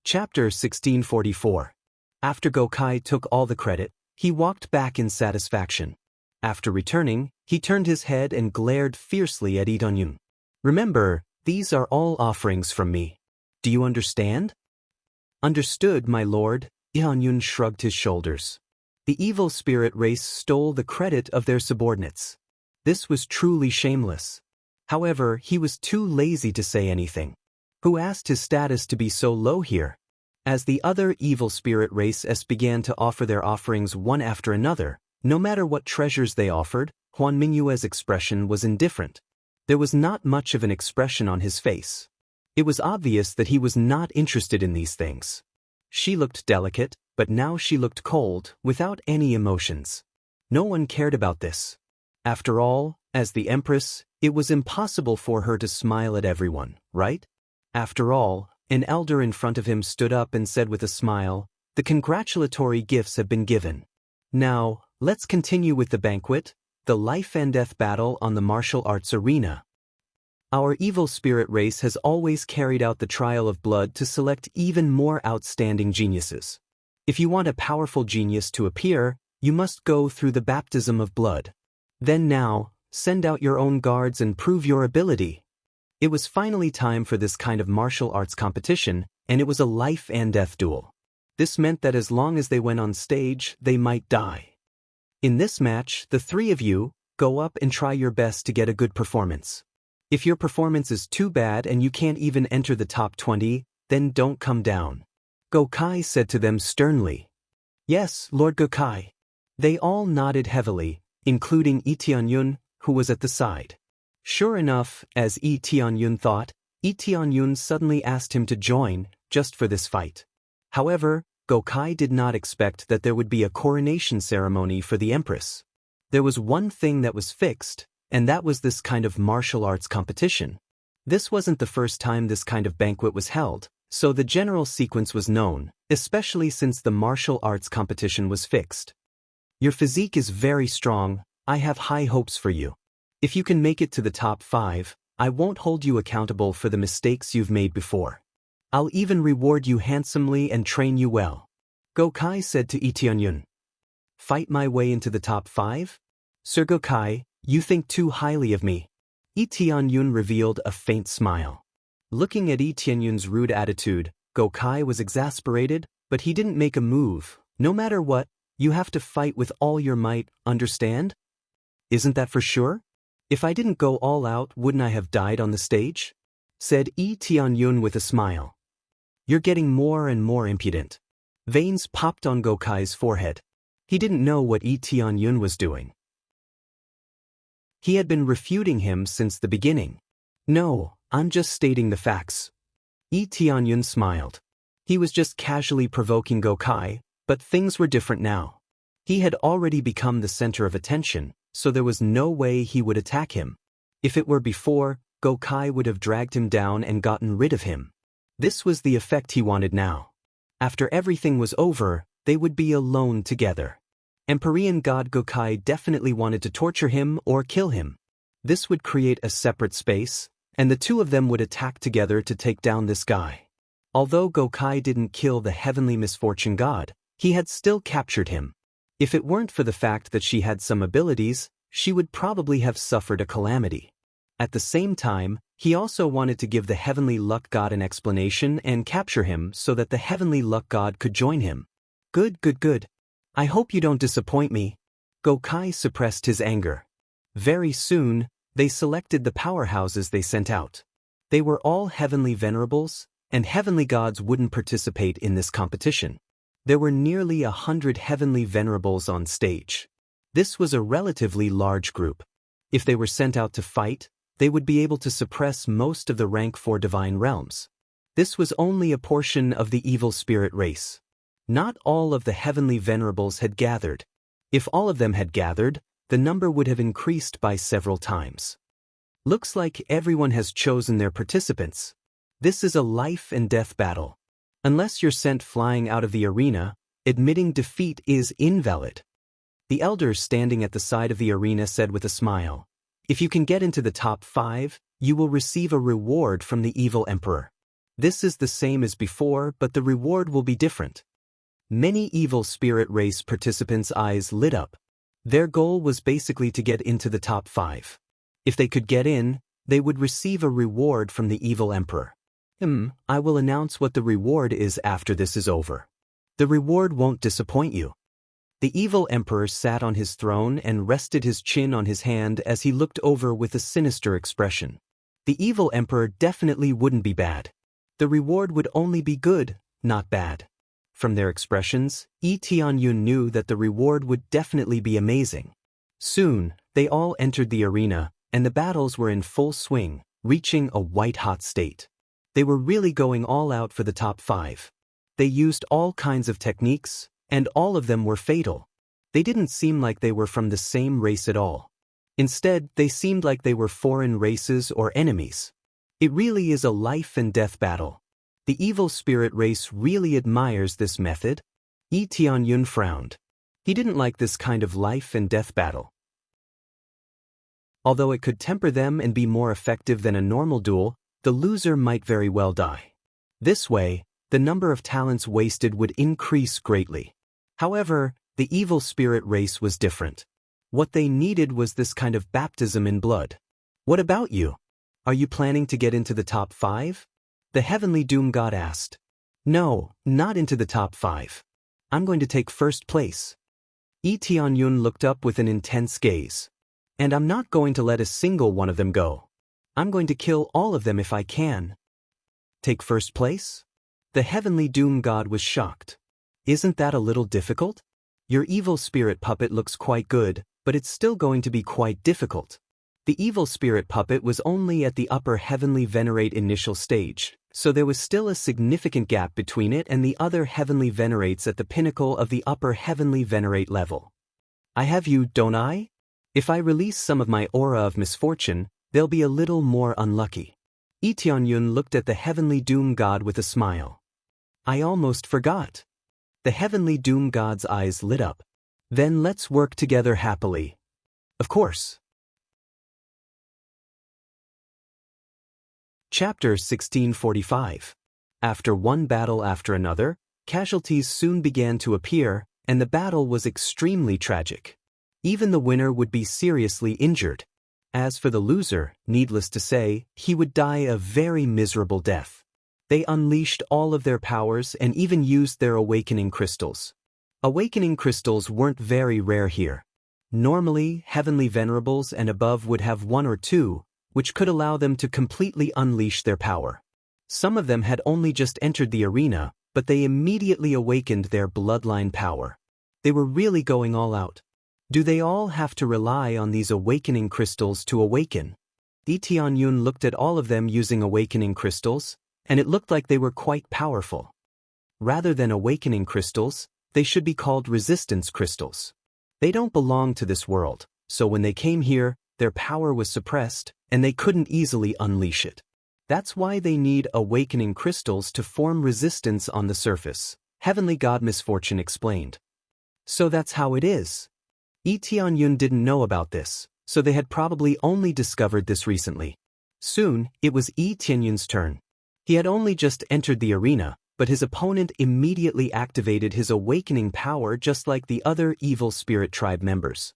Chapter 1644. After Gokai took all the credit, he walked back in satisfaction. After returning, he turned his head and glared fiercely at Lee Dong-yun. Remember, these are all offerings from me. Do you understand? Understood, my lord. Lee Dong-yun shrugged his shoulders. The evil spirit race stole the credit of their subordinates. This was truly shameless. However, he was too lazy to say anything. Who asked his status to be so low here? As the other evil spirit races began to offer their offerings one after another, no matter what treasures they offered, Huan Mingyue's expression was indifferent. There was not much of an expression on his face. It was obvious that he was not interested in these things. She looked delicate, but now she looked cold, without any emotions. No one cared about this. After all, as the Empress, it was impossible for her to smile at everyone, right? After all, an elder in front of him stood up and said with a smile, "The congratulatory gifts have been given. Now, let's continue with the banquet, the life and death battle on the martial arts arena." Our evil spirit race has always carried out the trial of blood to select even more outstanding geniuses. If you want a powerful genius to appear, you must go through the baptism of blood. Then now, send out your own guards and prove your ability. It was finally time for this kind of martial arts competition, and it was a life and death duel. This meant that as long as they went on stage, they might die. In this match, the three of you, go up and try your best to get a good performance. If your performance is too bad and you can't even enter the top 20, then don't come down. Gokai said to them sternly. Yes, Lord Gokai. They all nodded heavily, including Lee Dong-yun, who was at the side. Sure enough, as Lee Dong-yun thought, Lee Dong-yun suddenly asked him to join, just for this fight. However, Gokai did not expect that there would be a coronation ceremony for the Empress. There was one thing that was fixed, and that was this kind of martial arts competition. This wasn't the first time this kind of banquet was held, so the general sequence was known, especially since the martial arts competition was fixed. Your physique is very strong, I have high hopes for you. If you can make it to the top 5, I won't hold you accountable for the mistakes you've made before. I'll even reward you handsomely and train you well. Gokai said to Lee Dong-yun. Fight my way into the top 5? Sir Gokai, you think too highly of me. Lee Dong-yun revealed a faint smile. Looking at Lee Dong-yun's rude attitude, Gokai was exasperated, but he didn't make a move. No matter what, you have to fight with all your might, understand? Isn't that for sure? If I didn't go all out, wouldn't I have died on the stage? Said Lee Dong-yun with a smile. You're getting more and more impudent. Veins popped on Gokai's forehead. He didn't know what Lee Dong-yun was doing. He had been refuting him since the beginning. No, I'm just stating the facts. Lee Dong-yun smiled. He was just casually provoking Gokai, but things were different now. He had already become the center of attention, so there was no way he would attack him. If it were before, Gokai would have dragged him down and gotten rid of him. This was the effect he wanted now. After everything was over, they would be alone together. Empyrean God Gokai definitely wanted to torture him or kill him. This would create a separate space, and the two of them would attack together to take down this guy. Although Gokai didn't kill the heavenly misfortune god, he had still captured him. If it weren't for the fact that she had some abilities, she would probably have suffered a calamity. At the same time, he also wanted to give the heavenly luck god an explanation and capture him so that the heavenly luck god could join him. Good. I hope you don't disappoint me. Gokai suppressed his anger. Very soon, they selected the powerhouses they sent out. They were all heavenly venerables, and heavenly gods wouldn't participate in this competition. There were nearly 100 heavenly venerables on stage. This was a relatively large group. If they were sent out to fight, they would be able to suppress most of the rank 4 divine realms. This was only a portion of the evil spirit race. Not all of the heavenly venerables had gathered. If all of them had gathered, the number would have increased by several times. Looks like everyone has chosen their participants. This is a life and death battle. Unless you're sent flying out of the arena, admitting defeat is invalid. The elder standing at the side of the arena said with a smile, If you can get into the top 5, you will receive a reward from the evil emperor. This is the same as before, but the reward will be different. Many evil spirit race participants' eyes lit up. Their goal was basically to get into the top 5. If they could get in, they would receive a reward from the evil emperor. I will announce what the reward is after this is over. The reward won't disappoint you. The evil emperor sat on his throne and rested his chin on his hand as he looked over with a sinister expression. The evil emperor definitely wouldn't be bad. The reward would only be good, not bad. From their expressions, Yi Tianyun knew that the reward would definitely be amazing. Soon, they all entered the arena, and the battles were in full swing, reaching a white-hot state. They were really going all out for the top 5. They used all kinds of techniques, and all of them were fatal. They didn't seem like they were from the same race at all. Instead, they seemed like they were foreign races or enemies. It really is a life and death battle. The evil spirit race really admires this method. Yi Tianyun frowned. He didn't like this kind of life and death battle. Although it could temper them and be more effective than a normal duel, the loser might very well die. This way, the number of talents wasted would increase greatly. However, the evil spirit race was different. What they needed was this kind of baptism in blood. What about you? Are you planning to get into the top 5? The heavenly doom god asked. No, not into the top 5. I'm going to take first place. Yi Tianyun looked up with an intense gaze. And I'm not going to let a single one of them go. I'm going to kill all of them if I can. Take first place? The heavenly doom god was shocked. Isn't that a little difficult? Your evil spirit puppet looks quite good, but it's still going to be quite difficult. The evil spirit puppet was only at the upper heavenly venerate initial stage, so there was still a significant gap between it and the other heavenly venerates at the pinnacle of the upper heavenly venerate level. I have you, don't I? If I release some of my aura of misfortune, they'll be a little more unlucky. Yi Tianyun looked at the heavenly doom god with a smile. I almost forgot. The heavenly doom god's eyes lit up. Then let's work together happily. Of course. Chapter 1645. After one battle after another, casualties soon began to appear, and the battle was extremely tragic. Even the winner would be seriously injured. As for the loser, needless to say, he would die a very miserable death. They unleashed all of their powers and even used their awakening crystals. Awakening crystals weren't very rare here. Normally, heavenly venerables and above would have 1 or 2, which could allow them to completely unleash their power. Some of them had only just entered the arena, but they immediately awakened their bloodline power. They were really going all out. Do they all have to rely on these awakening crystals to awaken? Yi Tianyun looked at all of them using awakening crystals, and it looked like they were quite powerful. Rather than awakening crystals, they should be called resistance crystals. They don't belong to this world, so when they came here, their power was suppressed, and they couldn't easily unleash it. That's why they need awakening crystals to form resistance on the surface, Heavenly God Misfortune explained. So that's how it is. Yi Tianyun didn't know about this, so they had probably only discovered this recently. Soon, it was Yi Tianyun's turn. He had only just entered the arena, but his opponent immediately activated his awakening power just like the other evil spirit tribe members.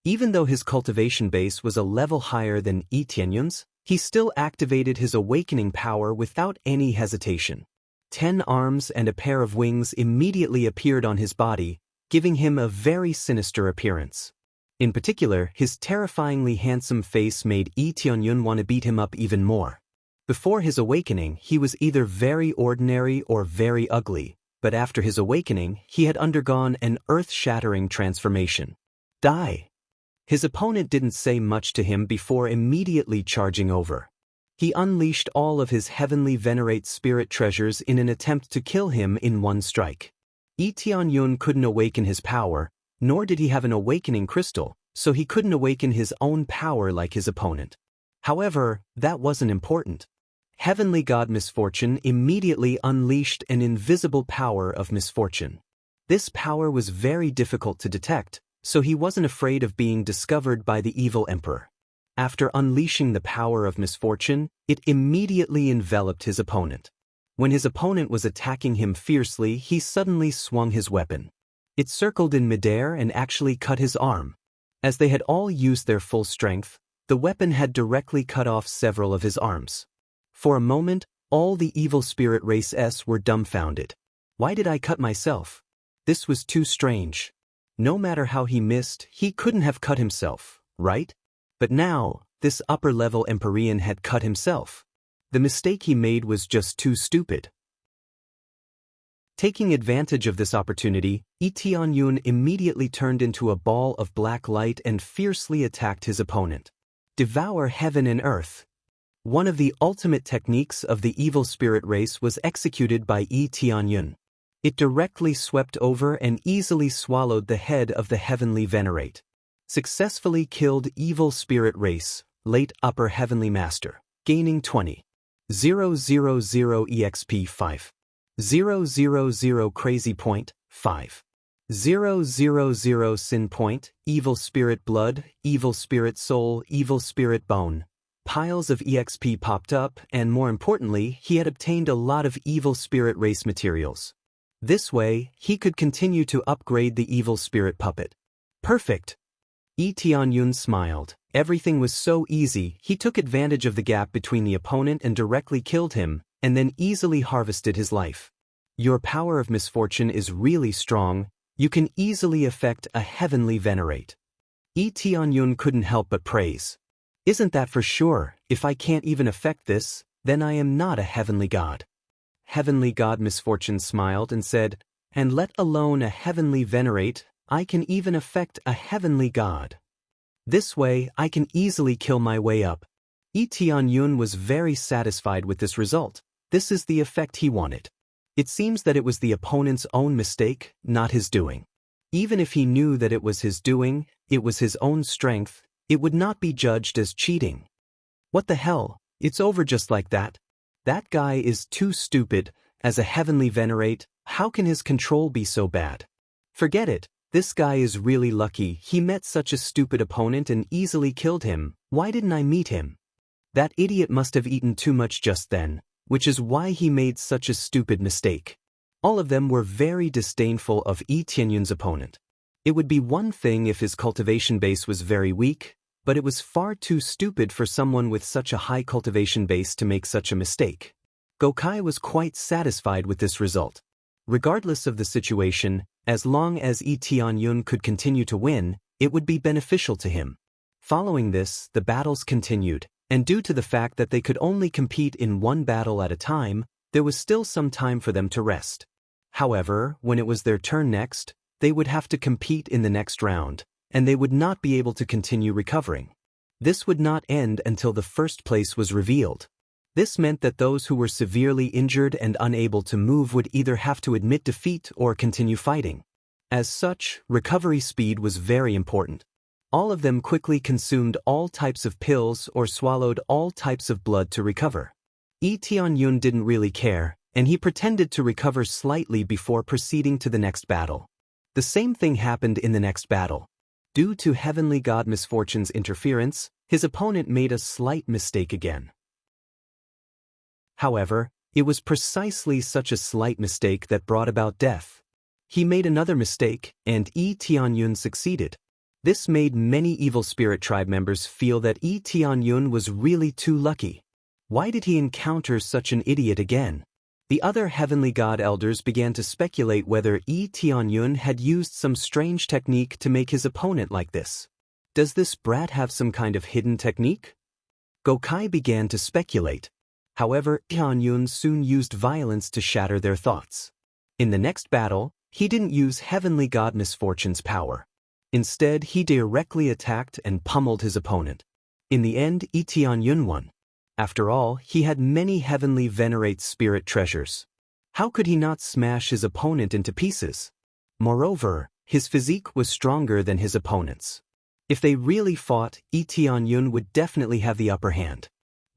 Even though his cultivation base was a level higher than Yi Tianyun's, he still activated his awakening power without any hesitation. 10 arms and a pair of wings immediately appeared on his body, giving him a very sinister appearance. In particular, his terrifyingly handsome face made Yi Tianyun want to beat him up even more. Before his awakening, he was either very ordinary or very ugly, but after his awakening, he had undergone an earth-shattering transformation. Die! His opponent didn't say much to him before immediately charging over. He unleashed all of his heavenly venerate spirit treasures in an attempt to kill him in one strike. Yi Tianyun couldn't awaken his power, nor did he have an awakening crystal, so he couldn't awaken his own power like his opponent. However, that wasn't important. Heavenly God Misfortune immediately unleashed an invisible power of misfortune. This power was very difficult to detect, so he wasn't afraid of being discovered by the evil emperor. After unleashing the power of misfortune, it immediately enveloped his opponent. When his opponent was attacking him fiercely, he suddenly swung his weapon. It circled in midair and actually cut his arm. As they had all used their full strength, the weapon had directly cut off several of his arms. For a moment, all the evil spirit races were dumbfounded. Why did I cut myself? This was too strange. No matter how he missed, he couldn't have cut himself, right? But now, this upper-level Empyrean had cut himself. The mistake he made was just too stupid. Taking advantage of this opportunity, Yi Tianyun immediately turned into a ball of black light and fiercely attacked his opponent. Devour heaven and earth. One of the ultimate techniques of the evil spirit race was executed by Yi Tianyun. It directly swept over and easily swallowed the head of the heavenly venerate. Successfully killed evil spirit race, late upper heavenly master, gaining 20,000 EXP 5,000 crazy point, 5,000 sin point, evil spirit blood, evil spirit soul, evil spirit bone. Piles of EXP popped up, and more importantly, he had obtained a lot of evil spirit race materials. This way, he could continue to upgrade the evil spirit puppet. Perfect! Yi Tianyun smiled. Everything was so easy. He took advantage of the gap between the opponent and directly killed him, and then easily harvested his life. Your power of misfortune is really strong. You can easily affect a heavenly venerate. Yi Tianyun couldn't help but praise. Isn't that for sure? If I can't even affect this, then I am not a heavenly god. Heavenly god Misfortune smiled and said, and let alone a heavenly venerate, I can even affect a heavenly god. This way, I can easily kill my way up. Yi Tianyun was very satisfied with this result. This is the effect he wanted. It seems that it was the opponent's own mistake, not his doing. Even if he knew that it was his doing, it was his own strength, it would not be judged as cheating. What the hell? It's over just like that. That guy is too stupid. As a heavenly venerate, how can his control be so bad? Forget it. This guy is really lucky. He met such a stupid opponent and easily killed him. Why didn't I meet him? That idiot must have eaten too much just then, which is why he made such a stupid mistake. All of them were very disdainful of Yi Tianyun's opponent. It would be one thing if his cultivation base was very weak, but it was far too stupid for someone with such a high cultivation base to make such a mistake. Goukai was quite satisfied with this result. Regardless of the situation, as long as Yi Tianyun could continue to win, it would be beneficial to him. Following this, the battles continued, and due to the fact that they could only compete in one battle at a time, there was still some time for them to rest. However, when it was their turn next, they would have to compete in the next round, and they would not be able to continue recovering. This would not end until the first place was revealed. This meant that those who were severely injured and unable to move would either have to admit defeat or continue fighting. As such, recovery speed was very important. All of them quickly consumed all types of pills or swallowed all types of blood to recover. Yi Tianyun didn't really care, and he pretended to recover slightly before proceeding to the next battle. The same thing happened in the next battle. Due to heavenly god Misfortune's interference, his opponent made a slight mistake again. However, it was precisely such a slight mistake that brought about death. He made another mistake, and Yi Tianyun succeeded. This made many evil spirit tribe members feel that Yi Tianyun was really too lucky. Why did he encounter such an idiot again? The other heavenly god elders began to speculate whether Yi Tianyun had used some strange technique to make his opponent like this. Does this brat have some kind of hidden technique? Goukai began to speculate. However, Tianyun soon used violence to shatter their thoughts. In the next battle, he didn't use heavenly god Misfortune's power. Instead, he directly attacked and pummeled his opponent. In the end, Yi Tianyun won. After all, he had many heavenly venerate spirit treasures. How could he not smash his opponent into pieces? Moreover, his physique was stronger than his opponent's. If they really fought, Yi Tianyun would definitely have the upper hand.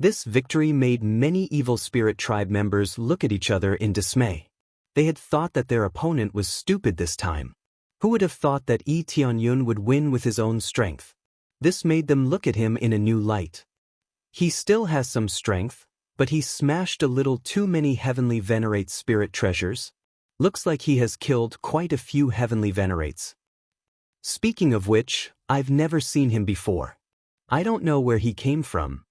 This victory made many evil spirit tribe members look at each other in dismay. They had thought that their opponent was stupid this time. Who would have thought that Yi Tianyun would win with his own strength? This made them look at him in a new light. He still has some strength, But he smashed a little too many heavenly venerate spirit treasures. Looks like he has killed quite a few heavenly venerates. Speaking of which, I've never seen him before. I don't know where he came from.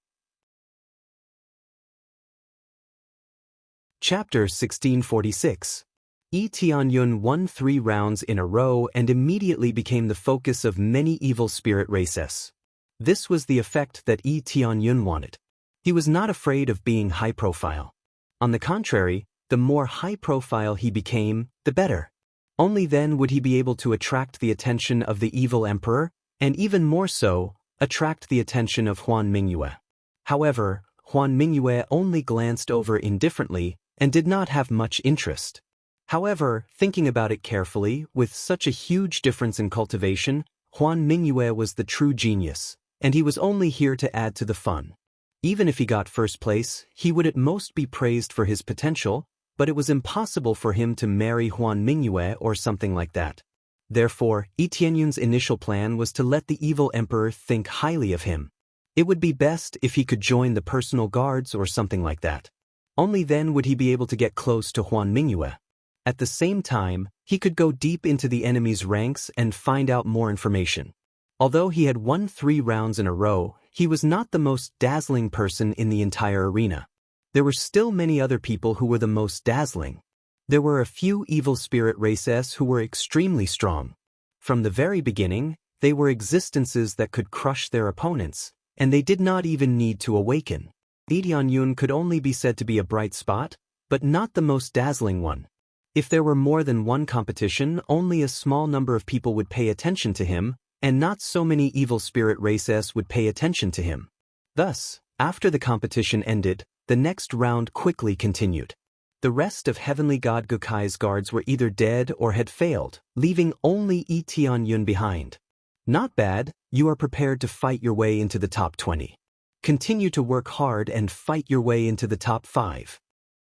Chapter 1646. Yi Tianyun won 3 rounds in a row and immediately became the focus of many evil spirit races. This was the effect that Yi Tianyun wanted. He was not afraid of being high profile. On the contrary, the more high profile he became, the better. Only then would he be able to attract the attention of the evil emperor, and even more so, attract the attention of Huan Mingyue. However, Huan Mingyue only glanced over indifferently and did not have much interest. However, thinking about it carefully, with such a huge difference in cultivation, Huan Mingyue was the true genius, and he was only here to add to the fun. Even if he got first place, he would at most be praised for his potential, but it was impossible for him to marry Huan Mingyue or something like that. Therefore, Yi Tianyun's initial plan was to let the evil emperor think highly of him. It would be best if he could join the personal guards or something like that. Only then would he be able to get close to Huan Mingyue. At the same time, he could go deep into the enemy's ranks and find out more information. Although he had won 3 rounds in a row, he was not the most dazzling person in the entire arena. There were still many other people who were the most dazzling. There were a few evil spirit races who were extremely strong. From the very beginning, they were existences that could crush their opponents, and they did not even need to awaken. Yi Tianyun could only be said to be a bright spot, but not the most dazzling one. If there were more than one competition, only a small number of people would pay attention to him, and not so many evil spirit races would pay attention to him. Thus, after the competition ended, the next round quickly continued. The rest of Heavenly God Gokai's guards were either dead or had failed, leaving only Yi Tianyun behind. Not bad, you are prepared to fight your way into the top 20. Continue to work hard and fight your way into the top 5.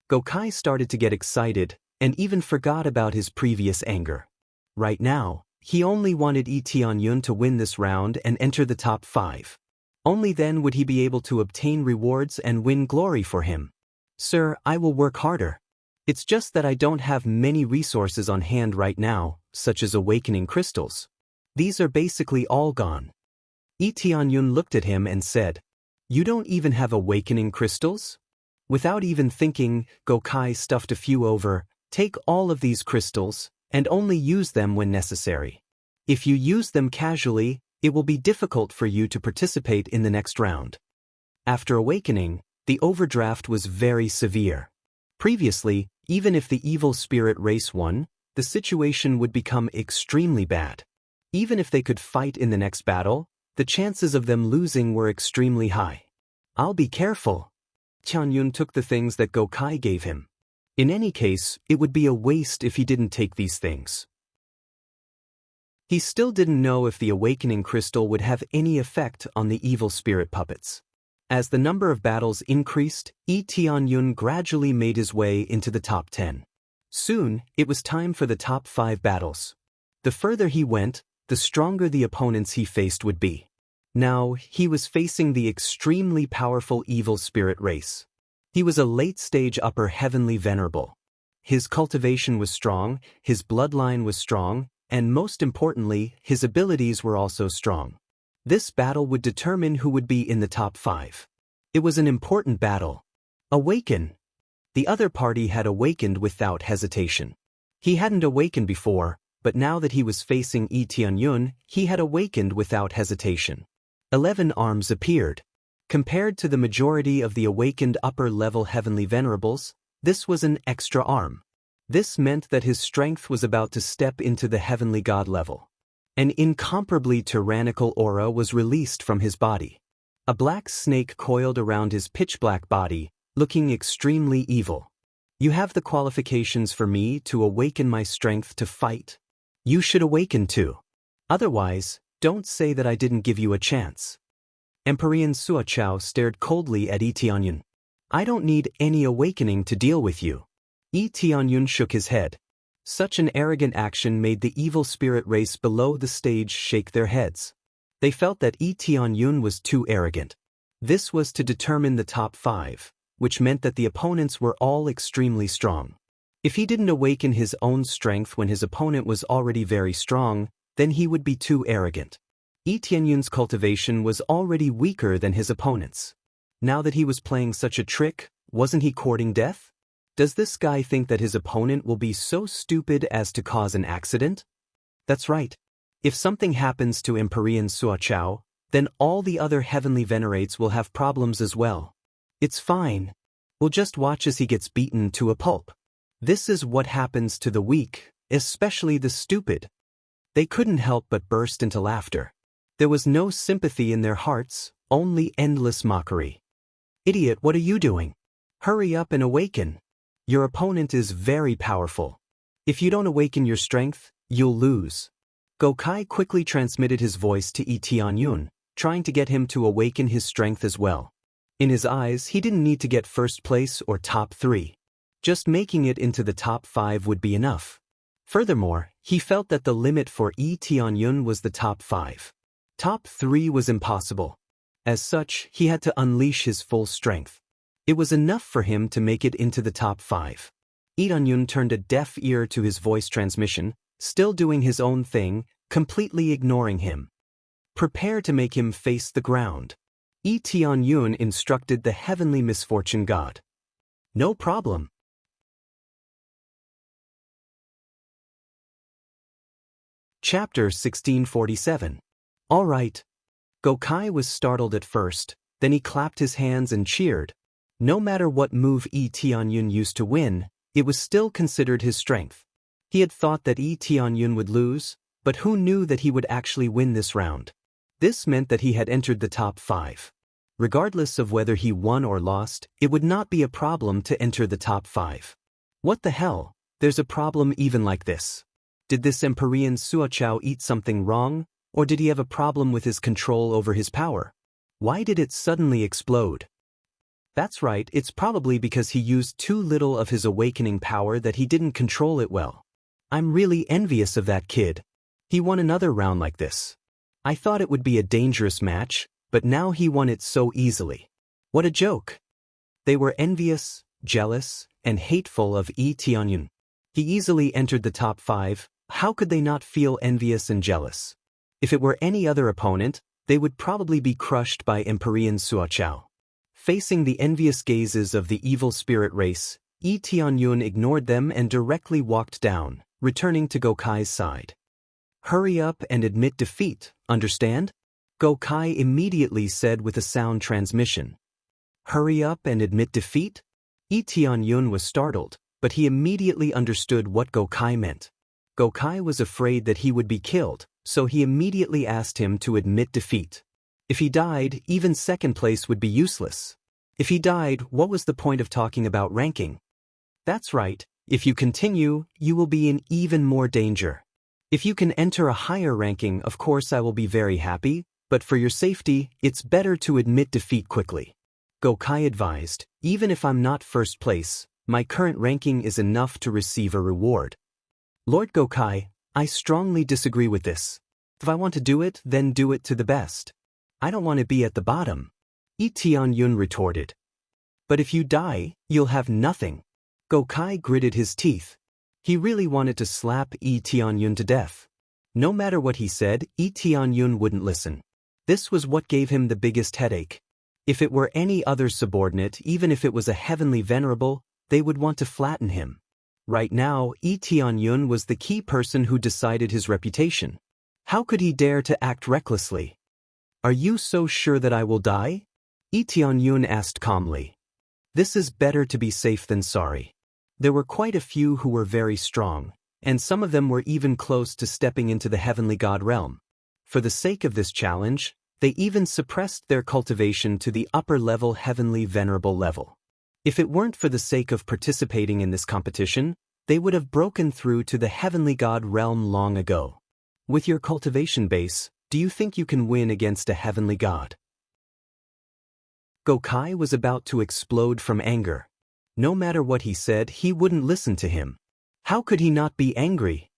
Gokai started to get excited, and even forgot about his previous anger. Right now, he only wanted Yi Tianyun to win this round and enter the top 5. Only then would he be able to obtain rewards and win glory for him. Sir, I will work harder. It's just that I don't have many resources on hand right now, such as awakening crystals. These are basically all gone. Yi Tianyun looked at him and said, "You don't even have awakening crystals?" Without even thinking, Gokai stuffed a few over. "Take all of these crystals, and only use them when necessary. If you use them casually, it will be difficult for you to participate in the next round." After awakening, the overdraft was very severe. Previously, even if the evil spirit race won, the situation would become extremely bad. Even if they could fight in the next battle, the chances of them losing were extremely high. "I'll be careful." Tianyun took the things that Gokai gave him. In any case, it would be a waste if he didn't take these things. He still didn't know if the awakening crystal would have any effect on the evil spirit puppets. As the number of battles increased, Yi Tianyun gradually made his way into the top 10. Soon, it was time for the top 5 battles. The further he went, the stronger the opponents he faced would be. Now, he was facing the extremely powerful evil spirit race. He was a late-stage upper heavenly venerable. His cultivation was strong, his bloodline was strong, and most importantly, his abilities were also strong. This battle would determine who would be in the top 5. It was an important battle. Awaken! The other party had awakened without hesitation. He hadn't awakened before, but now that he was facing Yi Tianyun, he had awakened without hesitation. 11 arms appeared. Compared to the majority of the awakened upper-level heavenly venerables, this was an extra arm. This meant that his strength was about to step into the heavenly god level. An incomparably tyrannical aura was released from his body. A black snake coiled around his pitch-black body, looking extremely evil. "You have the qualifications for me to awaken my strength to fight. You should awaken too. Otherwise, don't say that I didn't give you a chance." Emperor Sua Chao stared coldly at Yi Tianyun. "I don't need any awakening to deal with you." Yi Tianyun shook his head. Such an arrogant action made the evil spirit race below the stage shake their heads. They felt that Yi Tianyun was too arrogant. This was to determine the top 5. which meant that the opponents were all extremely strong. If he didn't awaken his own strength when his opponent was already very strong, then he would be too arrogant. Yi Tianyun's cultivation was already weaker than his opponent's. Now that he was playing such a trick, wasn't he courting death? Does this guy think that his opponent will be so stupid as to cause an accident? That's right. If something happens to Empyrean Suochao, then all the other heavenly venerates will have problems as well. It's fine. We'll just watch as he gets beaten to a pulp. This is what happens to the weak, especially the stupid. They couldn't help but burst into laughter. There was no sympathy in their hearts, only endless mockery. Idiot, what are you doing? Hurry up and awaken. Your opponent is very powerful. If you don't awaken your strength, you'll lose. Gokai quickly transmitted his voice to Yi Tianyun, trying to get him to awaken his strength as well. In his eyes, he didn't need to get first place or top 3. Just making it into the top 5 would be enough. Furthermore, he felt that the limit for Yi Tianyun was the top 5. Top 3 was impossible. As such, he had to unleash his full strength. It was enough for him to make it into the top 5. Yi Tianyun turned a deaf ear to his voice transmission, still doing his own thing, completely ignoring him. Prepare to make him face the ground. Yi Tianyun instructed the heavenly misfortune god. No problem. Chapter 1647. All right. Gokai was startled at first, then he clapped his hands and cheered. No matter what move Yi Tianyun used to win, it was still considered his strength. He had thought that Yi Tianyun would lose, but who knew that he would actually win this round? This meant that he had entered the top 5. Regardless of whether he won or lost, it would not be a problem to enter the top 5. What the hell? There's a problem even like this. Did this Empyrean Suochao eat something wrong, or did he have a problem with his control over his power? Why did it suddenly explode? That's right, it's probably because he used too little of his awakening power that he didn't control it well. I'm really envious of that kid. He won another round like this. I thought it would be a dangerous match, but now he won it so easily. What a joke. They were envious, jealous, and hateful of Yi Tianyun. He easily entered the top 5. How could they not feel envious and jealous? If it were any other opponent, they would probably be crushed by Empyrean Suochao. Facing the envious gazes of the evil spirit race, Yi Tianyun ignored them and directly walked down, returning to Gokai's side. Hurry up and admit defeat, understand? Gokai immediately said with a sound transmission. Hurry up and admit defeat? Yi Tianyun was startled, but he immediately understood what Gokai meant. Gokai was afraid that he would be killed, so he immediately asked him to admit defeat. If he died, even second place would be useless. If he died, what was the point of talking about ranking? That's right, if you continue, you will be in even more danger. If you can enter a higher ranking, of course I will be very happy, but for your safety, it's better to admit defeat quickly. Gokai advised, even if I'm not first place, my current ranking is enough to receive a reward. Lord Gokai, I strongly disagree with this. If I want to do it, then do it to the best. I don't want to be at the bottom. Yi Tianyun retorted. But if you die, you'll have nothing. Gokai gritted his teeth. He really wanted to slap Yi Tianyun to death. No matter what he said, Yi Tianyun wouldn't listen. This was what gave him the biggest headache. If it were any other subordinate, even if it was a heavenly venerable, they would want to flatten him. Right now, Yi Tianyun was the key person who decided his reputation. How could he dare to act recklessly? Are you so sure that I will die? Yi Tianyun asked calmly. This is better to be safe than sorry. There were quite a few who were very strong, and some of them were even close to stepping into the heavenly god realm. For the sake of this challenge, they even suppressed their cultivation to the upper-level heavenly venerable level. If it weren't for the sake of participating in this competition, they would have broken through to the heavenly god realm long ago. With your cultivation base, do you think you can win against a heavenly god? Gokai was about to explode from anger. No matter what he said, he wouldn't listen to him. How could he not be angry?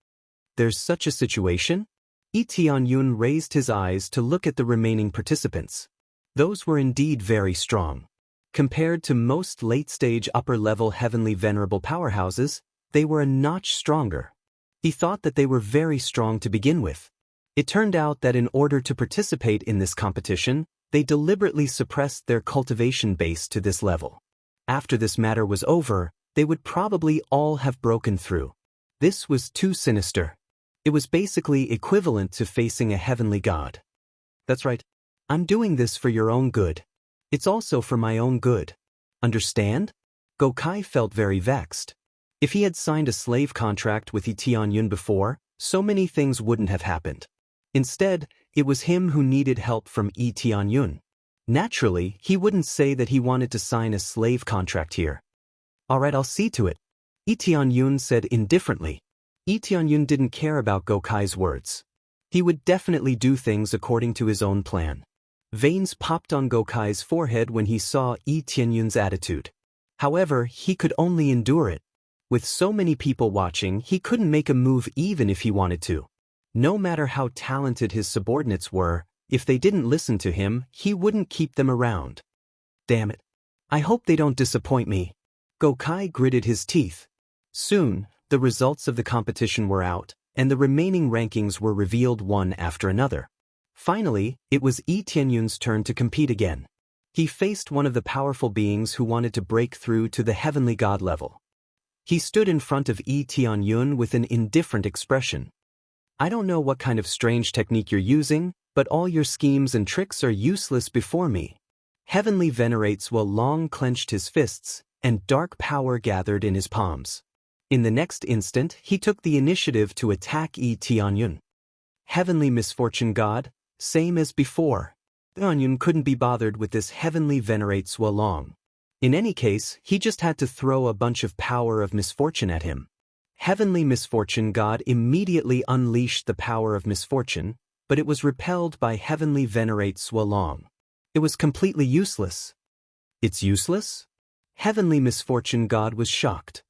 There's such a situation? Yi Tianyun raised his eyes to look at the remaining participants. Those were indeed very strong. Compared to most late-stage upper-level heavenly venerable powerhouses, they were a notch stronger. He thought that they were very strong to begin with. It turned out that in order to participate in this competition, they deliberately suppressed their cultivation base to this level. After this matter was over, they would probably all have broken through. This was too sinister. It was basically equivalent to facing a heavenly god. That's right. I'm doing this for your own good. It's also for my own good. Understand? Gokai felt very vexed. If he had signed a slave contract with Lee Tianyun before, so many things wouldn't have happened. Instead, it was him who needed help from Lee Tianyun. Naturally, he wouldn't say that he wanted to sign a slave contract here. Alright, I'll see to it, Lee Tianyun said indifferently. Lee Tianyun didn't care about Gokai's words. He would definitely do things according to his own plan. Veins popped on Gokai's forehead when he saw Lee Tianyun's attitude. However, he could only endure it. With so many people watching, he couldn't make a move even if he wanted to. No matter how talented his subordinates were, if they didn't listen to him, he wouldn't keep them around. Damn it. I hope they don't disappoint me. Gokai gritted his teeth. Soon, the results of the competition were out, and the remaining rankings were revealed one after another. Finally, it was Lee Tianyun's turn to compete again. He faced one of the powerful beings who wanted to break through to the heavenly god level. He stood in front of Lee Tianyun with an indifferent expression. I don't know what kind of strange technique you're using, but all your schemes and tricks are useless before me. Heavenly Venerates Long clenched his fists, and dark power gathered in his palms. In the next instant, he took the initiative to attack Lee Tianyun. Heavenly Misfortune God, same as before. Tianyun couldn't be bothered with this Heavenly Venerates Long. In any case, he just had to throw a bunch of power of misfortune at him. Heavenly Misfortune God immediately unleashed the power of misfortune, but it was repelled by Heavenly Venerates Long. It was completely useless. It's useless? Heavenly Misfortune God was shocked.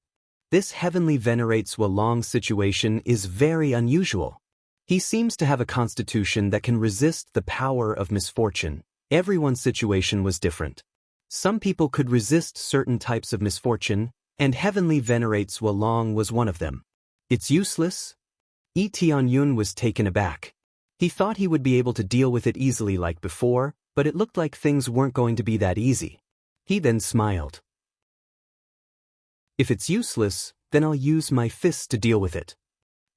This Heavenly Venerates Long situation is very unusual. He seems to have a constitution that can resist the power of misfortune. Everyone's situation was different. Some people could resist certain types of misfortune, and Heavenly Venerates Long was one of them. It's useless? Lee Tianyun was taken aback. He thought he would be able to deal with it easily like before, but it looked like things weren't going to be that easy. He then smiled. If it's useless, then I'll use my fists to deal with it.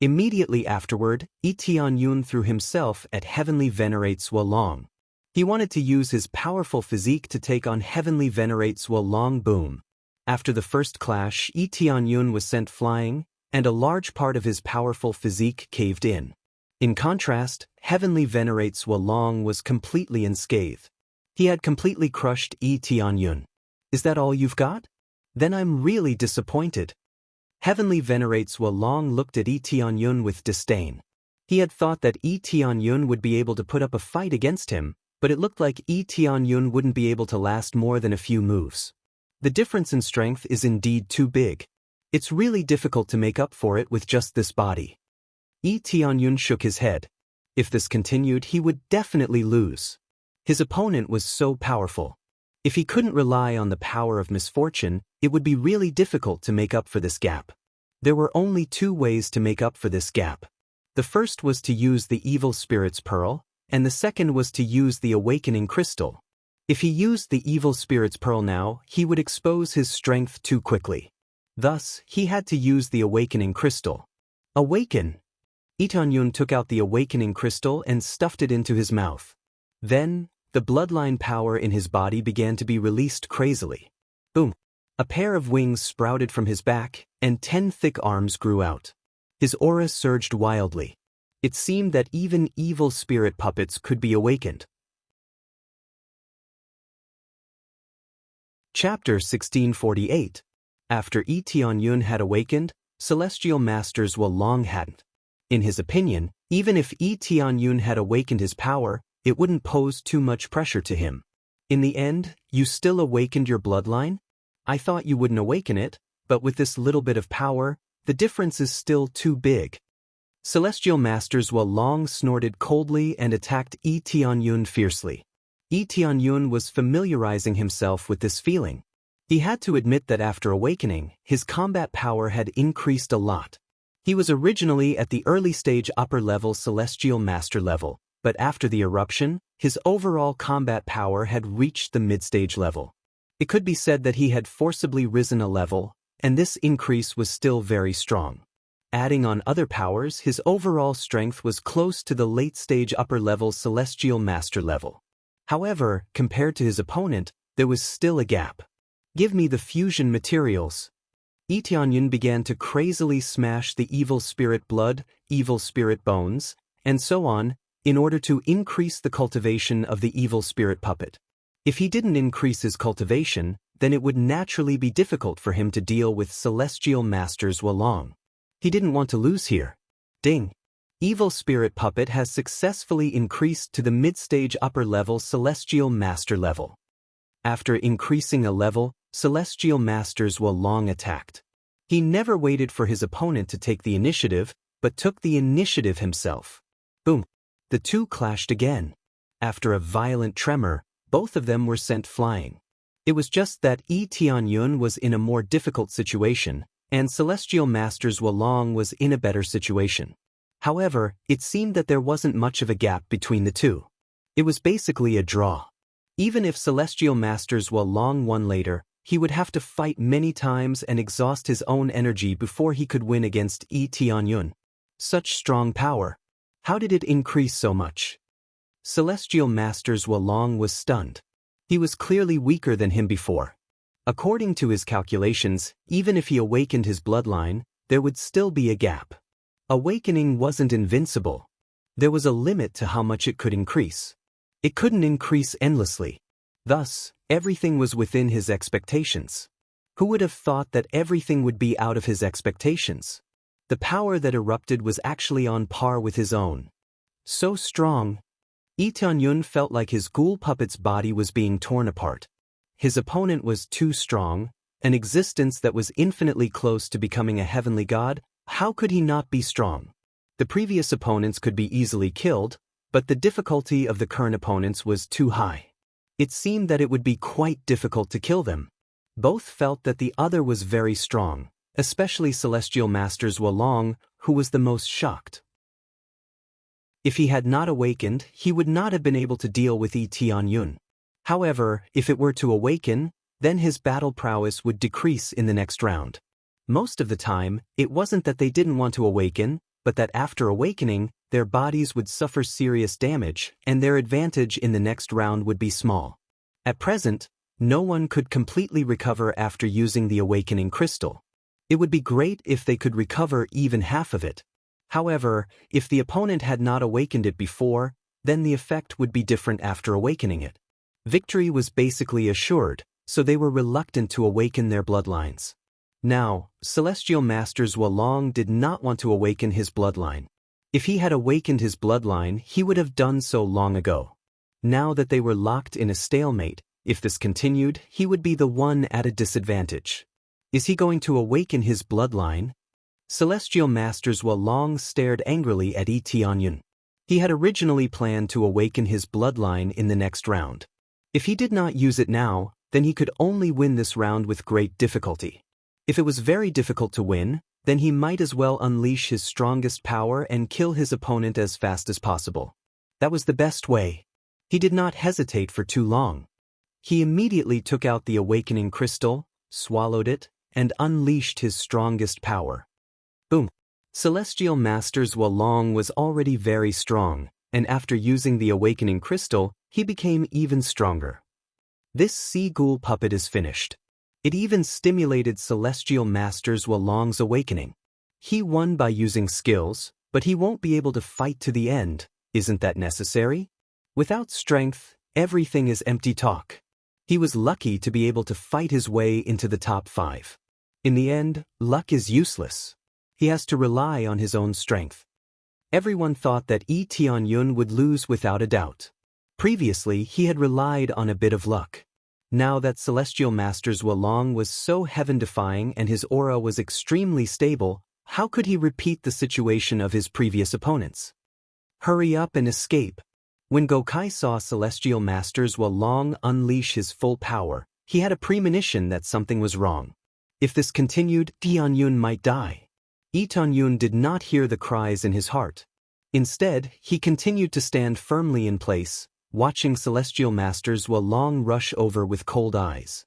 Immediately afterward, Lee Tianyun threw himself at Heavenly Venerates Long. He wanted to use his powerful physique to take on Heavenly Venerates Long. Boom. After the first clash, Lee Tianyun was sent flying, and a large part of his powerful physique caved in. In contrast, Heavenly Venerates Long was completely unscathed. He had completely crushed Lee Tianyun. Is that all you've got? Then I'm really disappointed. Heavenly Venerates Long looked at Lee Tianyun with disdain. He had thought that Lee Tianyun would be able to put up a fight against him, but it looked like Lee Tianyun wouldn't be able to last more than a few moves. The difference in strength is indeed too big. It's really difficult to make up for it with just this body. Lee Tianyun shook his head. If this continued, he would definitely lose. His opponent was so powerful. If he couldn't rely on the power of misfortune, it would be really difficult to make up for this gap. There were only two ways to make up for this gap. The first was to use the Evil Spirit's Pearl, and the second was to use the Awakening Crystal. If he used the Evil Spirit's Pearl now, he would expose his strength too quickly. Thus, he had to use the Awakening Crystal. Awaken! Lee Tianyun took out the Awakening Crystal and stuffed it into his mouth. Then, the bloodline power in his body began to be released crazily. Boom! A pair of wings sprouted from his back, and 10 thick arms grew out. His aura surged wildly. It seemed that even evil spirit puppets could be awakened. Chapter 1648. After Lee Tianyun had awakened, Celestial Masters Long hadn't. In his opinion, even if Lee Tianyun had awakened his power, it wouldn't pose too much pressure to him. In the end, you still awakened your bloodline? I thought you wouldn't awaken it, but with this little bit of power, the difference is still too big. Celestial Masters Long snorted coldly and attacked Lee Tianyun fiercely. Lee Tianyun was familiarizing himself with this feeling. He had to admit that after awakening, his combat power had increased a lot. He was originally at the early stage upper-level Celestial Master level, but after the eruption, his overall combat power had reached the mid-stage level. It could be said that he had forcibly risen a level, and this increase was still very strong. Adding on other powers, his overall strength was close to the late-stage upper-level Celestial Master level. However, compared to his opponent, there was still a gap. "Give me the fusion materials." Lee Tianyun began to crazily smash the evil spirit blood, evil spirit bones, and so on, in order to increase the cultivation of the evil spirit puppet. If he didn't increase his cultivation, then it would naturally be difficult for him to deal with Celestial Masters Wolong. He didn't want to lose here. Ding! Evil spirit puppet has successfully increased to the mid-stage upper-level Celestial Master level. After increasing a level, Celestial Masters Wolong attacked. He never waited for his opponent to take the initiative, but took the initiative himself. Boom! The two clashed again. After a violent tremor, both of them were sent flying. It was just that Lee Tianyun was in a more difficult situation, and Celestial Masters Wolong was in a better situation. However, it seemed that there wasn't much of a gap between the two. It was basically a draw. Even if Celestial Masters Wolong won later, he would have to fight many times and exhaust his own energy before he could win against Lee Tianyun. Such strong power. How did it increase so much? Celestial Masters Wolong was stunned. He was clearly weaker than him before. According to his calculations, even if he awakened his bloodline, there would still be a gap. Awakening wasn't invincible. There was a limit to how much it could increase. It couldn't increase endlessly. Thus, everything was within his expectations. Who would have thought that everything would be out of his expectations? The power that erupted was actually on par with his own. So strong. Lee Tianyun felt like his ghoul puppet's body was being torn apart. His opponent was too strong, an existence that was infinitely close to becoming a heavenly god. How could he not be strong? The previous opponents could be easily killed, but the difficulty of the current opponents was too high. It seemed that it would be quite difficult to kill them. Both felt that the other was very strong, especially Celestial Masters Wolong, who was the most shocked. If he had not awakened, he would not have been able to deal with Lee Tianyun. However, if it were to awaken, then his battle prowess would decrease in the next round. Most of the time, it wasn't that they didn't want to awaken, but that after awakening, their bodies would suffer serious damage, and their advantage in the next round would be small. At present, no one could completely recover after using the awakening crystal. It would be great if they could recover even half of it. However, if the opponent had not awakened it before, then the effect would be different after awakening it. Victory was basically assured, so they were reluctant to awaken their bloodlines. Now, Celestial Masters Wolong did not want to awaken his bloodline. If he had awakened his bloodline, he would have done so long ago. Now that they were locked in a stalemate, if this continued, he would be the one at a disadvantage. Is he going to awaken his bloodline? Celestial Masters Wolong stared angrily at Lee Tianyun. He had originally planned to awaken his bloodline in the next round. If he did not use it now, then he could only win this round with great difficulty. If it was very difficult to win, then he might as well unleash his strongest power and kill his opponent as fast as possible. That was the best way. He did not hesitate for too long. He immediately took out the awakening crystal, swallowed it, and unleashed his strongest power. Boom! Celestial Masters Wolong was already very strong, and after using the awakening crystal, he became even stronger. This sea ghoul puppet is finished. It even stimulated Celestial Masters Wolong's awakening. He won by using skills, but he won't be able to fight to the end. Isn't that necessary? Without strength, everything is empty talk. He was lucky to be able to fight his way into the top 5. In the end, luck is useless. He has to rely on his own strength. Everyone thought that Lee Tianyun would lose without a doubt. Previously, he had relied on a bit of luck. Now that Celestial Masters Wolong was so heaven-defying and his aura was extremely stable, how could he repeat the situation of his previous opponents? Hurry up and escape. When Gokai saw Celestial Masters Long unleash his full power, he had a premonition that something was wrong. If this continued, Tianyun might die. Tianyun did not hear the cries in his heart. Instead, he continued to stand firmly in place, watching Celestial Masters Long rush over with cold eyes.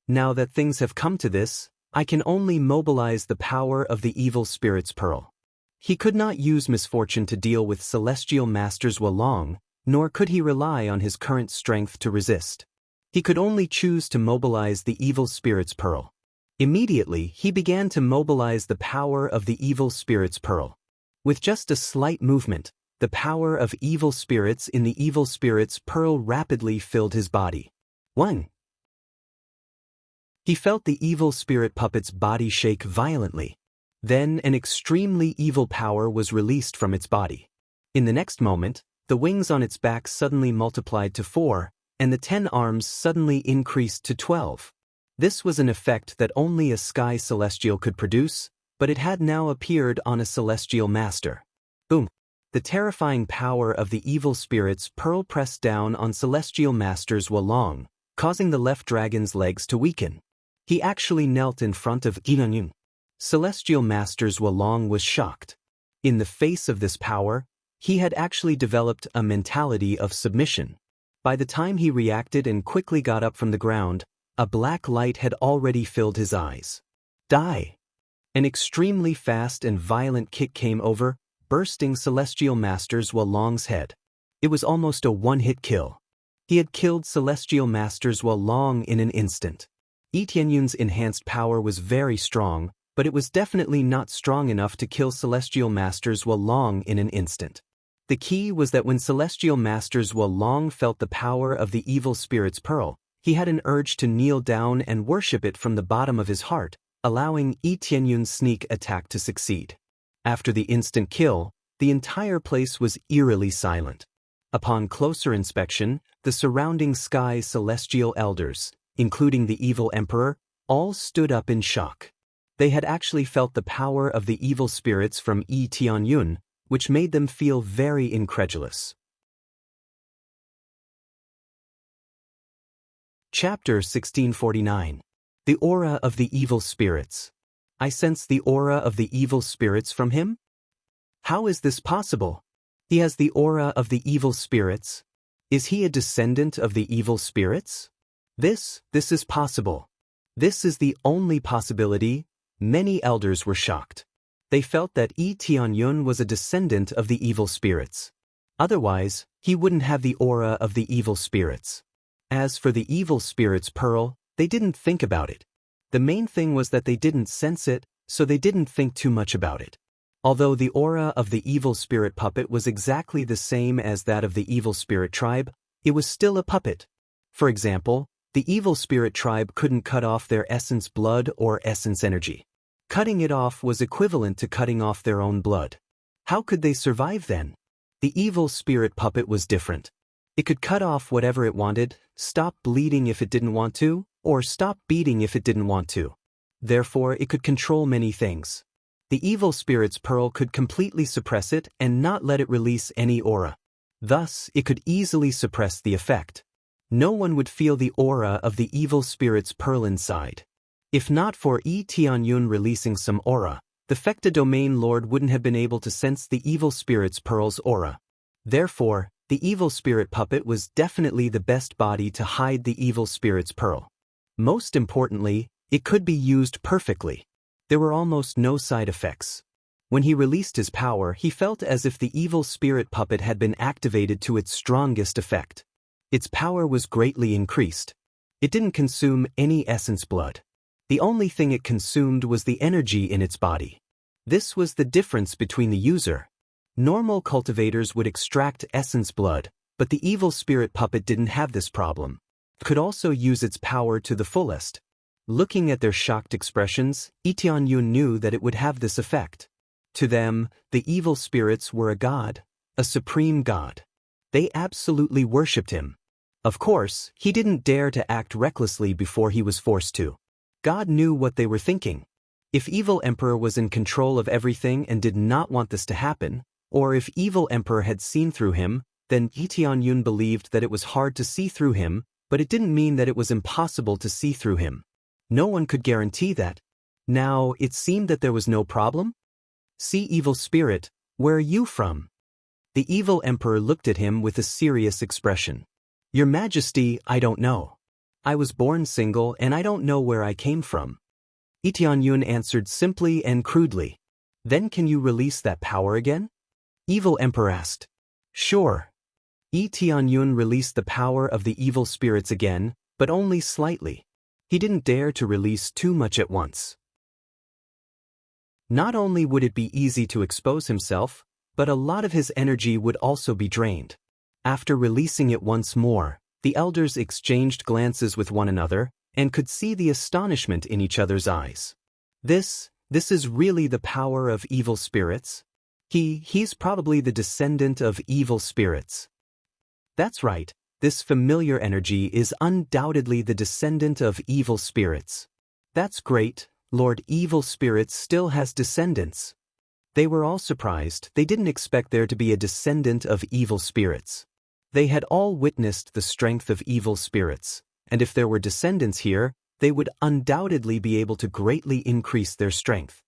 Now that things have come to this, I can only mobilize the power of the Evil Spirit's Pearl. He could not use misfortune to deal with Celestial Masters Long, nor could he rely on his current strength to resist. He could only choose to mobilize the Evil Spirit's Pearl. Immediately, he began to mobilize the power of the Evil Spirit's Pearl. With just a slight movement, the power of evil spirits in the Evil Spirit's Pearl rapidly filled his body. 1. He felt the Evil Spirit puppet's body shake violently. Then an extremely evil power was released from its body. In the next moment, the wings on its back suddenly multiplied to 4, and the 10 arms suddenly increased to 12. This was an effect that only a sky celestial could produce, but it had now appeared on a celestial master. Boom! The terrifying power of the Evil Spirit's Pearl pressed down on Celestial Masters Long, causing the left dragon's legs to weaken. He actually knelt in front of Tianyun. Celestial Masters Long was shocked. In the face of this power, he had actually developed a mentality of submission. By the time he reacted and quickly got up from the ground, a black light had already filled his eyes. Die! An extremely fast and violent kick came over, bursting Celestial Masters Long's head. It was almost a one-hit kill. He had killed Celestial Masters Long in an instant. Tianyun's enhanced power was very strong, but it was definitely not strong enough to kill Celestial Masters Long in an instant. The key was that when Celestial Masters Long felt the power of the Evil Spirit's Pearl, he had an urge to kneel down and worship it from the bottom of his heart, allowing Tianyun's sneak attack to succeed. After the instant kill, the entire place was eerily silent. Upon closer inspection, the surrounding sky celestial elders, including the evil emperor, all stood up in shock. They had actually felt the power of the evil spirits from Tianyun, which made them feel very incredulous. Chapter 1649. The Aura of the Evil Spirits. I sense the aura of the evil spirits from him? How is this possible? He has the aura of the evil spirits. Is he a descendant of the evil spirits? This is possible. This is the only possibility. Many elders were shocked. They felt that Tianyun was a descendant of the evil spirits. Otherwise, he wouldn't have the aura of the evil spirits. As for the Evil Spirit's Pearl, they didn't think about it. The main thing was that they didn't sense it, so they didn't think too much about it. Although the aura of the Evil Spirit puppet was exactly the same as that of the Evil Spirit tribe, it was still a puppet. For example, the Evil Spirit tribe couldn't cut off their essence blood or essence energy. Cutting it off was equivalent to cutting off their own blood. How could they survive then? The Evil Spirit puppet was different. It could cut off whatever it wanted, stop bleeding if it didn't want to, or stop beating if it didn't want to. Therefore, it could control many things. The Evil Spirit's Pearl could completely suppress it and not let it release any aura. Thus, it could easily suppress the effect. No one would feel the aura of the Evil Spirit's Pearl inside. If not for Tianyun releasing some aura, the Fecta Domain Lord wouldn't have been able to sense the Evil Spirit's Pearl's aura. Therefore, the Evil Spirit puppet was definitely the best body to hide the Evil Spirit's Pearl. Most importantly, it could be used perfectly. There were almost no side effects. When he released his power, he felt as if the Evil Spirit puppet had been activated to its strongest effect. Its power was greatly increased. It didn't consume any essence blood. The only thing it consumed was the energy in its body. This was the difference between the user. Normal cultivators would extract essence blood, but the Evil Spirit puppet didn't have this problem. It could also use its power to the fullest. Looking at their shocked expressions, Tianyun knew that it would have this effect. To them, the evil spirits were a god, a supreme god. They absolutely worshipped him. Of course, he didn't dare to act recklessly before he was forced to. God knew what they were thinking. If Evil Emperor was in control of everything and did not want this to happen, or if Evil Emperor had seen through him, Then Lee Tianyun believed that it was hard to see through him, but it didn't mean that it was impossible to see through him. No one could guarantee that. Now, it seemed that there was no problem? "See, evil spirit, where are you from?" The evil emperor looked at him with a serious expression. "Your Majesty, I don't know. I was born single and I don't know where I came from." Lee Tianyun answered simply and crudely. "Then can you release that power again?" Evil emperor asked. "Sure." Lee Tianyun released the power of the evil spirits again, but only slightly. He didn't dare to release too much at once. Not only would it be easy to expose himself, but a lot of his energy would also be drained. After releasing it once more, the elders exchanged glances with one another and could see the astonishment in each other's eyes. This is really the power of evil spirits? He's probably the descendant of evil spirits. That's right, this familiar energy is undoubtedly the descendant of evil spirits. That's great, Lord Evil Spirits still has descendants. They were all surprised. They didn't expect there to be a descendant of evil spirits. They had all witnessed the strength of evil spirits, and if there were descendants here, they would undoubtedly be able to greatly increase their strength.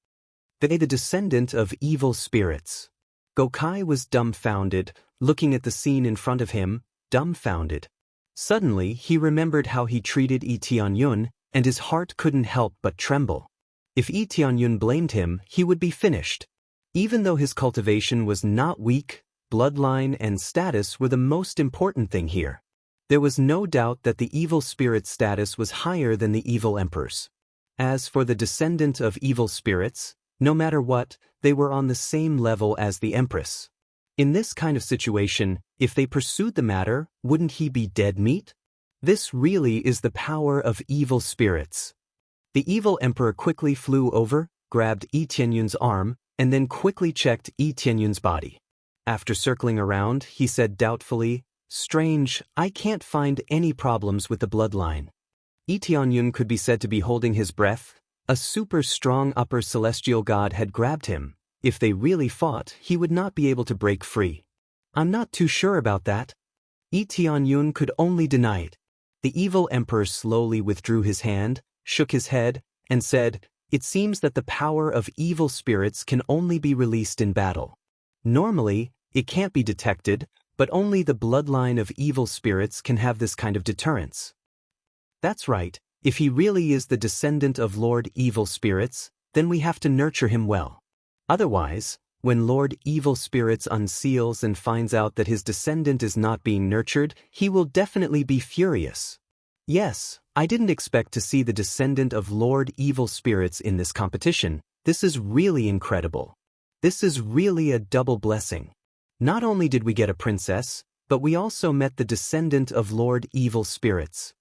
They the descendant of evil spirits. Gokai was dumbfounded, looking at the scene in front of him, dumbfounded. Suddenly, he remembered how he treated Lee Tianyun, and his heart couldn't help but tremble. If Lee Tianyun blamed him, he would be finished. Even though his cultivation was not weak, bloodline and status were the most important thing here. There was no doubt that the evil spirit's status was higher than the evil emperor's. As for the descendant of evil spirits, no matter what, they were on the same level as the empress. In this kind of situation, if they pursued the matter, wouldn't he be dead meat? This really is the power of evil spirits. The evil emperor quickly flew over, grabbed Lee Tianyun's arm, and then quickly checked Lee Tianyun's body. After circling around, he said doubtfully, "Strange, I can't find any problems with the bloodline." Lee Tianyun could be said to be holding his breath. A super strong upper celestial god had grabbed him. If they really fought, he would not be able to break free. "I'm not too sure about that." Lee Tianyun could only deny it. The evil emperor slowly withdrew his hand, shook his head, and said, "It seems that the power of evil spirits can only be released in battle. Normally, it can't be detected, but only the bloodline of evil spirits can have this kind of deterrence." That's right, if he really is the descendant of Lord Evil Spirits, then we have to nurture him well. Otherwise, when Lord Evil Spirits unseals and finds out that his descendant is not being nurtured, he will definitely be furious. Yes, I didn't expect to see the descendant of Lord Evil Spirits in this competition. This is really incredible. This is really a double blessing. Not only did we get a princess, but we also met the descendant of Lord Evil Spirits.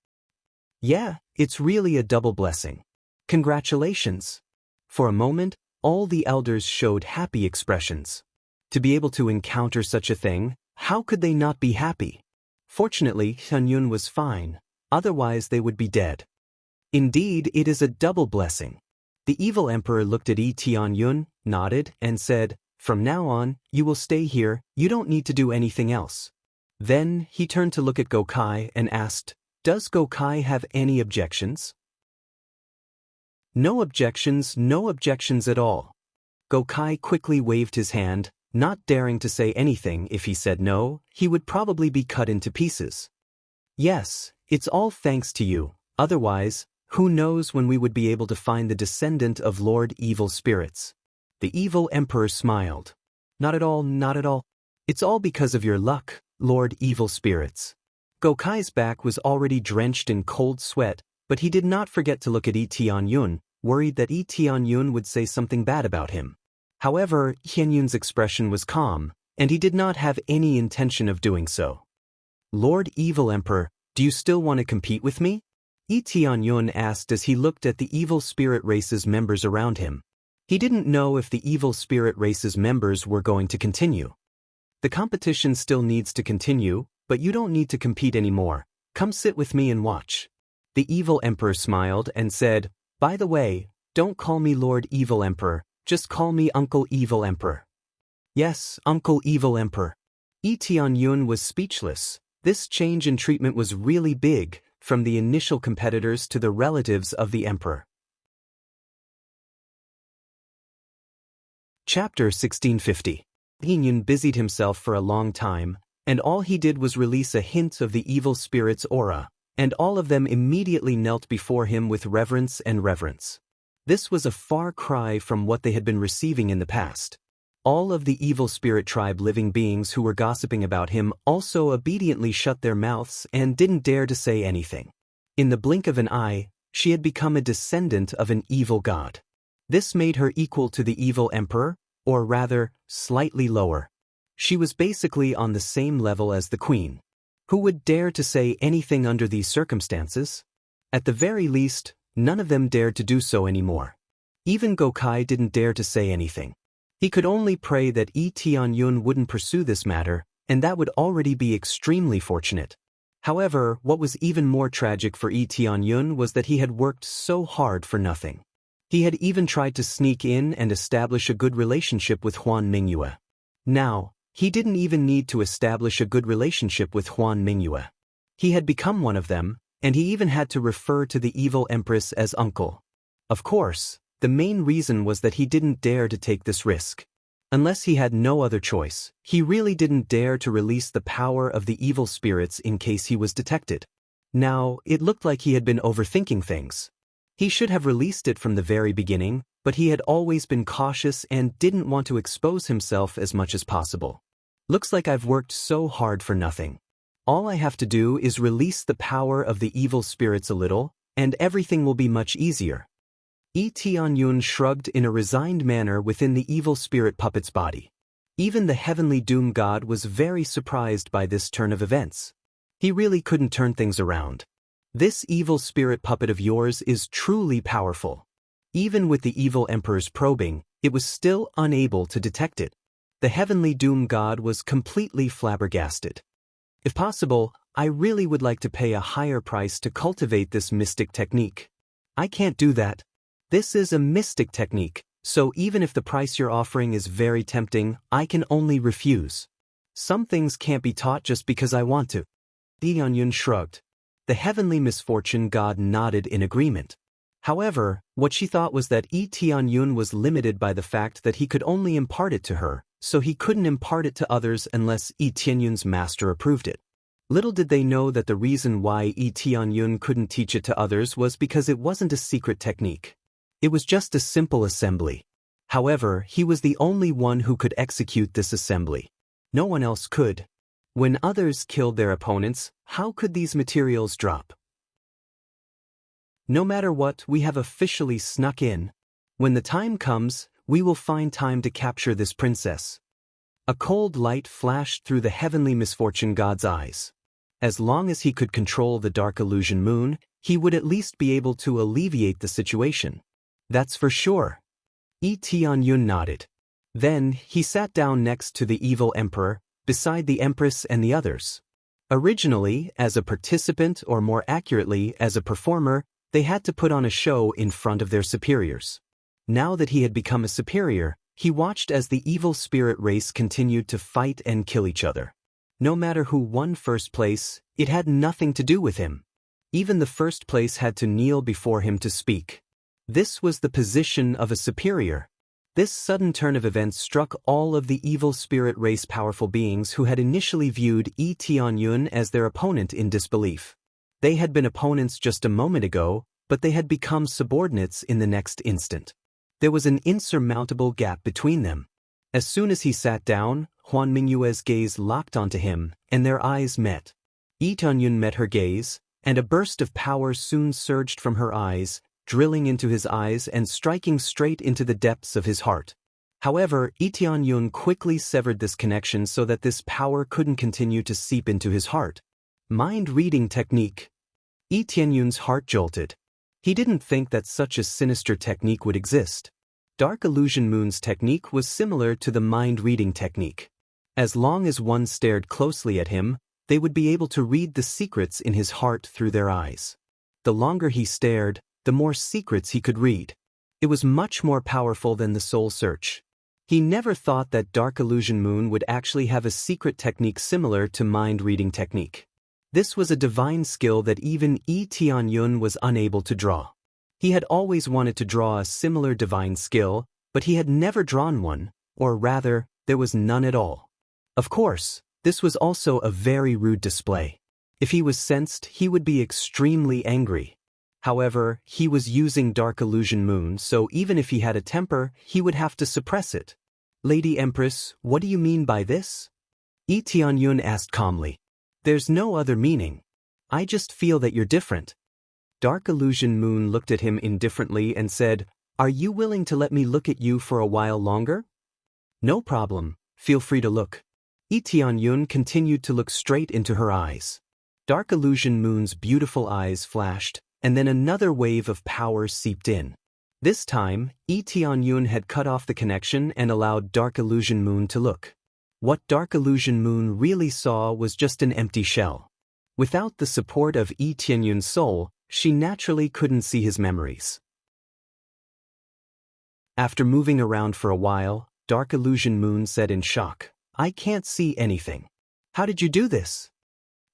Yeah, it's really a double blessing. Congratulations. For a moment, all the elders showed happy expressions. To be able to encounter such a thing, how could they not be happy? Fortunately, Tianyun was fine, otherwise they would be dead. Indeed, it is a double blessing. The evil emperor looked at Lee Tianyun, nodded, and said, "From now on, you will stay here, you don't need to do anything else." Then, he turned to look at Gokai and asked, "Does Gokai have any objections?" No objections at all. Gokai quickly waved his hand, not daring to say anything. If he said no, he would probably be cut into pieces. "Yes, it's all thanks to you, otherwise, who knows when we would be able to find the descendant of Lord Evil Spirits." The evil emperor smiled. Not at all. It's all because of your luck, Lord Evil Spirits." Gokai's back was already drenched in cold sweat, but he did not forget to look at Lee Tianyun, worried that Lee Tianyun would say something bad about him. However, Tianyun's expression was calm, and he did not have any intention of doing so. "Lord Evil Emperor, do you still want to compete with me?" Lee Tianyun asked as he looked at the evil spirit race's members around him. He didn't know if the evil spirit race's members were going to continue. "The competition still needs to continue, but you don't need to compete anymore. Come sit with me and watch." The evil emperor smiled and said, "By the way, don't call me Lord Evil Emperor, just call me Uncle Evil Emperor." "Yes, Uncle Evil Emperor." Yi Tianyun was speechless. This change in treatment was really big, from the initial competitors to the relatives of the emperor. Chapter 1650. Tianyun busied himself for a long time, and all he did was release a hint of the evil spirit's aura, and all of them immediately knelt before him with reverence and reverence. This was a far cry from what they had been receiving in the past. All of the evil spirit tribe living beings who were gossiping about him also obediently shut their mouths and didn't dare to say anything. In the blink of an eye, she had become a descendant of an evil god. This made her equal to the evil emperor, or rather, slightly lower. She was basically on the same level as the queen. Who would dare to say anything under these circumstances? At the very least, none of them dared to do so anymore. Even Gokai didn't dare to say anything. He could only pray that Yi Tianyun wouldn't pursue this matter, and that would already be extremely fortunate. However, what was even more tragic for Yi Tianyun was that he had worked so hard for nothing. He had even tried to sneak in and establish a good relationship with Huan Mingyue. Now, he didn't even need to establish a good relationship with Huan Mingyue. He had become one of them, and he even had to refer to the evil empress as uncle. Of course, the main reason was that he didn't dare to take this risk. Unless he had no other choice, he really didn't dare to release the power of the evil spirits in case he was detected. Now, it looked like he had been overthinking things. He should have released it from the very beginning, but he had always been cautious and didn't want to expose himself as much as possible. Looks like I've worked so hard for nothing. All I have to do is release the power of the evil spirits a little, and everything will be much easier. Yi Tianyun shrugged in a resigned manner within the evil spirit puppet's body. Even the heavenly doom god was very surprised by this turn of events. He really couldn't turn things around. This evil spirit puppet of yours is truly powerful. Even with the evil emperor's probing, it was still unable to detect it. The heavenly doom god was completely flabbergasted. If possible, I really would like to pay a higher price to cultivate this mystic technique. I can't do that. This is a mystic technique, so even if the price you're offering is very tempting, I can only refuse. Some things can't be taught just because I want to. Tianyun shrugged. The heavenly misfortune god nodded in agreement. However, what she thought was that Yi Tianyun was limited by the fact that he could only impart it to her, so he couldn't impart it to others unless Yi Tianyun's master approved it. Little did they know that the reason why Yi Tianyun couldn't teach it to others was because it wasn't a secret technique. It was just a simple assembly. However, he was the only one who could execute this assembly. No one else could. When others killed their opponents, how could these materials drop? No matter what, we have officially snuck in. When the time comes, we will find time to capture this princess. A cold light flashed through the heavenly misfortune god's eyes. As long as he could control the dark illusion moon, he would at least be able to alleviate the situation. That's for sure. Yi Tianyun nodded. Then, he sat down next to the evil emperor, beside the empress and the others. Originally, as a participant or more accurately, as a performer, they had to put on a show in front of their superiors. Now that he had become a superior, he watched as the evil spirit race continued to fight and kill each other. No matter who won first place, it had nothing to do with him. Even the first place had to kneel before him to speak. This was the position of a superior. This sudden turn of events struck all of the evil spirit race powerful beings who had initially viewed Yi Tianyun as their opponent in disbelief. They had been opponents just a moment ago, but they had become subordinates in the next instant. There was an insurmountable gap between them. As soon as he sat down, Huan Mingyue's gaze locked onto him, and their eyes met. Yi Tianyun met her gaze, and a burst of power soon surged from her eyes, drilling into his eyes and striking straight into the depths of his heart. However, Yi Tianyun quickly severed this connection so that this power couldn't continue to seep into his heart. Mind-reading technique. Yi Tianyun's heart jolted. He didn't think that such a sinister technique would exist. Dark Illusion Moon's technique was similar to the mind-reading technique. As long as one stared closely at him, they would be able to read the secrets in his heart through their eyes. The longer he stared, the more secrets he could read. It was much more powerful than the soul search. He never thought that Dark Illusion Moon would actually have a secret technique similar to mind-reading technique. This was a divine skill that even Yi Tianyun was unable to draw. He had always wanted to draw a similar divine skill, but he had never drawn one, or rather, there was none at all. Of course, this was also a very rude display. If he was sensed, he would be extremely angry. However, he was using Dark Illusion Moon, so even if he had a temper, he would have to suppress it. Lady Empress, what do you mean by this? Yi Tianyun asked calmly. There's no other meaning. I just feel that you're different. Dark Illusion Moon looked at him indifferently and said, Are you willing to let me look at you for a while longer? No problem, feel free to look. Yi Tianyun continued to look straight into her eyes. Dark Illusion Moon's beautiful eyes flashed, and then another wave of power seeped in. This time, Yi Tianyun had cut off the connection and allowed Dark Illusion Moon to look. What Dark Illusion Moon really saw was just an empty shell. Without the support of Yi Tianyun's soul, she naturally couldn't see his memories. After moving around for a while, Dark Illusion Moon said in shock, I can't see anything. How did you do this?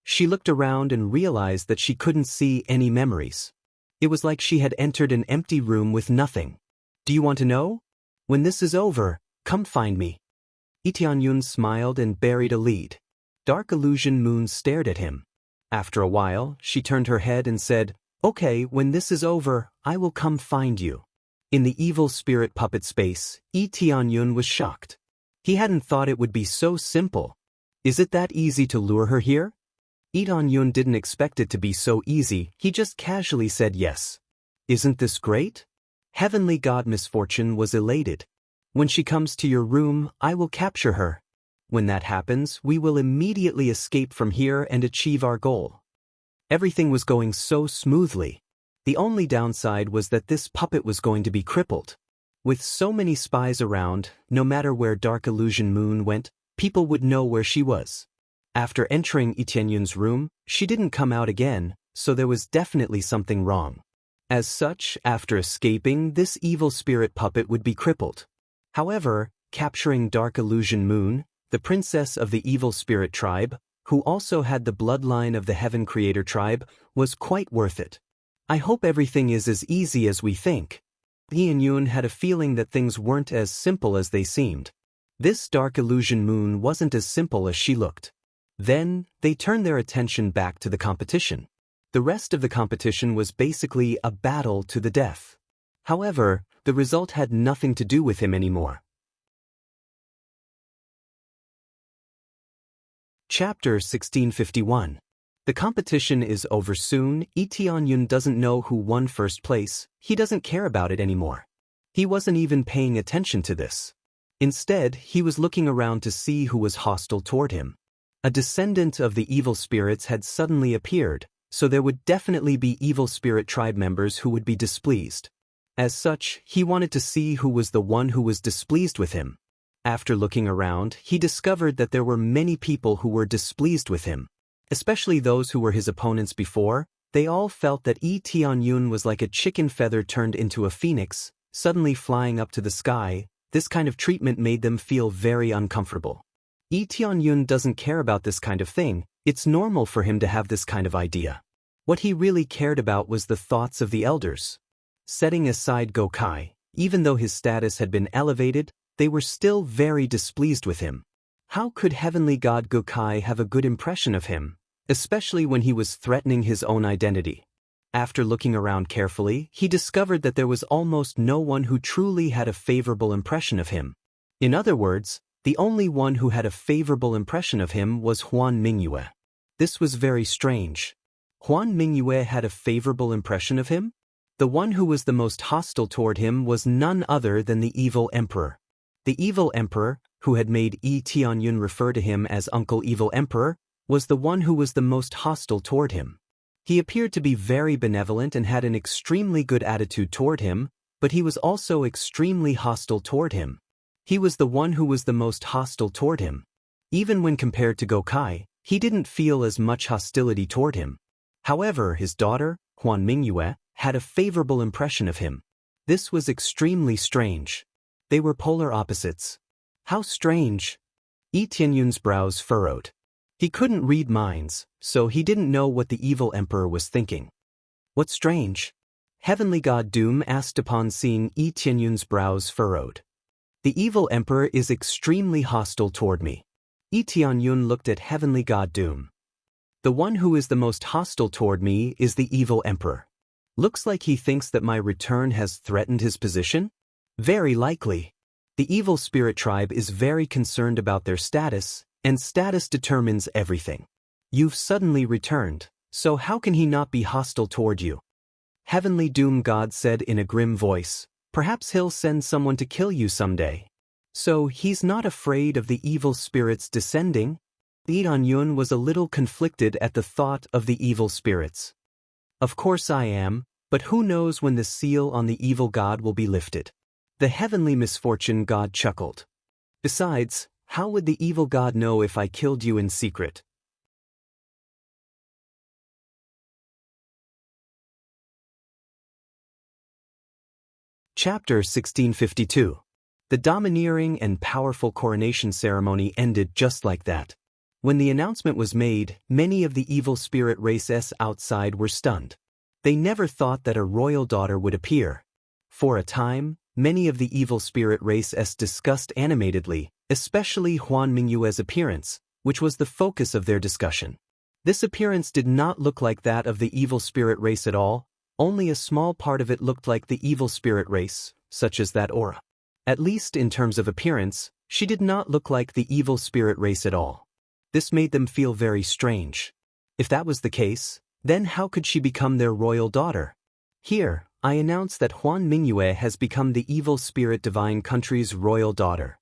She looked around and realized that she couldn't see any memories. It was like she had entered an empty room with nothing. Do you want to know? When this is over, come find me. Yi Tianyun smiled and buried a lead. Dark Illusion Moon stared at him. After a while, she turned her head and said, Okay, when this is over, I will come find you. In the evil spirit puppet space, Yi Tianyun was shocked. He hadn't thought it would be so simple. Is it that easy to lure her here? Yi Tianyun didn't expect it to be so easy, he just casually said yes. Isn't this great? Heavenly God Misfortune was elated. When she comes to your room, I will capture her. When that happens, we will immediately escape from here and achieve our goal. Everything was going so smoothly. The only downside was that this puppet was going to be crippled. With so many spies around, no matter where Dark Illusion Moon went, people would know where she was. After entering Yi Tianyun's room, she didn't come out again, so there was definitely something wrong. As such, after escaping, this evil spirit puppet would be crippled. However, capturing Dark Illusion Moon, the princess of the evil spirit tribe, who also had the bloodline of the Heaven Creator tribe, was quite worth it. I hope everything is as easy as we think. Yi Tianyun had a feeling that things weren't as simple as they seemed. This Dark Illusion Moon wasn't as simple as she looked. Then, they turned their attention back to the competition. The rest of the competition was basically a battle to the death. However, the result had nothing to do with him anymore. Chapter 1651. The competition is over soon. Yi Tianyun doesn't know who won first place, he doesn't care about it anymore. He wasn't even paying attention to this. Instead, he was looking around to see who was hostile toward him. A descendant of the evil spirits had suddenly appeared, so there would definitely be evil spirit tribe members who would be displeased. As such, he wanted to see who was the one who was displeased with him. After looking around, he discovered that there were many people who were displeased with him. Especially those who were his opponents before, they all felt that Yi Tianyun was like a chicken feather turned into a phoenix, suddenly flying up to the sky. This kind of treatment made them feel very uncomfortable. Yi Tianyun doesn't care about this kind of thing, it's normal for him to have this kind of idea. What he really cared about was the thoughts of the elders. Setting aside Gokai, even though his status had been elevated, they were still very displeased with him. How could Heavenly God Gokai have a good impression of him, especially when he was threatening his own identity? After looking around carefully, he discovered that there was almost no one who truly had a favorable impression of him. In other words, the only one who had a favorable impression of him was Huan Mingyue. This was very strange. Huan Mingyue had a favorable impression of him? The one who was the most hostile toward him was none other than the evil emperor. The evil emperor, who had made Yi Tianyun refer to him as Uncle Evil Emperor, was the one who was the most hostile toward him. He appeared to be very benevolent and had an extremely good attitude toward him, but he was also extremely hostile toward him. He was the one who was the most hostile toward him. Even when compared to Gokai, he didn't feel as much hostility toward him. However, his daughter, Huan Mingyue, had a favorable impression of him. This was extremely strange. They were polar opposites. How strange. Yi Tianyun's brows furrowed. He couldn't read minds, so he didn't know what the evil emperor was thinking. What's strange? Heavenly God Doom asked upon seeing Yi Tianyun's brows furrowed. The evil emperor is extremely hostile toward me. Yi Tianyun looked at Heavenly God Doom. The one who is the most hostile toward me is the evil emperor. Looks like he thinks that my return has threatened his position? Very likely. The evil spirit tribe is very concerned about their status, and status determines everything. You've suddenly returned, so how can he not be hostile toward you? Heavenly Doom God said in a grim voice, perhaps he'll send someone to kill you someday. So he's not afraid of the evil spirits descending? Yi Tianyun was a little conflicted at the thought of the evil spirits. Of course I am, but who knows when the seal on the evil god will be lifted? The heavenly misfortune god chuckled. Besides, how would the evil god know if I killed you in secret? Chapter 1652. The domineering and powerful coronation ceremony ended just like that. When the announcement was made, many of the evil spirit races outside were stunned. They never thought that a royal daughter would appear. For a time, many of the evil spirit races discussed animatedly, especially Huan Mingyue's appearance, which was the focus of their discussion. This appearance did not look like that of the evil spirit race at all, only a small part of it looked like the evil spirit race, such as that aura. At least in terms of appearance, she did not look like the evil spirit race at all. This made them feel very strange. If that was the case, then how could she become their royal daughter? Here, I announce that Huan Mingyue has become the evil spirit divine country's royal daughter.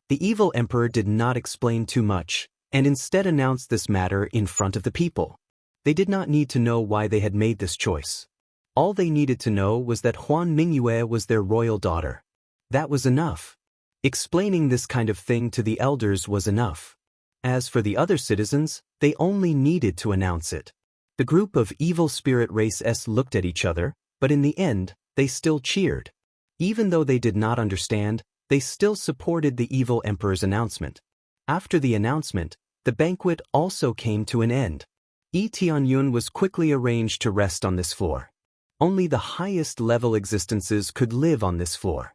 The evil emperor did not explain too much, and instead announced this matter in front of the people. They did not need to know why they had made this choice. All they needed to know was that Huan Mingyue was their royal daughter. That was enough. Explaining this kind of thing to the elders was enough. As for the other citizens, they only needed to announce it. The group of evil spirit races looked at each other, but in the end, they still cheered. Even though they did not understand, they still supported the evil emperor's announcement. After the announcement, the banquet also came to an end. Yi Tianyun was quickly arranged to rest on this floor. Only the highest level existences could live on this floor.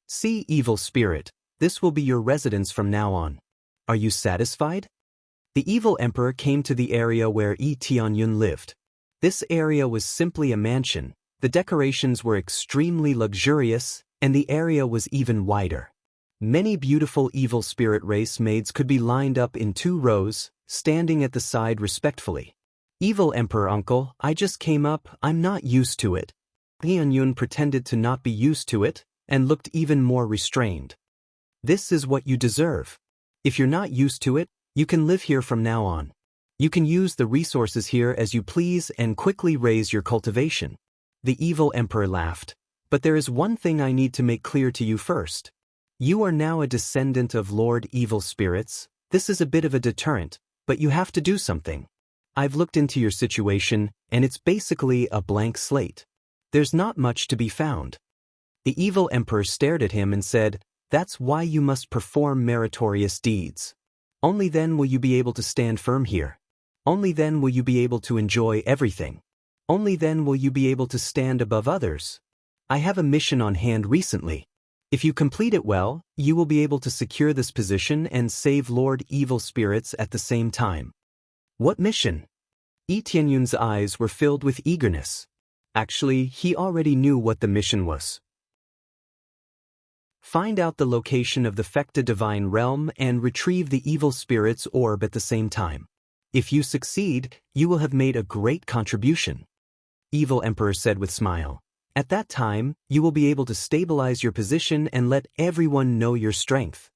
See, evil spirit, this will be your residence from now on. Are you satisfied? The evil emperor came to the area where Yi Tianyun lived. This area was simply a mansion, the decorations were extremely luxurious, and the area was even wider. Many beautiful evil spirit race maids could be lined up in 2 rows, standing at the side respectfully. Evil emperor uncle, I just came up, I'm not used to it. Yi Tianyun pretended to not be used to it, and looked even more restrained. This is what you deserve. If you're not used to it, you can live here from now on. You can use the resources here as you please and quickly raise your cultivation. The evil emperor laughed. But there is one thing I need to make clear to you first. You are now a descendant of Lord Evil Spirits. This is a bit of a deterrent, but you have to do something. I've looked into your situation, and it's basically a blank slate. There's not much to be found. The evil emperor stared at him and said, that's why you must perform meritorious deeds. Only then will you be able to stand firm here. Only then will you be able to enjoy everything. Only then will you be able to stand above others. I have a mission on hand recently. If you complete it well, you will be able to secure this position and save Lord Evil Spirits at the same time. What mission? Yi Tianyun's eyes were filled with eagerness. Actually, he already knew what the mission was. Find out the location of the Fecta Divine Realm and retrieve the Evil Spirit's orb at the same time. If you succeed, you will have made a great contribution. Evil Emperor said with smile. At that time, you will be able to stabilize your position and let everyone know your strength.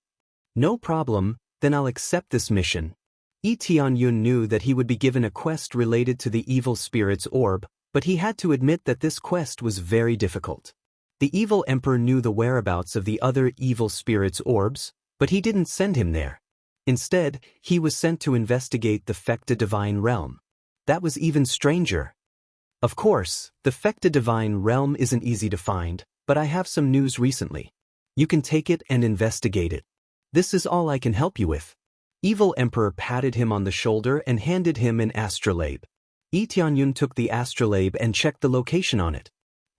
No problem, then I'll accept this mission. Yi Tianyun knew that he would be given a quest related to the Evil Spirit's orb, but he had to admit that this quest was very difficult. The evil emperor knew the whereabouts of the other evil spirits' orbs, but he didn't send him there. Instead, he was sent to investigate the Fecta Divine Realm. That was even stranger. Of course, the Fecta Divine Realm isn't easy to find, but I have some news recently. You can take it and investigate it. This is all I can help you with. Evil Emperor patted him on the shoulder and handed him an astrolabe. Lee Tianyun took the astrolabe and checked the location on it.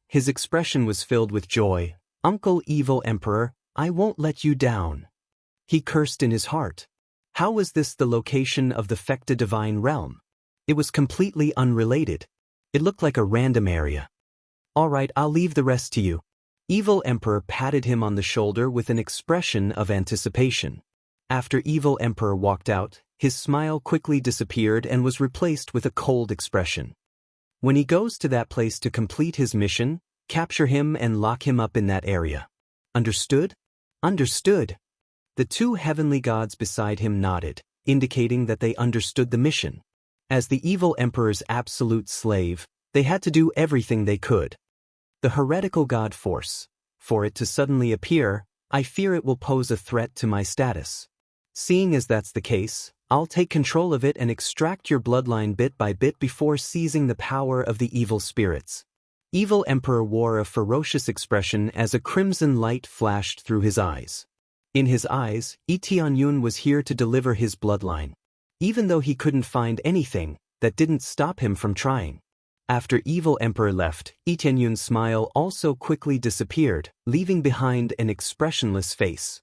His expression was filled with joy. Uncle Evil Emperor, I won't let you down. He cursed in his heart. How was this the location of the Fecta divine realm? It was completely unrelated. It looked like a random area. All right, I'll leave the rest to you. Evil Emperor patted him on the shoulder with an expression of anticipation. After Evil Emperor walked out, his smile quickly disappeared and was replaced with a cold expression. When he goes to that place to complete his mission, capture him and lock him up in that area. Understood? Understood. The two heavenly gods beside him nodded, indicating that they understood the mission. As the evil emperor's absolute slave, they had to do everything they could. The heretical god force. For it to suddenly appear, I fear it will pose a threat to my status. Seeing as that's the case, I'll take control of it and extract your bloodline bit by bit before seizing the power of the evil spirits. Evil Emperor wore a ferocious expression as a crimson light flashed through his eyes. In his eyes, Lee Tianyun was here to deliver his bloodline. Even though he couldn't find anything, that didn't stop him from trying. After Evil Emperor left, Lee Tianyun's smile also quickly disappeared, leaving behind an expressionless face.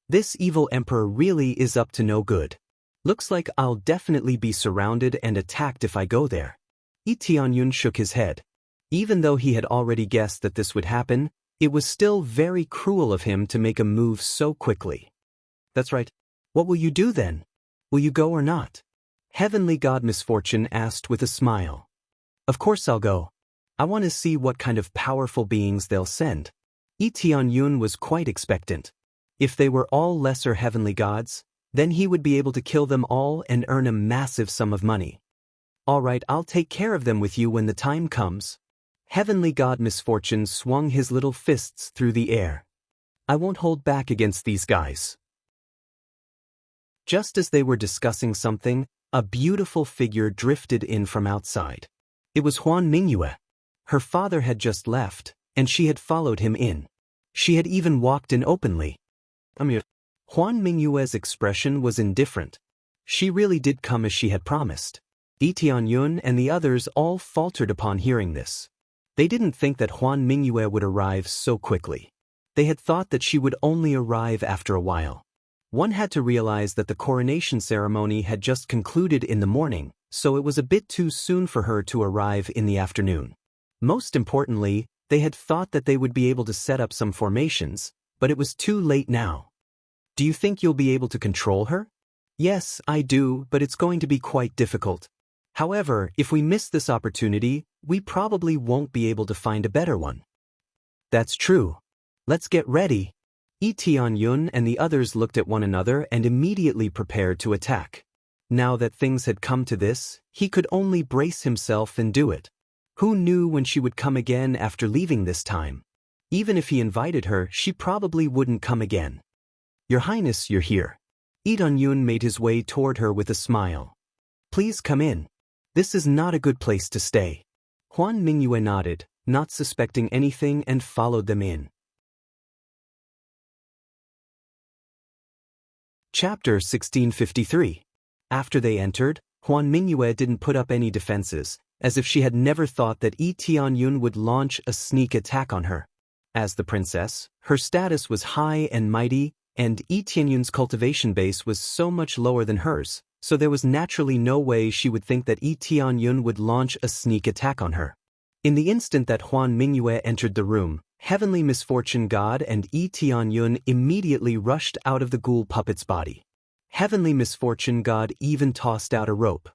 This Evil Emperor really is up to no good. Looks like I'll definitely be surrounded and attacked if I go there. Lee Tianyun shook his head. Even though he had already guessed that this would happen, it was still very cruel of him to make a move so quickly. That's right. What will you do then? Will you go or not? Heavenly God Misfortune asked with a smile. Of course I'll go. I want to see what kind of powerful beings they'll send. Lee Tianyun was quite expectant. If they were all lesser heavenly gods, then he would be able to kill them all and earn a massive sum of money. All right, I'll take care of them with you when the time comes. Heavenly God Misfortune swung his little fists through the air. I won't hold back against these guys. Just as they were discussing something, a beautiful figure drifted in from outside. It was Huan Mingyue. Her father had just left, and she had followed him in. She had even walked in openly. Huan Mingyue's expression was indifferent. She really did come as she had promised. Lee Tianyun and the others all faltered upon hearing this. They didn't think that Huan Mingyue would arrive so quickly. They had thought that she would only arrive after a while. One had to realize that the coronation ceremony had just concluded in the morning, so it was a bit too soon for her to arrive in the afternoon. Most importantly, they had thought that they would be able to set up some formations, but it was too late now. Do you think you'll be able to control her? Yes, I do, but it's going to be quite difficult. However, if we miss this opportunity, we probably won't be able to find a better one. That's true. Let's get ready. Lee Tianyun and the others looked at one another and immediately prepared to attack. Now that things had come to this, he could only brace himself and do it. Who knew when she would come again after leaving this time? Even if he invited her, she probably wouldn't come again. Your Highness, you're here. Lee Tianyun made his way toward her with a smile. Please come in. This is not a good place to stay. Huan Mingyue nodded, not suspecting anything, and followed them in. Chapter 1653. After they entered, Huan Mingyue didn't put up any defenses, as if she had never thought that Lee Tianyun would launch a sneak attack on her. As the princess, her status was high and mighty, and Lee Tianyun's cultivation base was so much lower than hers, so there was naturally no way she would think that Lee Tianyun would launch a sneak attack on her. In the instant that Huan Mingyue entered the room, Heavenly Misfortune God and Lee Tianyun immediately rushed out of the ghoul puppet's body. Heavenly Misfortune God even tossed out a rope.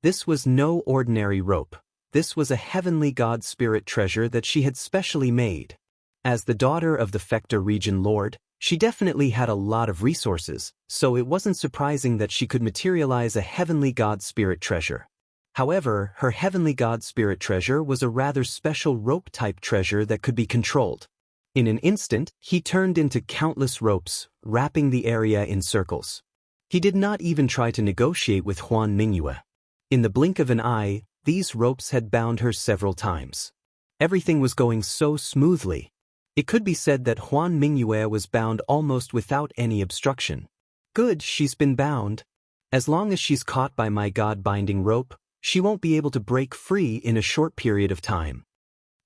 This was no ordinary rope. This was a heavenly god spirit treasure that she had specially made. As the daughter of the Fecta region lord, she definitely had a lot of resources, so it wasn't surprising that she could materialize a heavenly god spirit treasure. However, her heavenly god spirit treasure was a rather special rope-type treasure that could be controlled. In an instant, he turned into countless ropes, wrapping the area in circles. He did not even try to negotiate with Huan Mingyue. In the blink of an eye, these ropes had bound her several times. Everything was going so smoothly. It could be said that Huan Mingyue was bound almost without any obstruction. Good, she's been bound. As long as she's caught by my God-binding rope, she won't be able to break free in a short period of time.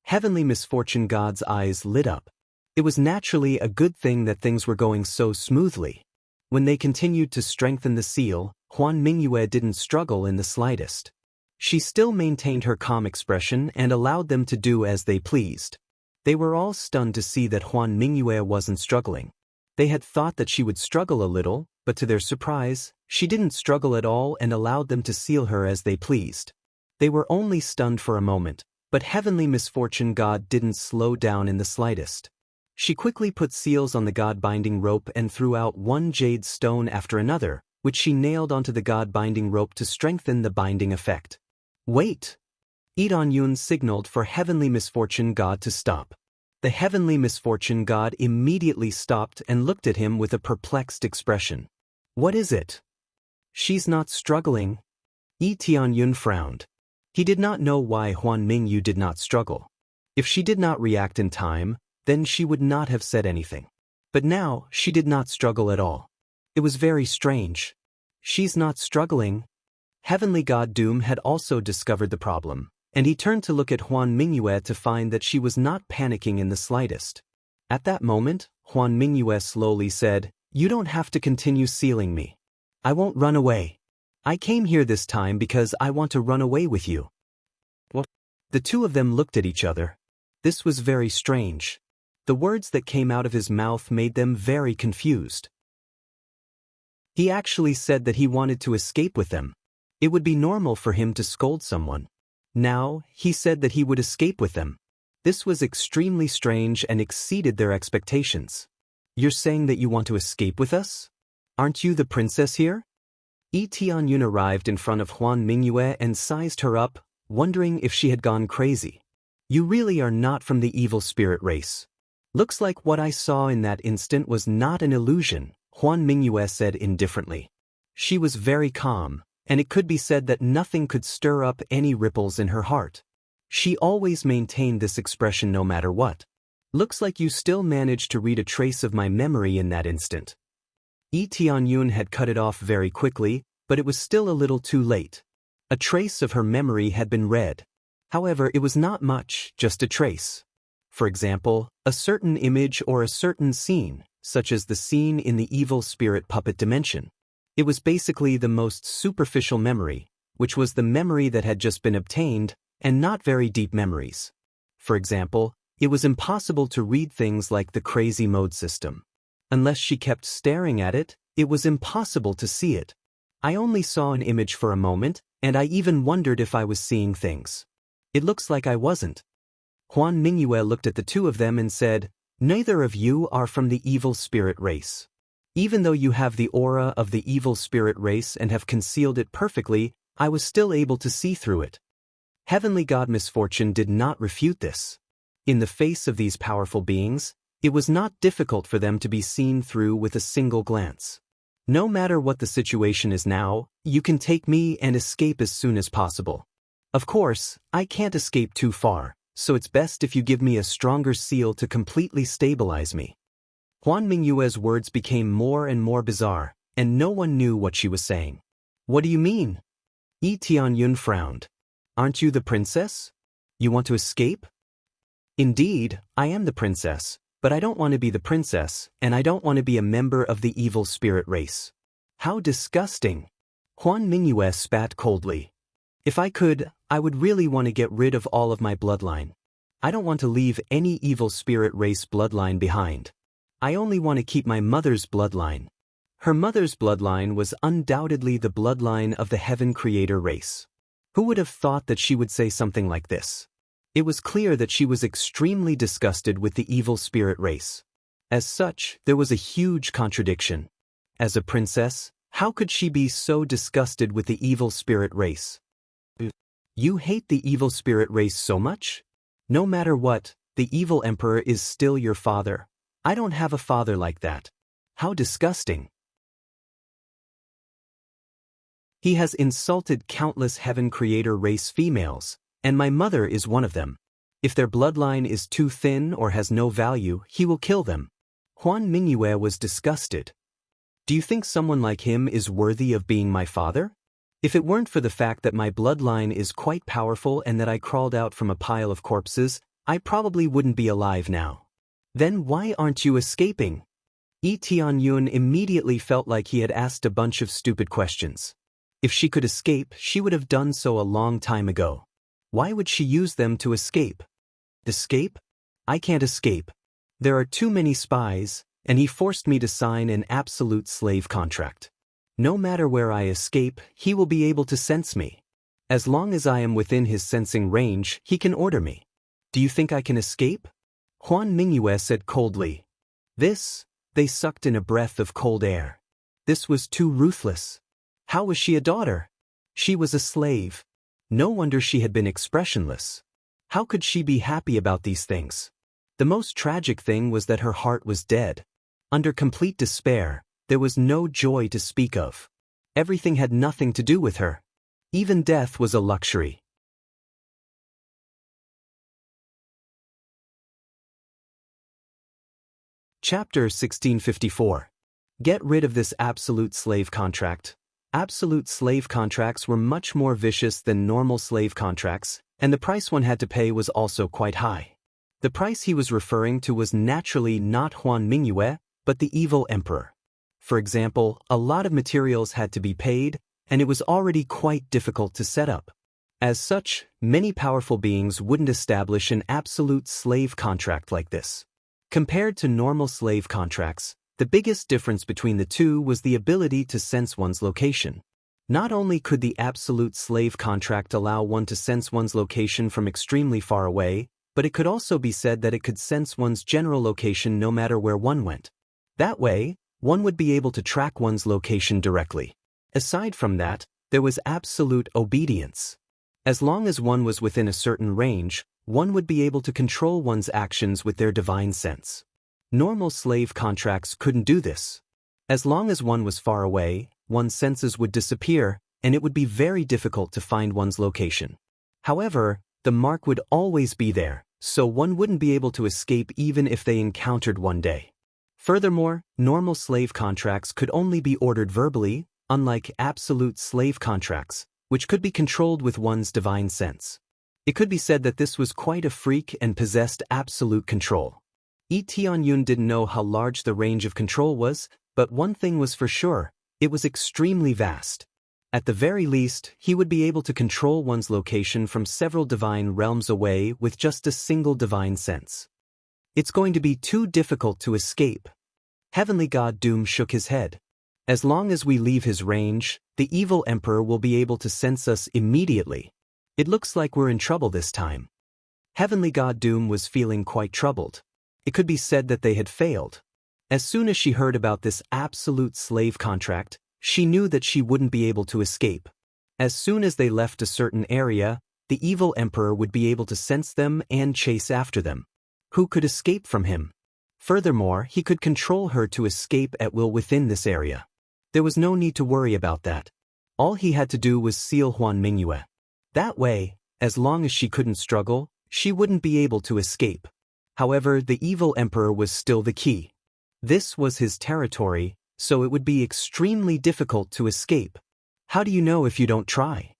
Heavenly Misfortune God's eyes lit up. It was naturally a good thing that things were going so smoothly. When they continued to strengthen the seal, Huan Mingyue didn't struggle in the slightest. She still maintained her calm expression and allowed them to do as they pleased. They were all stunned to see that Huan Mingyue wasn't struggling. They had thought that she would struggle a little, but to their surprise, she didn't struggle at all and allowed them to seal her as they pleased. They were only stunned for a moment, but Heavenly Misfortune God didn't slow down in the slightest. She quickly put seals on the God-binding rope and threw out one jade stone after another, which she nailed onto the God-binding rope to strengthen the binding effect. Wait! Lee Dong-yun signaled for Heavenly Misfortune God to stop. The Heavenly Misfortune God immediately stopped and looked at him with a perplexed expression. What is it? She's not struggling. Lee Dong-yun frowned. He did not know why Huan Mingyu did not struggle. If she did not react in time, then she would not have said anything. But now, she did not struggle at all. It was very strange. She's not struggling. Heavenly God Doom had also discovered the problem, and he turned to look at Huan Mingyue to find that she was not panicking in the slightest. At that moment, Huan Mingyue slowly said, "You don't have to continue sealing me. I won't run away. I came here this time because I want to run away with you." What? The two of them looked at each other. This was very strange. The words that came out of his mouth made them very confused. He actually said that he wanted to escape with them. It would be normal for him to scold someone. Now, he said that he would escape with them. This was extremely strange and exceeded their expectations. You're saying that you want to escape with us? Aren't you the princess here? Lee Dong-yun arrived in front of Huan Mingyue and sized her up, wondering if she had gone crazy. You really are not from the evil spirit race. Looks like what I saw in that instant was not an illusion, Huan Mingyue said indifferently. She was very calm, and it could be said that nothing could stir up any ripples in her heart. She always maintained this expression no matter what. Looks like you still managed to read a trace of my memory in that instant. Lee Dong-yun had cut it off very quickly, but it was still a little too late. A trace of her memory had been read. However, it was not much, just a trace. For example, a certain image or a certain scene, such as the scene in the evil spirit puppet dimension. It was basically the most superficial memory, which was the memory that had just been obtained, and not very deep memories. For example, it was impossible to read things like the crazy mode system. Unless she kept staring at it, it was impossible to see it. I only saw an image for a moment, and I even wondered if I was seeing things. It looks like I wasn't. Huan Mingyue looked at the two of them and said, "Neither of you are from the evil spirit race. Even though you have the aura of the evil spirit race and have concealed it perfectly, I was still able to see through it." Heavenly God Misfortune did not refute this. In the face of these powerful beings, it was not difficult for them to be seen through with a single glance. No matter what the situation is now, you can take me and escape as soon as possible. Of course, I can't escape too far, so it's best if you give me a stronger seal to completely stabilize me. Huan Mingyue's words became more and more bizarre, and no one knew what she was saying. What do you mean? Lee Dong-yun frowned. Aren't you the princess? You want to escape? Indeed, I am the princess, but I don't want to be the princess, and I don't want to be a member of the evil spirit race. How disgusting! Huan Mingyue spat coldly. If I could, I would really want to get rid of all of my bloodline. I don't want to leave any evil spirit race bloodline behind. I only want to keep my mother's bloodline. Her mother's bloodline was undoubtedly the bloodline of the Heaven Creator race. Who would have thought that she would say something like this? It was clear that she was extremely disgusted with the evil spirit race. As such, there was a huge contradiction. As a princess, how could she be so disgusted with the evil spirit race? You hate the evil spirit race so much? No matter what, the evil emperor is still your father. I don't have a father like that. How disgusting. He has insulted countless Heaven Creator race females, and my mother is one of them. If their bloodline is too thin or has no value, he will kill them. Huan Mingyue was disgusted. Do you think someone like him is worthy of being my father? If it weren't for the fact that my bloodline is quite powerful and that I crawled out from a pile of corpses, I probably wouldn't be alive now. Then why aren't you escaping? Yi Tianyun immediately felt like he had asked a bunch of stupid questions. If she could escape, she would have done so a long time ago. Why would she use them to escape? Escape? I can't escape. There are too many spies, and he forced me to sign an absolute slave contract. No matter where I escape, he will be able to sense me. As long as I am within his sensing range, he can order me. Do you think I can escape? Huan Mingyue said coldly. They sucked in a breath of cold air. This was too ruthless. How was she a daughter? She was a slave. No wonder she had been expressionless. How could she be happy about these things? The most tragic thing was that her heart was dead. Under complete despair, there was no joy to speak of. Everything had nothing to do with her. Even death was a luxury. Chapter 1654. Get rid of this absolute slave contract. Absolute slave contracts were much more vicious than normal slave contracts, and the price one had to pay was also quite high. The price he was referring to was naturally not Huan Mingyue, but the evil emperor. For example, a lot of materials had to be paid, and it was already quite difficult to set up. As such, many powerful beings wouldn't establish an absolute slave contract like this. Compared to normal slave contracts, the biggest difference between the two was the ability to sense one's location. Not only could the absolute slave contract allow one to sense one's location from extremely far away, but it could also be said that it could sense one's general location no matter where one went. That way, one would be able to track one's location directly. Aside from that, there was absolute obedience. As long as one was within a certain range, one would be able to control one's actions with their divine sense. Normal slave contracts couldn't do this. As long as one was far away, one's senses would disappear, and it would be very difficult to find one's location. However, the mark would always be there, so one wouldn't be able to escape even if they encountered one day. Furthermore, normal slave contracts could only be ordered verbally, unlike absolute slave contracts, which could be controlled with one's divine sense. It could be said that this was quite a freak and possessed absolute control. Yi Tianyun didn't know how large the range of control was, but one thing was for sure, it was extremely vast. At the very least, he would be able to control one's location from several divine realms away with just a single divine sense. It's going to be too difficult to escape. Heavenly God Doom shook his head. As long as we leave his range, the evil emperor will be able to sense us immediately. It looks like we're in trouble this time. Heavenly God Doom was feeling quite troubled. It could be said that they had failed. As soon as she heard about this absolute slave contract, she knew that she wouldn't be able to escape. As soon as they left a certain area, the evil emperor would be able to sense them and chase after them. Who could escape from him? Furthermore, he could control her to escape at will within this area. There was no need to worry about that. All he had to do was seal Huan Mingyue. That way, as long as she couldn't struggle, she wouldn't be able to escape. However, the evil emperor was still the key. This was his territory, so it would be extremely difficult to escape. How do you know if you don't try?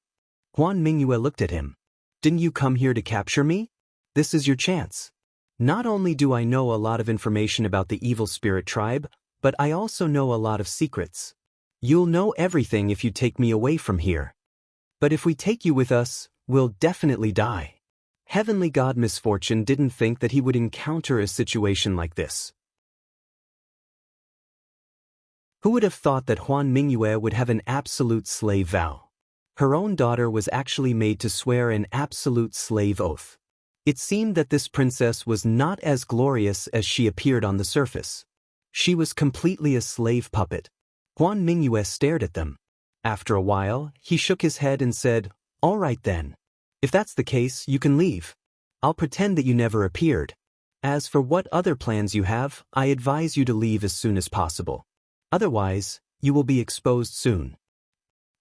Huan Mingyue looked at him. Didn't you come here to capture me? This is your chance. Not only do I know a lot of information about the evil spirit tribe, but I also know a lot of secrets. You'll know everything if you take me away from here. But if we take you with us, we'll definitely die. Heavenly God Misfortune didn't think that he would encounter a situation like this. Who would have thought that Huan Mingyue would have an absolute slave vow? Her own daughter was actually made to swear an absolute slave oath. It seemed that this princess was not as glorious as she appeared on the surface. She was completely a slave puppet. Huan Mingyue stared at them. After a while, he shook his head and said, "All right then. If that's the case, you can leave. I'll pretend that you never appeared. As for what other plans you have, I advise you to leave as soon as possible. Otherwise, you will be exposed soon."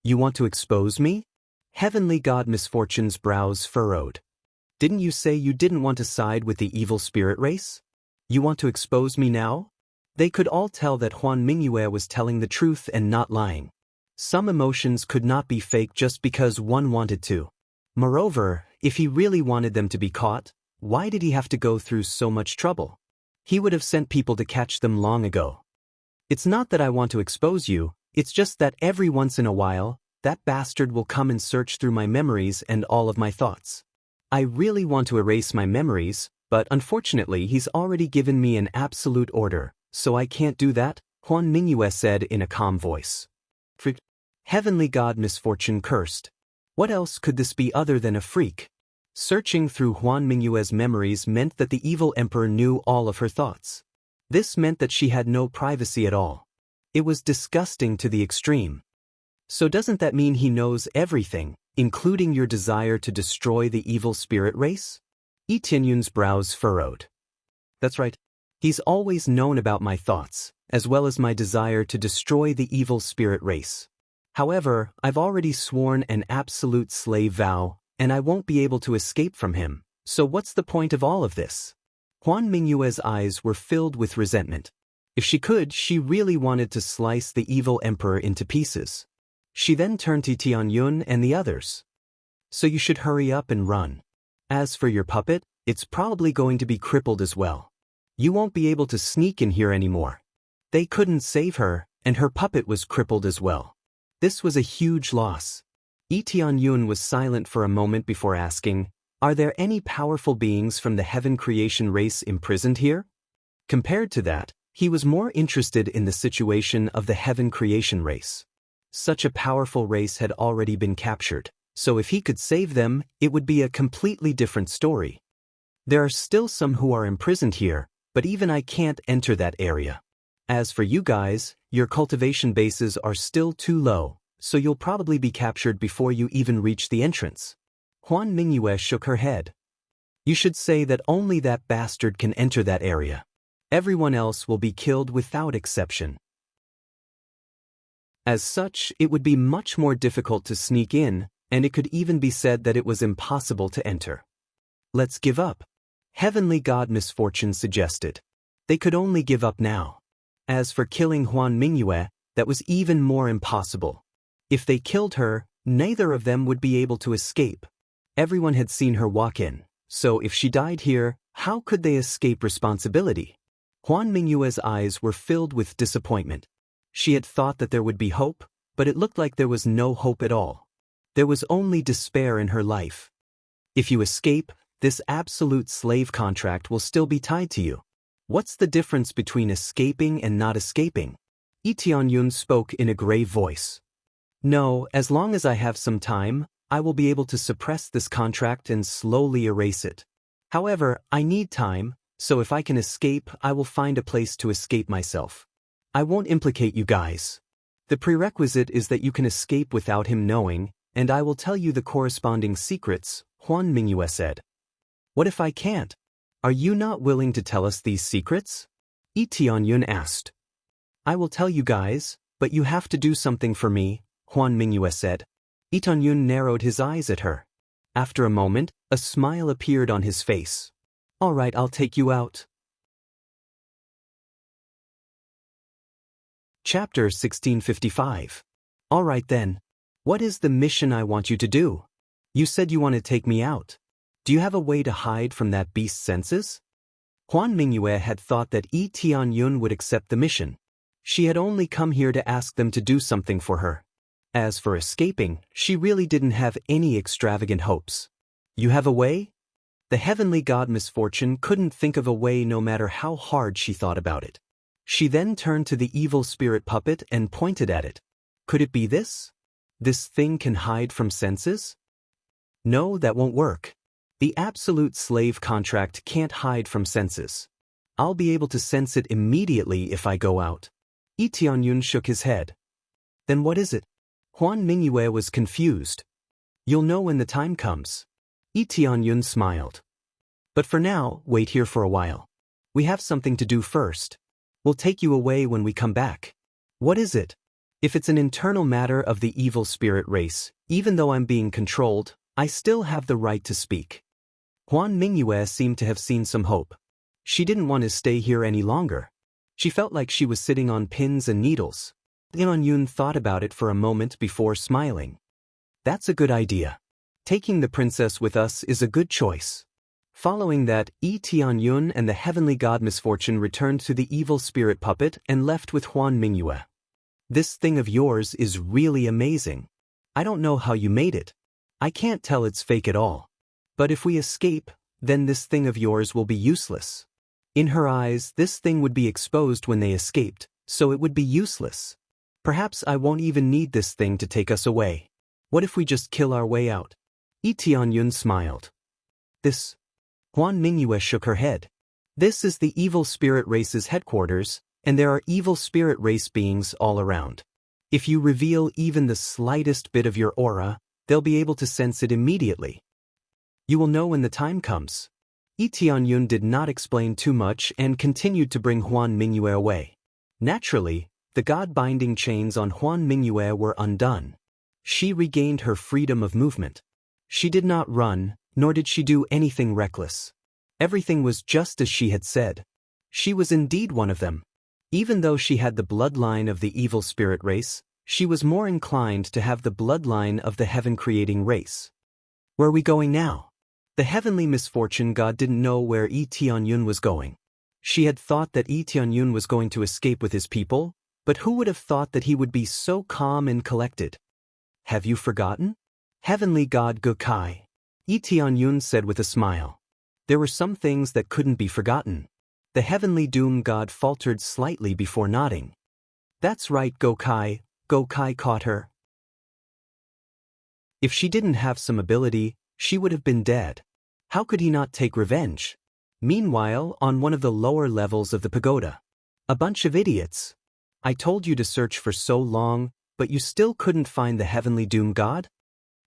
You want to expose me? Heavenly God Misfortune's brows furrowed. Didn't you say you didn't want to side with the evil spirit race? You want to expose me now? They could all tell that Huan Mingyue was telling the truth and not lying. Some emotions could not be fake just because one wanted to. Moreover, if he really wanted them to be caught, why did he have to go through so much trouble? He would have sent people to catch them long ago. It's not that I want to expose you, it's just that every once in a while, that bastard will come and search through my memories and all of my thoughts. I really want to erase my memories, but unfortunately he's already given me an absolute order, so I can't do that, Huan Mingyue said in a calm voice. Heavenly God, misfortune cursed. What else could this be other than a freak? Searching through Huan Mingyue's memories meant that the evil emperor knew all of her thoughts. This meant that she had no privacy at all. It was disgusting to the extreme. So doesn't that mean he knows everything, including your desire to destroy the evil spirit race? Yi Tianyun's brows furrowed. That's right. He's always known about my thoughts, as well as my desire to destroy the evil spirit race. However, I've already sworn an absolute slave vow, and I won't be able to escape from him, so what's the point of all of this? Huan Mingyue's eyes were filled with resentment. If she could, she really wanted to slice the evil emperor into pieces. She then turned to Tianyun and the others. So you should hurry up and run. As for your puppet, it's probably going to be crippled as well. You won't be able to sneak in here anymore. They couldn't save her, and her puppet was crippled as well. This was a huge loss. Yi Tianyun was silent for a moment before asking, "Are there any powerful beings from the heaven creation race imprisoned here?" Compared to that, he was more interested in the situation of the heaven creation race. Such a powerful race had already been captured, so if he could save them, it would be a completely different story. There are still some who are imprisoned here, but even I can't enter that area. As for you guys, your cultivation bases are still too low, so you'll probably be captured before you even reach the entrance. Huan Mingyue shook her head. You should say that only that bastard can enter that area. Everyone else will be killed without exception. As such, it would be much more difficult to sneak in, and it could even be said that it was impossible to enter. Let's give up. Heavenly God Misfortune suggested. They could only give up now. As for killing Huan Mingyue, that was even more impossible. If they killed her, neither of them would be able to escape. Everyone had seen her walk in, so if she died here, how could they escape responsibility? Huan Mingyue's eyes were filled with disappointment. She had thought that there would be hope, but it looked like there was no hope at all. There was only despair in her life. If you escape, this absolute slave contract will still be tied to you. What's the difference between escaping and not escaping? Yi Tianyun spoke in a grave voice. No, as long as I have some time, I will be able to suppress this contract and slowly erase it. However, I need time, so if I can escape, I will find a place to escape myself. I won't implicate you guys. The prerequisite is that you can escape without him knowing, and I will tell you the corresponding secrets, Huan Mingyue said. What if I can't? Are you not willing to tell us these secrets? Yi Tianyun asked. I will tell you guys, but you have to do something for me, Huan Mingyue said. Yi Tianyun narrowed his eyes at her. After a moment, a smile appeared on his face. All right, I'll take you out. Chapter 1655. All right then. What is the mission I want you to do? You said you want to take me out. Do you have a way to hide from that beast's senses? Huan Mingyue had thought that Yi Tianyun would accept the mission. She had only come here to ask them to do something for her. As for escaping, she really didn't have any extravagant hopes. You have a way? The heavenly god Misfortune couldn't think of a way no matter how hard she thought about it. She then turned to the evil spirit puppet and pointed at it. Could it be this? This thing can hide from senses? No, that won't work. The absolute slave contract can't hide from senses. I'll be able to sense it immediately if I go out. Yi Tianyun shook his head. Then what is it? Huan Mingyue was confused. You'll know when the time comes. Yi Tianyun smiled. But for now, wait here for a while. We have something to do first. We'll take you away when we come back. What is it? If it's an internal matter of the evil spirit race, even though I'm being controlled, I still have the right to speak. Huan Mingyue seemed to have seen some hope. She didn't want to stay here any longer. She felt like she was sitting on pins and needles. Tianyun thought about it for a moment before smiling. That's a good idea. Taking the princess with us is a good choice. Following that, Tianyun and the heavenly god Misfortune returned to the evil spirit puppet and left with Huan Mingyue. This thing of yours is really amazing. I don't know how you made it. I can't tell it's fake at all. But if we escape, then this thing of yours will be useless. In her eyes, this thing would be exposed when they escaped, so it would be useless. Perhaps I won't even need this thing to take us away. What if we just kill our way out? Tianyun smiled. This. Huan Mingyue shook her head. This is the evil spirit race's headquarters, and there are evil spirit race beings all around. If you reveal even the slightest bit of your aura, they'll be able to sense it immediately. You will know when the time comes. Tianyun did not explain too much and continued to bring Huan Mingyue away. Naturally, the god-binding chains on Huan Mingyue were undone. She regained her freedom of movement. She did not run, nor did she do anything reckless. Everything was just as she had said. She was indeed one of them. Even though she had the bloodline of the evil spirit race, she was more inclined to have the bloodline of the heaven-creating race. Where are we going now? The heavenly misfortune god didn't know where Tianyun was going. She had thought that Tianyun was going to escape with his people, but who would have thought that he would be so calm and collected? Have you forgotten? Heavenly god Gokai. Tianyun said with a smile. There were some things that couldn't be forgotten. The heavenly doom god faltered slightly before nodding. That's right, Gokai. Gokai caught her. If she didn't have some ability, she would have been dead. How could he not take revenge? Meanwhile, on one of the lower levels of the pagoda. A bunch of idiots. I told you to search for so long, but you still couldn't find the heavenly doom god?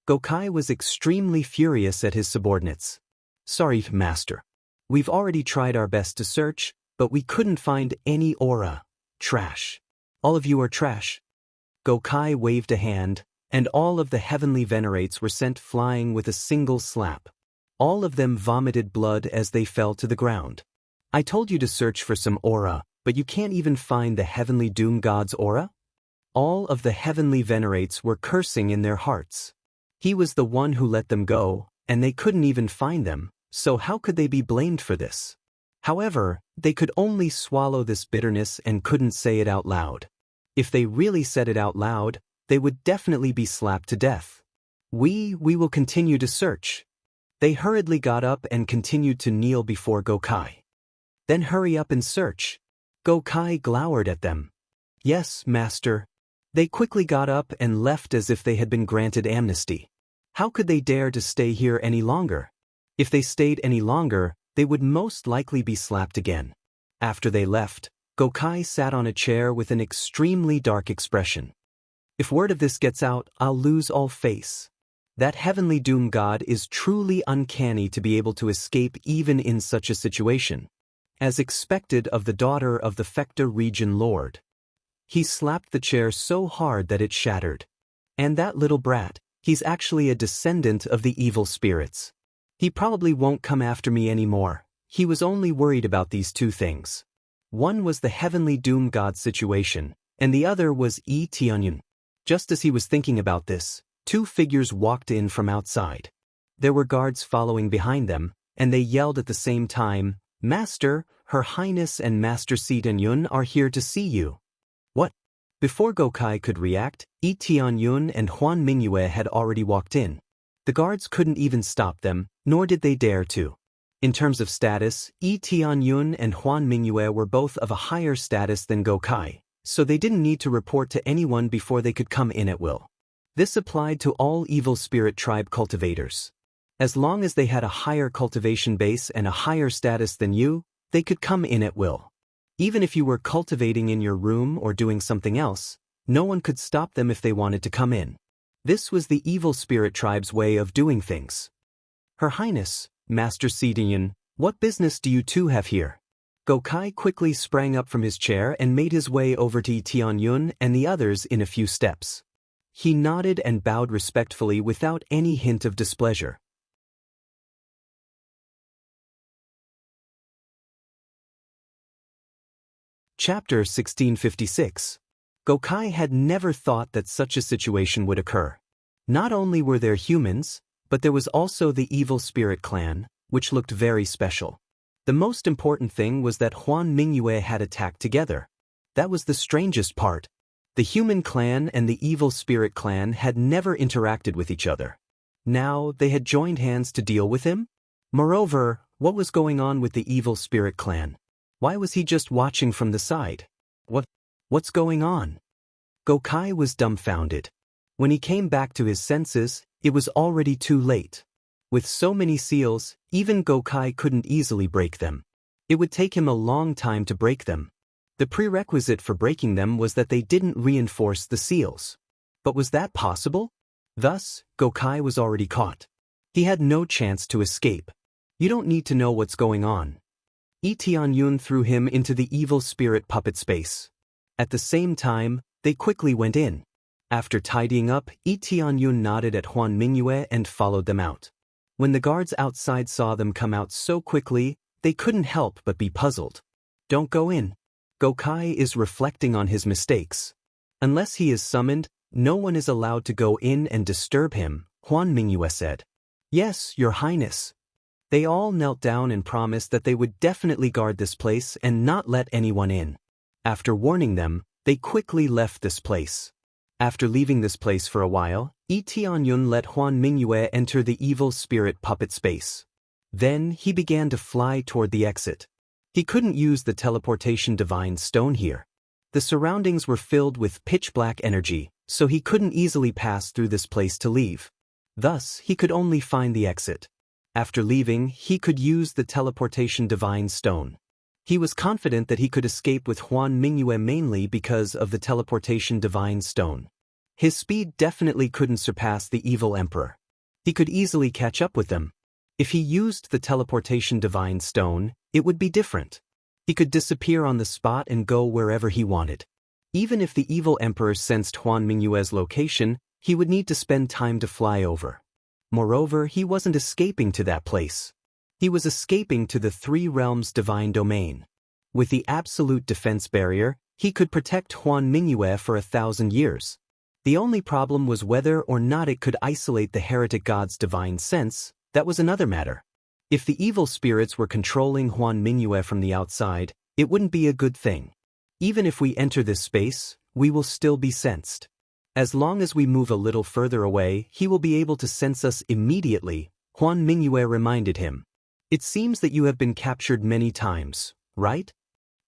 Gokai was extremely furious at his subordinates. Sorry, master. We've already tried our best to search, but we couldn't find any aura. Trash. All of you are trash. Gokai waved a hand, and all of the heavenly venerates were sent flying with a single slap. All of them vomited blood as they fell to the ground. I told you to search for some aura, but you can't even find the heavenly doom god's aura? All of the heavenly venerates were cursing in their hearts. He was the one who let them go, and they couldn't even find them, so how could they be blamed for this? However, they could only swallow this bitterness and couldn't say it out loud. If they really said it out loud, they would definitely be slapped to death. We will continue to search. They hurriedly got up and continued to kneel before Gokai. Then hurry up and search. Gokai glowered at them. Yes, master. They quickly got up and left as if they had been granted amnesty. How could they dare to stay here any longer? If they stayed any longer, they would most likely be slapped again. After they left, Gokai sat on a chair with an extremely dark expression. If word of this gets out, I'll lose all face. That heavenly doom god is truly uncanny to be able to escape even in such a situation. As expected of the daughter of the Fecta region lord. He slapped the chair so hard that it shattered. And that little brat, he's actually a descendant of the evil spirits. He probably won't come after me anymore. He was only worried about these two things. One was the heavenly doom god situation, and the other was Tianyun. Just as he was thinking about this, two figures walked in from outside. There were guards following behind them, and they yelled at the same time, Master, Her Highness and Master Tianyun are here to see you. What? Before Gokai could react, Tianyun and Huan Mingyue had already walked in. The guards couldn't even stop them, nor did they dare to. In terms of status, Tianyun and Huan Mingyue were both of a higher status than Gokai, so they didn't need to report to anyone before they could come in at will. This applied to all evil spirit tribe cultivators. As long as they had a higher cultivation base and a higher status than you, they could come in at will. Even if you were cultivating in your room or doing something else, no one could stop them if they wanted to come in. This was the evil spirit tribe's way of doing things. Her Highness, Master Tianyun, what business do you two have here? Gokai quickly sprang up from his chair and made his way over to Tianyun and the others in a few steps. He nodded and bowed respectfully without any hint of displeasure. Chapter 1656. Gokai had never thought that such a situation would occur. Not only were there humans, but there was also the evil spirit clan, which looked very special. The most important thing was that Huan Mingyue had attacked together. That was the strangest part. The human clan and the evil spirit clan had never interacted with each other. Now they had joined hands to deal with him? Moreover, what was going on with the evil spirit clan? Why was he just watching from the side? What's going on? Gokai was dumbfounded. When he came back to his senses, it was already too late. With so many seals, even Gokai couldn't easily break them. It would take him a long time to break them. The prerequisite for breaking them was that they didn't reinforce the seals. But was that possible? Thus, Gokai was already caught. He had no chance to escape. You don't need to know what's going on. Tianyun threw him into the evil spirit puppet space. At the same time, they quickly went in. After tidying up, Tianyun nodded at Huan Mingyue and followed them out. When the guards outside saw them come out so quickly, they couldn't help but be puzzled. Don't go in. Gokai is reflecting on his mistakes. Unless he is summoned, no one is allowed to go in and disturb him, Huan Mingyue said. Yes, Your Highness. They all knelt down and promised that they would definitely guard this place and not let anyone in. After warning them, they quickly left this place. After leaving this place for a while, Tianyun let Huan Mingyue enter the evil spirit puppet space. Then he began to fly toward the exit. He couldn't use the teleportation divine stone here. The surroundings were filled with pitch-black energy, so he couldn't easily pass through this place to leave. Thus, he could only find the exit. After leaving, he could use the teleportation divine stone. He was confident that he could escape with Huan Mingyue mainly because of the teleportation divine stone. His speed definitely couldn't surpass the evil emperor. He could easily catch up with them. If he used the teleportation divine stone, it would be different. He could disappear on the spot and go wherever he wanted. Even if the evil emperor sensed Huan Mingyue's location, he would need to spend time to fly over. Moreover, he wasn't escaping to that place. He was escaping to the Three Realms divine domain. With the absolute defense barrier, he could protect Huan Mingyue for 1,000 years. The only problem was whether or not it could isolate the heretic god's divine sense. That was another matter. If the evil spirits were controlling Huan Mingyue from the outside, it wouldn't be a good thing. Even if we enter this space, we will still be sensed. As long as we move a little further away, he will be able to sense us immediately, Huan Mingyue reminded him. It seems that you have been captured many times, right?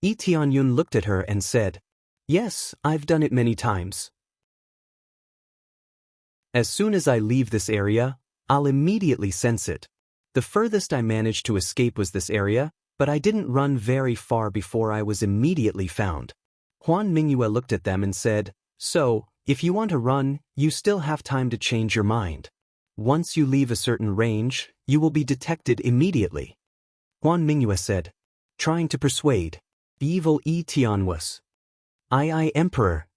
Tianyun looked at her and said, Yes, I've done it many times. As soon as I leave this area, I'll immediately sense it. The furthest I managed to escape was this area, but I didn't run very far before I was immediately found. Huan Mingyue looked at them and said, So, if you want to run, you still have time to change your mind. Once you leave a certain range, you will be detected immediately. Huan Mingyue said, trying to persuade. Evil Tian was. I, Emperor.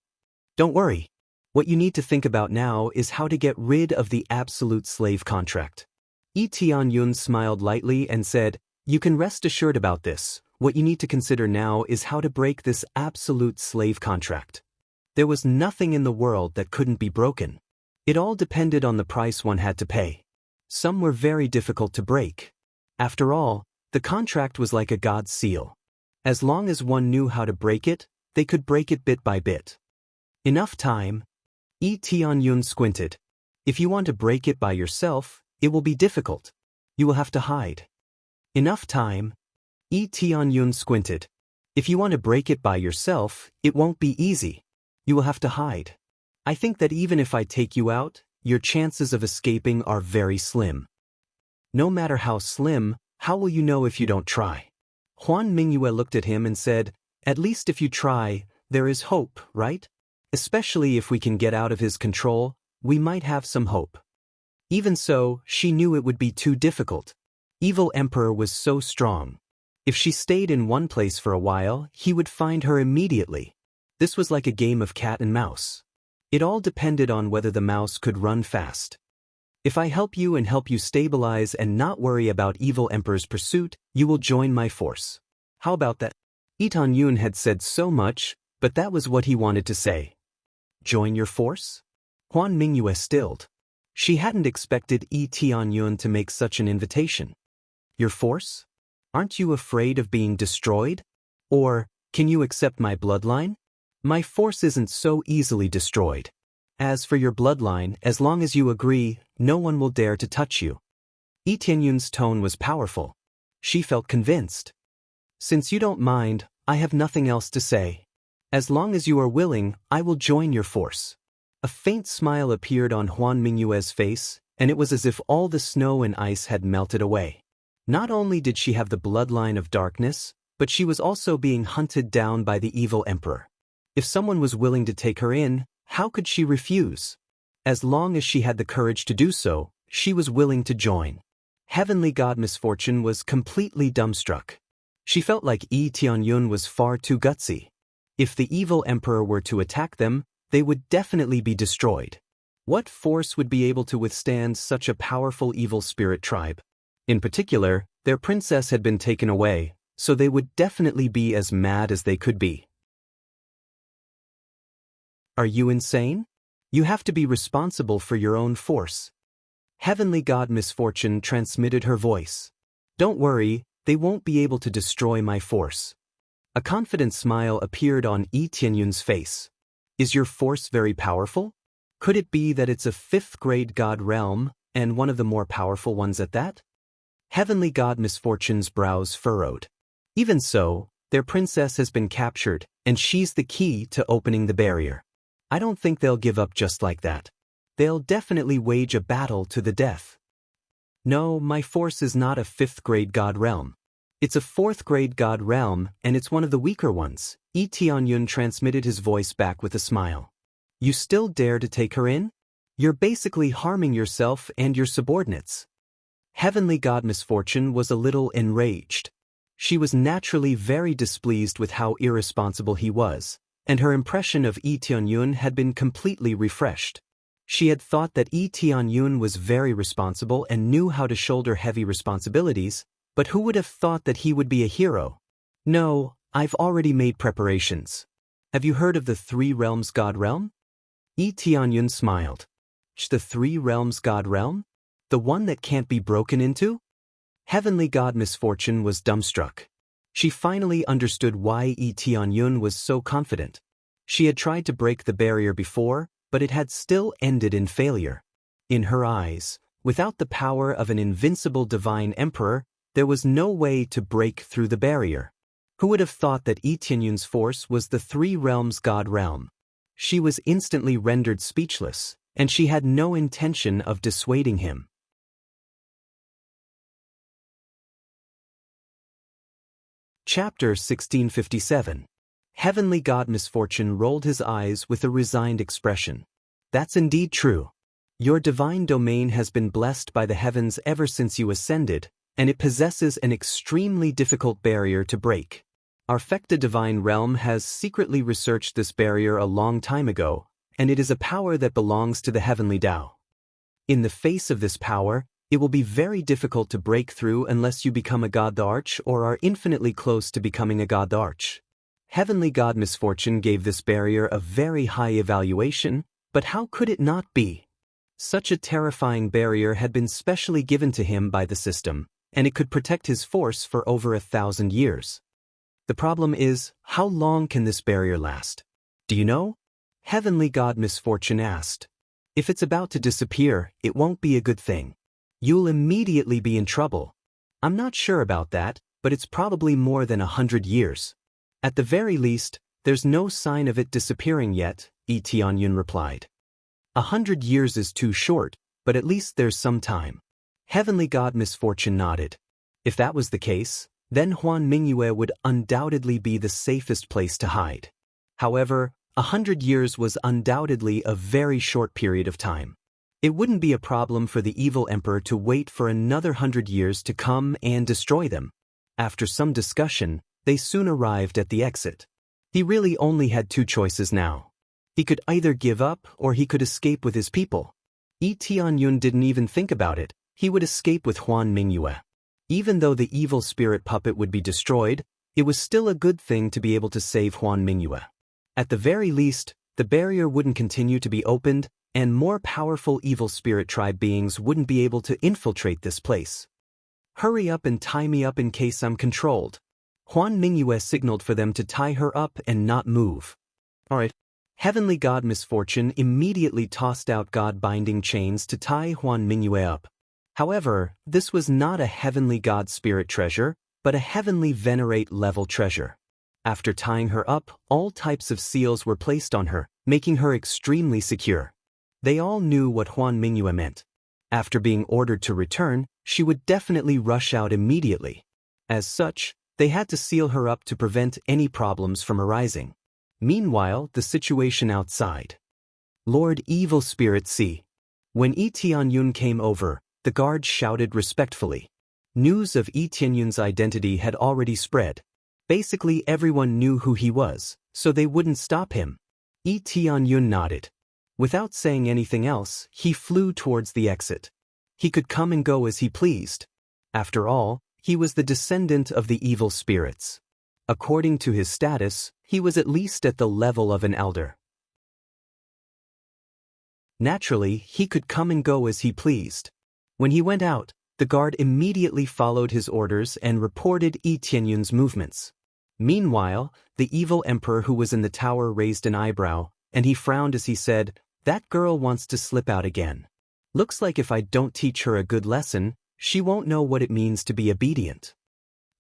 Don't worry. What you need to think about now is how to get rid of the absolute slave contract. Tianyun smiled lightly and said, You can rest assured about this. What you need to consider now is how to break this absolute slave contract. There was nothing in the world that couldn't be broken. It all depended on the price one had to pay. Some were very difficult to break. After all, the contract was like a god's seal. As long as one knew how to break it, they could break it bit by bit. Enough time. Tianyun squinted. If you want to break it by yourself, it will be difficult. You will have to hide. Enough time. Tianyun squinted. If you want to break it by yourself, it won't be easy. You will have to hide. I think that even if I take you out, your chances of escaping are very slim. No matter how slim, how will you know if you don't try? Huan Mingyue looked at him and said, At least if you try, there is hope, right? Especially if we can get out of his control, we might have some hope. Even so, she knew it would be too difficult. Evil Emperor was so strong. If she stayed in one place for a while, he would find her immediately. This was like a game of cat and mouse. It all depended on whether the mouse could run fast. If I help you and help you stabilize and not worry about Evil Emperor's pursuit, you will join my force. How about that? Lee Yun had said so much, but that was what he wanted to say. Join your force? Huan Mingyue stilled. She hadn't expected Lee Yun to make such an invitation. Your force? Aren't you afraid of being destroyed? Or, can you accept my bloodline? My force isn't so easily destroyed. As for your bloodline, as long as you agree, no one will dare to touch you. Lee Yun's tone was powerful. She felt convinced. Since you don't mind, I have nothing else to say. As long as you are willing, I will join your force. A faint smile appeared on Huan Mingyue's face, and it was as if all the snow and ice had melted away. Not only did she have the bloodline of darkness, but she was also being hunted down by the evil emperor. If someone was willing to take her in, how could she refuse? As long as she had the courage to do so, she was willing to join. Heavenly God Misfortune was completely dumbstruck. She felt like Lee Yun was far too gutsy. If the evil emperor were to attack them, they would definitely be destroyed. What force would be able to withstand such a powerful evil spirit tribe? In particular, their princess had been taken away, so they would definitely be as mad as they could be. Are you insane? You have to be responsible for your own force. Heavenly God Misfortune transmitted her voice. Don't worry, they won't be able to destroy my force. A confident smile appeared on Lee Yun's face. Is your force very powerful? Could it be that it's a 5th-grade god realm, and one of the more powerful ones at that? Heavenly God Misfortune's brows furrowed. Even so, their princess has been captured, and she's the key to opening the barrier. I don't think they'll give up just like that. They'll definitely wage a battle to the death. No, my force is not a 5th-grade god realm. It's a 4th-grade god realm, and it's one of the weaker ones. Lee Yun transmitted his voice back with a smile. You still dare to take her in? You're basically harming yourself and your subordinates. Heavenly God Misfortune was a little enraged. She was naturally very displeased with how irresponsible he was, and her impression of Lee Yun had been completely refreshed. She had thought that Lee Yun was very responsible and knew how to shoulder heavy responsibilities, but who would have thought that he would be a hero? No, I've already made preparations. Have you heard of the 3 Realms God Realm? Lee Yun smiled. The 3 Realms God Realm? The one that can't be broken into? Heavenly God Misfortune was dumbstruck. She finally understood why Lee Yun was so confident. She had tried to break the barrier before, but it had still ended in failure. In her eyes, without the power of an invincible divine emperor, there was no way to break through the barrier. Who would have thought that Lee Yun's force was the 3 Realms God Realm? She was instantly rendered speechless, and she had no intention of dissuading him. Chapter 1657. Heavenly God Misfortune rolled his eyes with a resigned expression. That's indeed true. Your divine domain has been blessed by the heavens ever since you ascended, and it possesses an extremely difficult barrier to break. Our Fecta divine realm has secretly researched this barrier a long time ago, and it is a power that belongs to the heavenly Tao. In the face of this power, it will be very difficult to break through unless you become a God the Arch or are infinitely close to becoming a God the Arch. Heavenly God Misfortune gave this barrier a very high evaluation, but how could it not be? Such a terrifying barrier had been specially given to him by the system, and it could protect his force for over 1,000 years. The problem is, how long can this barrier last? Do you know? Heavenly God Misfortune asked. If it's about to disappear, it won't be a good thing. You'll immediately be in trouble. I'm not sure about that, but it's probably more than 100 years. At the very least, there's no sign of it disappearing yet, Lee Yun replied. 100 years is too short, but at least there's some time. Heavenly God Misfortune nodded. If that was the case, then Huan Mingyue would undoubtedly be the safest place to hide. However, 100 years was undoubtedly a very short period of time. It wouldn't be a problem for the evil emperor to wait for another 100 years to come and destroy them. After some discussion, they soon arrived at the exit. He really only had 2 choices now. He could either give up or he could escape with his people. Lee Yun didn't even think about it. He would escape with Huan Mingyue. Even though the evil spirit puppet would be destroyed, It was still a good thing to be able to save Huan Mingyue. At the very least, the barrier wouldn't continue to be opened, and more powerful evil spirit tribe beings wouldn't be able to infiltrate this place. Hurry up and tie me up in case I'm controlled. Huan Mingyue signaled for them to tie her up and not move. Alright. Heavenly God Misfortune immediately tossed out God-binding chains to tie Huan Mingyue up. However, this was not a heavenly God spirit treasure, but a heavenly venerate level treasure. After tying her up, all types of seals were placed on her, making her extremely secure. They all knew what Huan Mingyue meant. After being ordered to return, she would definitely rush out immediately. As such, they had to seal her up to prevent any problems from arising. Meanwhile, the situation outside. Lord Evil Spirit C. When Yi Tianyun came over, the guard shouted respectfully. News of Yi Tianyun's identity had already spread. Basically everyone knew who he was, so they wouldn't stop him. Yi Tianyun nodded. Without saying anything else, he flew towards the exit. He could come and go as he pleased. After all, he was the descendant of the evil spirits. According to his status, he was at least at the level of an elder. Naturally, he could come and go as he pleased. When he went out, the guard immediately followed his orders and reported Yi Tianyun's movements. Meanwhile, the evil emperor who was in the tower raised an eyebrow, and he frowned as he said, "That girl wants to slip out again. Looks like if I don't teach her a good lesson, she won't know what it means to be obedient."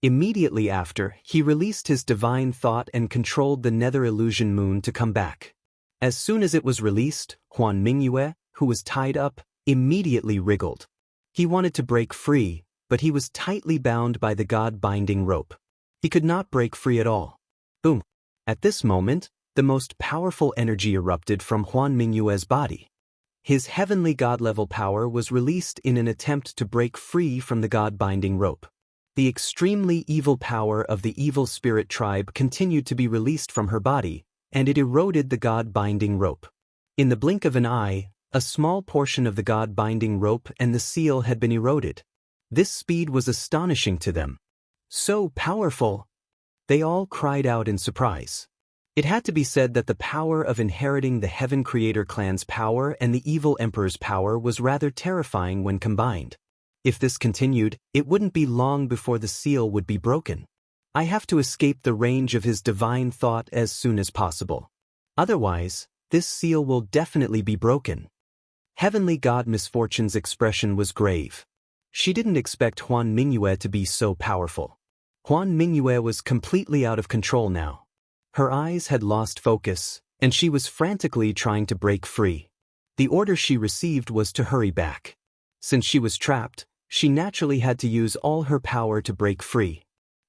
Immediately after, he released his divine thought and controlled the nether illusion moon to come back. As soon as it was released, Huan Mingyue, who was tied up, immediately wriggled. He wanted to break free, but he was tightly bound by the God-binding rope. He could not break free at all. Boom! At this moment, the most powerful energy erupted from Huan Mingyue's body. His heavenly God-level power was released in an attempt to break free from the God-binding rope. The extremely evil power of the evil spirit tribe continued to be released from her body, and it eroded the God-binding rope. In the blink of an eye, a small portion of the God-binding rope and the seal had been eroded. This speed was astonishing to them. So powerful! They all cried out in surprise. It had to be said that the power of inheriting the Heaven Creator clan's power and the evil emperor's power was rather terrifying when combined. If this continued, it wouldn't be long before the seal would be broken. I have to escape the range of his divine thought as soon as possible. Otherwise, this seal will definitely be broken. Heavenly God Misfortune's expression was grave. She didn't expect Huan Mingyue to be so powerful. Huan Mingyue was completely out of control now. Her eyes had lost focus, and she was frantically trying to break free. The order she received was to hurry back. Since she was trapped, she naturally had to use all her power to break free.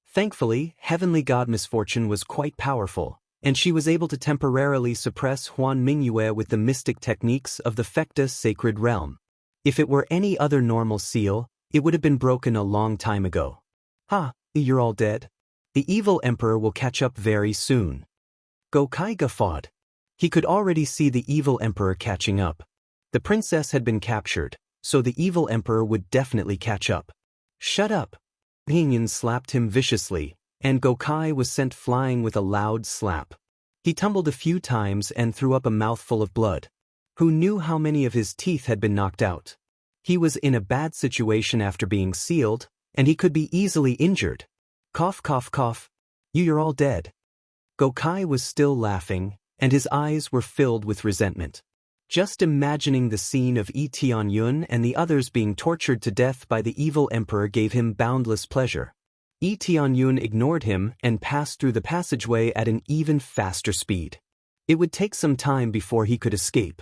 Thankfully, Heavenly God Misfortune was quite powerful, and she was able to temporarily suppress Huan Mingyue with the mystic techniques of the Fecta Sacred Realm. If it were any other normal seal, it would have been broken a long time ago. "Ha, you're all dead? The evil emperor will catch up very soon." Gokai guffawed. He could already see the evil emperor catching up. The princess had been captured, so the evil emperor would definitely catch up. "Shut up!" Pinyin slapped him viciously, and Gokai was sent flying with a loud slap. He tumbled a few times and threw up a mouthful of blood. Who knew how many of his teeth had been knocked out? He was in a bad situation after being sealed, and he could be easily injured. Cough cough cough. You're all dead. Gokai was still laughing, and his eyes were filled with resentment. Just imagining the scene of Yi Tianyun and the others being tortured to death by the evil emperor gave him boundless pleasure. Yi Tianyun ignored him and passed through the passageway at an even faster speed. It would take some time before he could escape.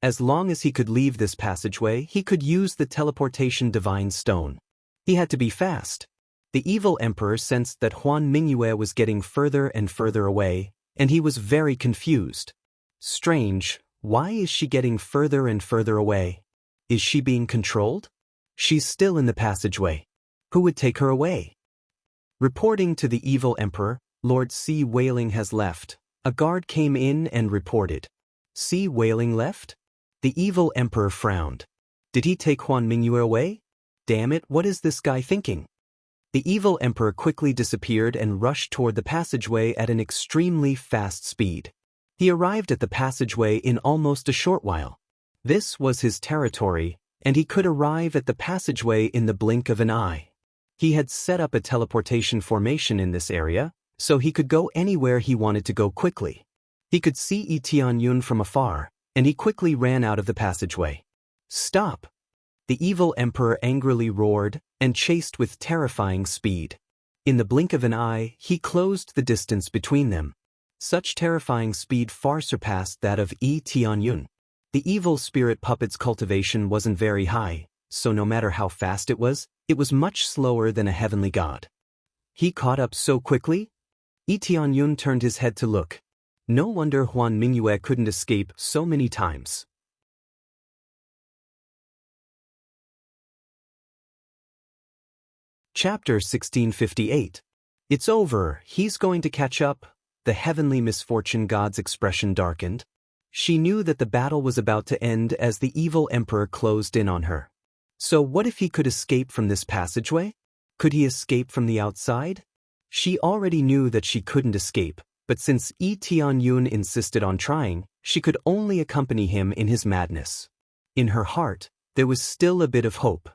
As long as he could leave this passageway, he could use the teleportation divine stone. He had to be fast. The evil emperor sensed that Huan Mingyue was getting further and further away, and he was very confused. Strange, why is she getting further and further away? Is she being controlled? She's still in the passageway. Who would take her away? Reporting to the evil emperor, Lord C. Wailing has left. A guard came in and reported. C. Wailing left? The evil emperor frowned. Did he take Huan Mingyue away? Damn it, what is this guy thinking? The evil emperor quickly disappeared and rushed toward the passageway at an extremely fast speed. He arrived at the passageway in almost a short while. This was his territory, and he could arrive at the passageway in the blink of an eye. He had set up a teleportation formation in this area, so he could go anywhere he wanted to go quickly. He could see Yi Tianyun from afar, and he quickly ran out of the passageway. "Stop!" The evil emperor angrily roared and chased with terrifying speed. In the blink of an eye, he closed the distance between them. Such terrifying speed far surpassed that of Yi Tianyun. The evil spirit puppet's cultivation wasn't very high, so no matter how fast it was much slower than a heavenly god. He caught up so quickly? Yi Tianyun turned his head to look. No wonder Huan Mingyue couldn't escape so many times. Chapter 1658. It's over, he's going to catch up. The heavenly misfortune god's expression darkened. She knew that the battle was about to end as the evil emperor closed in on her. So what if he could escape from this passageway? Could he escape from the outside? She already knew that she couldn't escape, but since Yi Tianyun insisted on trying, she could only accompany him in his madness. In her heart, there was still a bit of hope.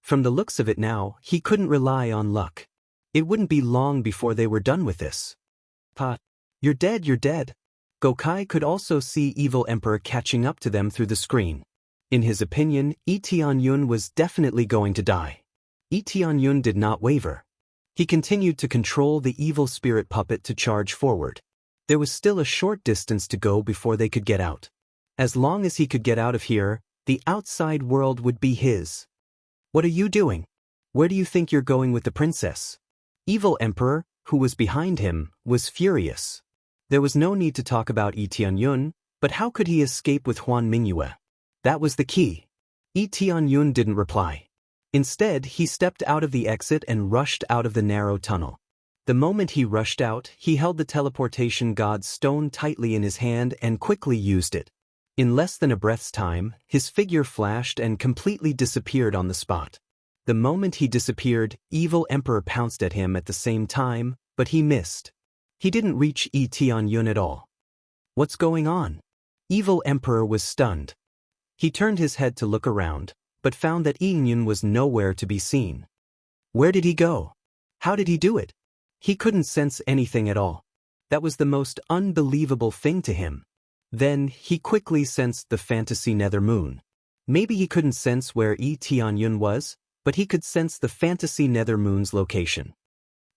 From the looks of it now, he couldn't rely on luck. It wouldn't be long before they were done with this. "Pa, you're dead, you're dead." Gokai could also see Evil Emperor catching up to them through the screen. In his opinion, Yi Tianyun was definitely going to die. Yi Tianyun did not waver. He continued to control the evil spirit puppet to charge forward. There was still a short distance to go before they could get out. As long as he could get out of here, the outside world would be his. "What are you doing? Where do you think you're going with the princess?" Evil Emperor, who was behind him, was furious. There was no need to talk about Yi Tianyun, but how could he escape with Huan Mingyue? That was the key. Yi Tianyun didn't reply. Instead, he stepped out of the exit and rushed out of the narrow tunnel. The moment he rushed out, he held the teleportation god's stone tightly in his hand and quickly used it. In less than a breath's time, his figure flashed and completely disappeared on the spot. The moment he disappeared, Evil Emperor pounced at him at the same time, but he missed. He didn't reach Yi Tianyun at all. What's going on? Evil Emperor was stunned. He turned his head to look around, but found that Yi Tianyun was nowhere to be seen. Where did he go? How did he do it? He couldn't sense anything at all. That was the most unbelievable thing to him. Then, he quickly sensed the fantasy nether moon. Maybe he couldn't sense where Yi Tianyun was, but he could sense the fantasy nether moon's location.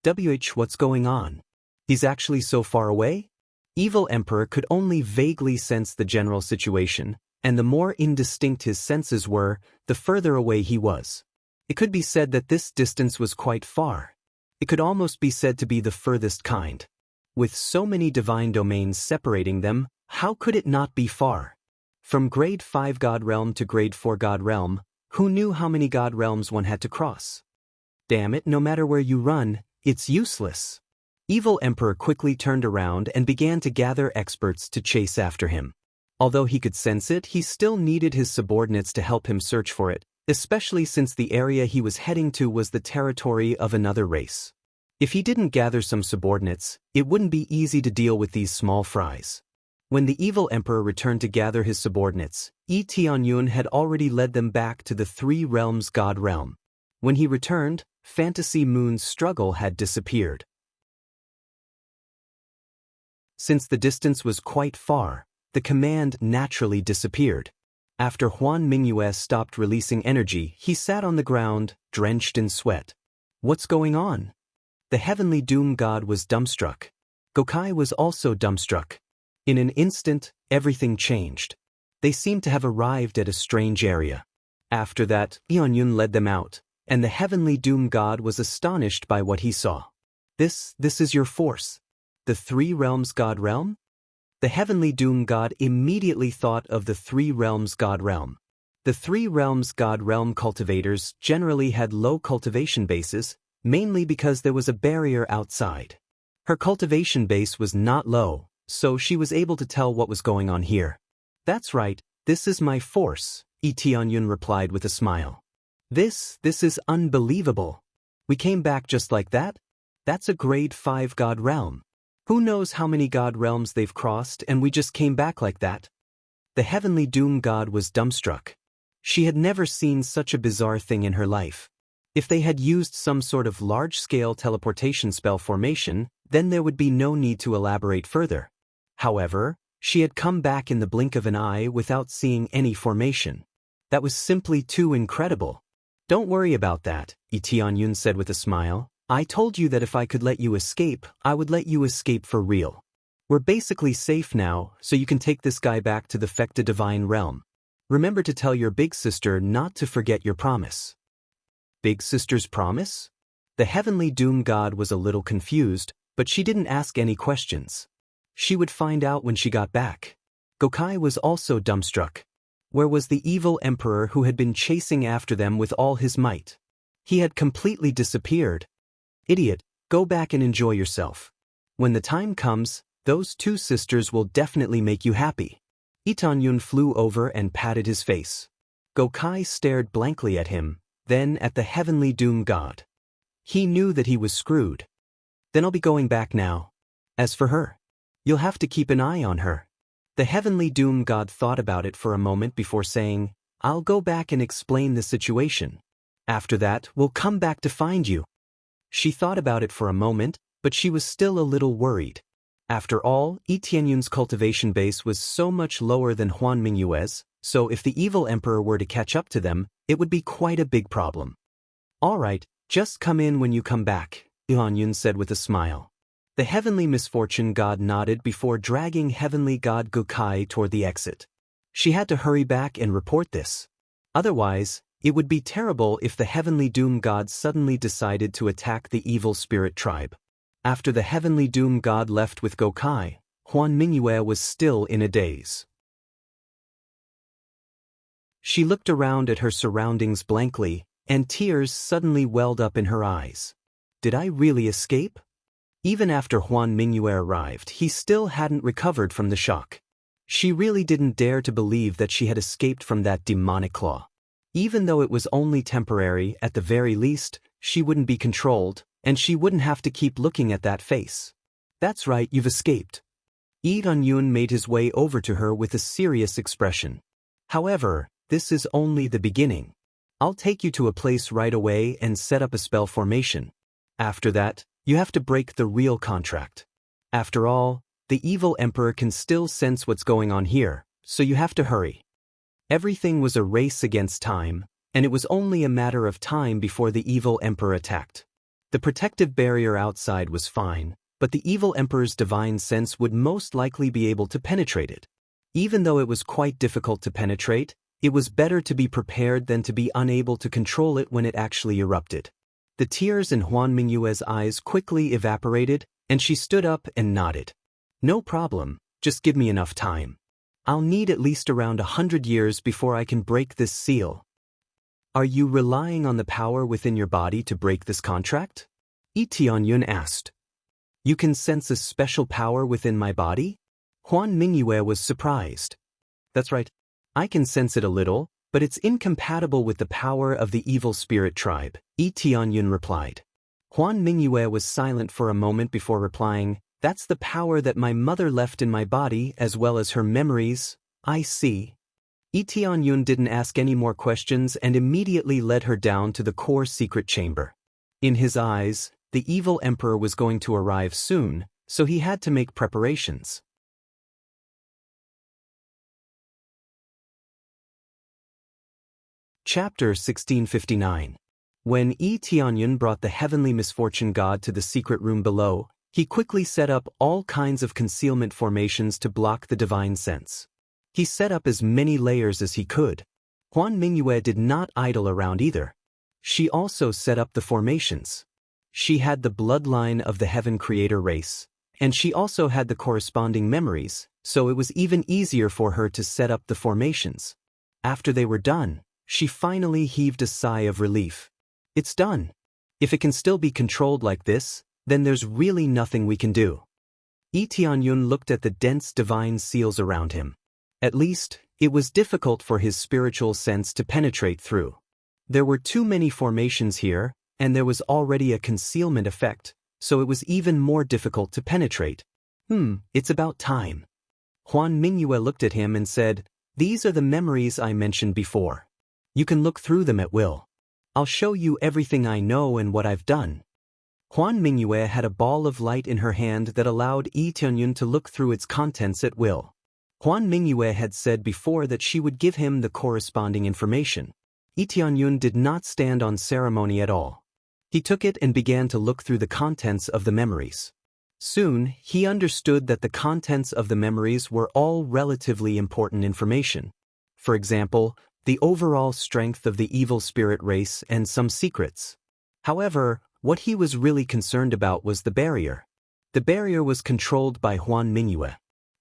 What's going on? He's actually so far away? Evil Emperor could only vaguely sense the general situation, and the more indistinct his senses were, the further away he was. It could be said that this distance was quite far. It could almost be said to be the furthest kind. With so many divine domains separating them, how could it not be far? From grade 5 God Realm to grade 4 God Realm, who knew how many God Realms one had to cross? Damn it, no matter where you run, it's useless. Evil Emperor quickly turned around and began to gather experts to chase after him. Although he could sense it, he still needed his subordinates to help him search for it, especially since the area he was heading to was the territory of another race. If he didn't gather some subordinates, it wouldn't be easy to deal with these small fries. When the Evil Emperor returned to gather his subordinates, Yi Tianyun had already led them back to the Three Realms God Realm. When he returned, Fantasy Moon's struggle had disappeared. Since the distance was quite far, the command naturally disappeared. After Huan Mingyue stopped releasing energy, he sat on the ground, drenched in sweat. What's going on? The heavenly doom god was dumbstruck. Gokai was also dumbstruck. In an instant, everything changed. They seemed to have arrived at a strange area. After that, Tianyun led them out, and the heavenly doom god was astonished by what he saw. This is your force. The Three Realms God Realm? The heavenly doom god immediately thought of the Three Realms God Realm. The Three Realms God Realm cultivators generally had low cultivation bases, mainly because there was a barrier outside. Her cultivation base was not low, so she was able to tell what was going on here. That's right, this is my force, Yi Tianyun replied with a smile. This is unbelievable. We came back just like that? That's a grade 5 god realm. Who knows how many god realms they've crossed and we just came back like that? The heavenly doom god was dumbstruck. She had never seen such a bizarre thing in her life. If they had used some sort of large-scale teleportation spell formation, then there would be no need to elaborate further. However, she had come back in the blink of an eye without seeing any formation. That was simply too incredible. Don't worry about that, Tianyun said with a smile. I told you that if I could let you escape, I would let you escape for real. We're basically safe now, so you can take this guy back to the Fecta Divine Realm. Remember to tell your big sister not to forget your promise. Big sister's promise? The heavenly doom god was a little confused, but she didn't ask any questions. She would find out when she got back. Gokai was also dumbstruck. Where was the evil emperor who had been chasing after them with all his might? He had completely disappeared. Idiot, go back and enjoy yourself. When the time comes, those two sisters will definitely make you happy. Itanyun flew over and patted his face. Gokai stared blankly at him, then at the heavenly doom god. He knew that he was screwed. Then I'll be going back now. As for her, you'll have to keep an eye on her. The heavenly doom god thought about it for a moment before saying, I'll go back and explain the situation. After that, we'll come back to find you. She thought about it for a moment, but she was still a little worried. After all, Etianyun's cultivation base was so much lower than Huan Mingyue's, so if the evil emperor were to catch up to them, it would be quite a big problem. All right, just come in when you come back, Etianyun said with a smile. The heavenly misfortune god nodded before dragging heavenly god Gokai toward the exit. She had to hurry back and report this. Otherwise, it would be terrible if the heavenly doom god suddenly decided to attack the evil spirit tribe. After the heavenly doom god left with Gokai, Huan Mingyue was still in a daze. She looked around at her surroundings blankly, and tears suddenly welled up in her eyes. Did I really escape? Even after Huan Mingyue arrived, he still hadn't recovered from the shock. She really didn't dare to believe that she had escaped from that demonic claw. Even though it was only temporary, at the very least, she wouldn't be controlled, and she wouldn't have to keep looking at that face. That's right, you've escaped. Etianyun made his way over to her with a serious expression. However, this is only the beginning. I'll take you to a place right away and set up a spell formation. After that, you have to break the real contract. After all, the evil emperor can still sense what's going on here, so you have to hurry. Everything was a race against time, and it was only a matter of time before the evil emperor attacked. The protective barrier outside was fine, but the evil emperor's divine sense would most likely be able to penetrate it. Even though it was quite difficult to penetrate, it was better to be prepared than to be unable to control it when it actually erupted. The tears in Huan Mingyue's eyes quickly evaporated, and she stood up and nodded. No problem, just give me enough time. I'll need at least around 100 years before I can break this seal. Are you relying on the power within your body to break this contract? Etianyun asked. You can sense a special power within my body? Huan Mingyue was surprised. That's right. I can sense it a little, but it's incompatible with the power of the evil spirit tribe, Etianyun replied. Huan Mingyue was silent for a moment before replying, that's the power that my mother left in my body as well as her memories. I see. Etianyun didn't ask any more questions and immediately led her down to the core secret chamber. In his eyes, the evil emperor was going to arrive soon, so he had to make preparations. Chapter 1659. When Etianyun brought the heavenly misfortune god to the secret room below, he quickly set up all kinds of concealment formations to block the divine sense. He set up as many layers as he could. Huan Mingyue did not idle around either. She also set up the formations. She had the bloodline of the heaven creator race, and she also had the corresponding memories, so it was even easier for her to set up the formations. After they were done, she finally heaved a sigh of relief. It's done. If it can still be controlled like this, then there's really nothing we can do. Etianyun looked at the dense divine seals around him. At least, it was difficult for his spiritual sense to penetrate through. There were too many formations here, and there was already a concealment effect, so it was even more difficult to penetrate. It's about time. Huan Mingyue looked at him and said, "These are the memories I mentioned before. You can look through them at will. I'll show you everything I know and what I've done." Huan Mingyue had a ball of light in her hand that allowed Yi Tianyun to look through its contents at will. Huan Mingyue had said before that she would give him the corresponding information. Yi Tianyun did not stand on ceremony at all. He took it and began to look through the contents of the memories. Soon, he understood that the contents of the memories were all relatively important information. For example, the overall strength of the evil spirit race and some secrets. However, what he was really concerned about was the barrier. The barrier was controlled by Huan Mingyue.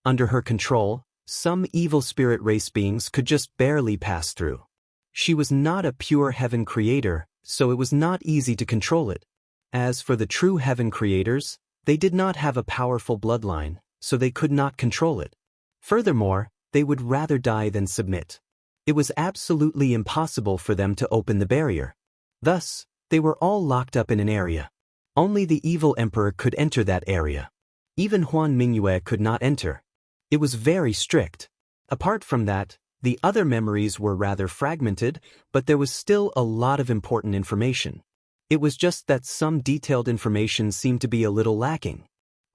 Under her control, some evil spirit race beings could just barely pass through. She was not a pure heaven creator, so it was not easy to control it. As for the true heaven creators, they did not have a powerful bloodline, so they could not control it. Furthermore, they would rather die than submit. It was absolutely impossible for them to open the barrier. Thus, they were all locked up in an area. Only the evil emperor could enter that area. Even Huan Mingyue could not enter. It was very strict. Apart from that, the other memories were rather fragmented, but there was still a lot of important information. It was just that some detailed information seemed to be a little lacking.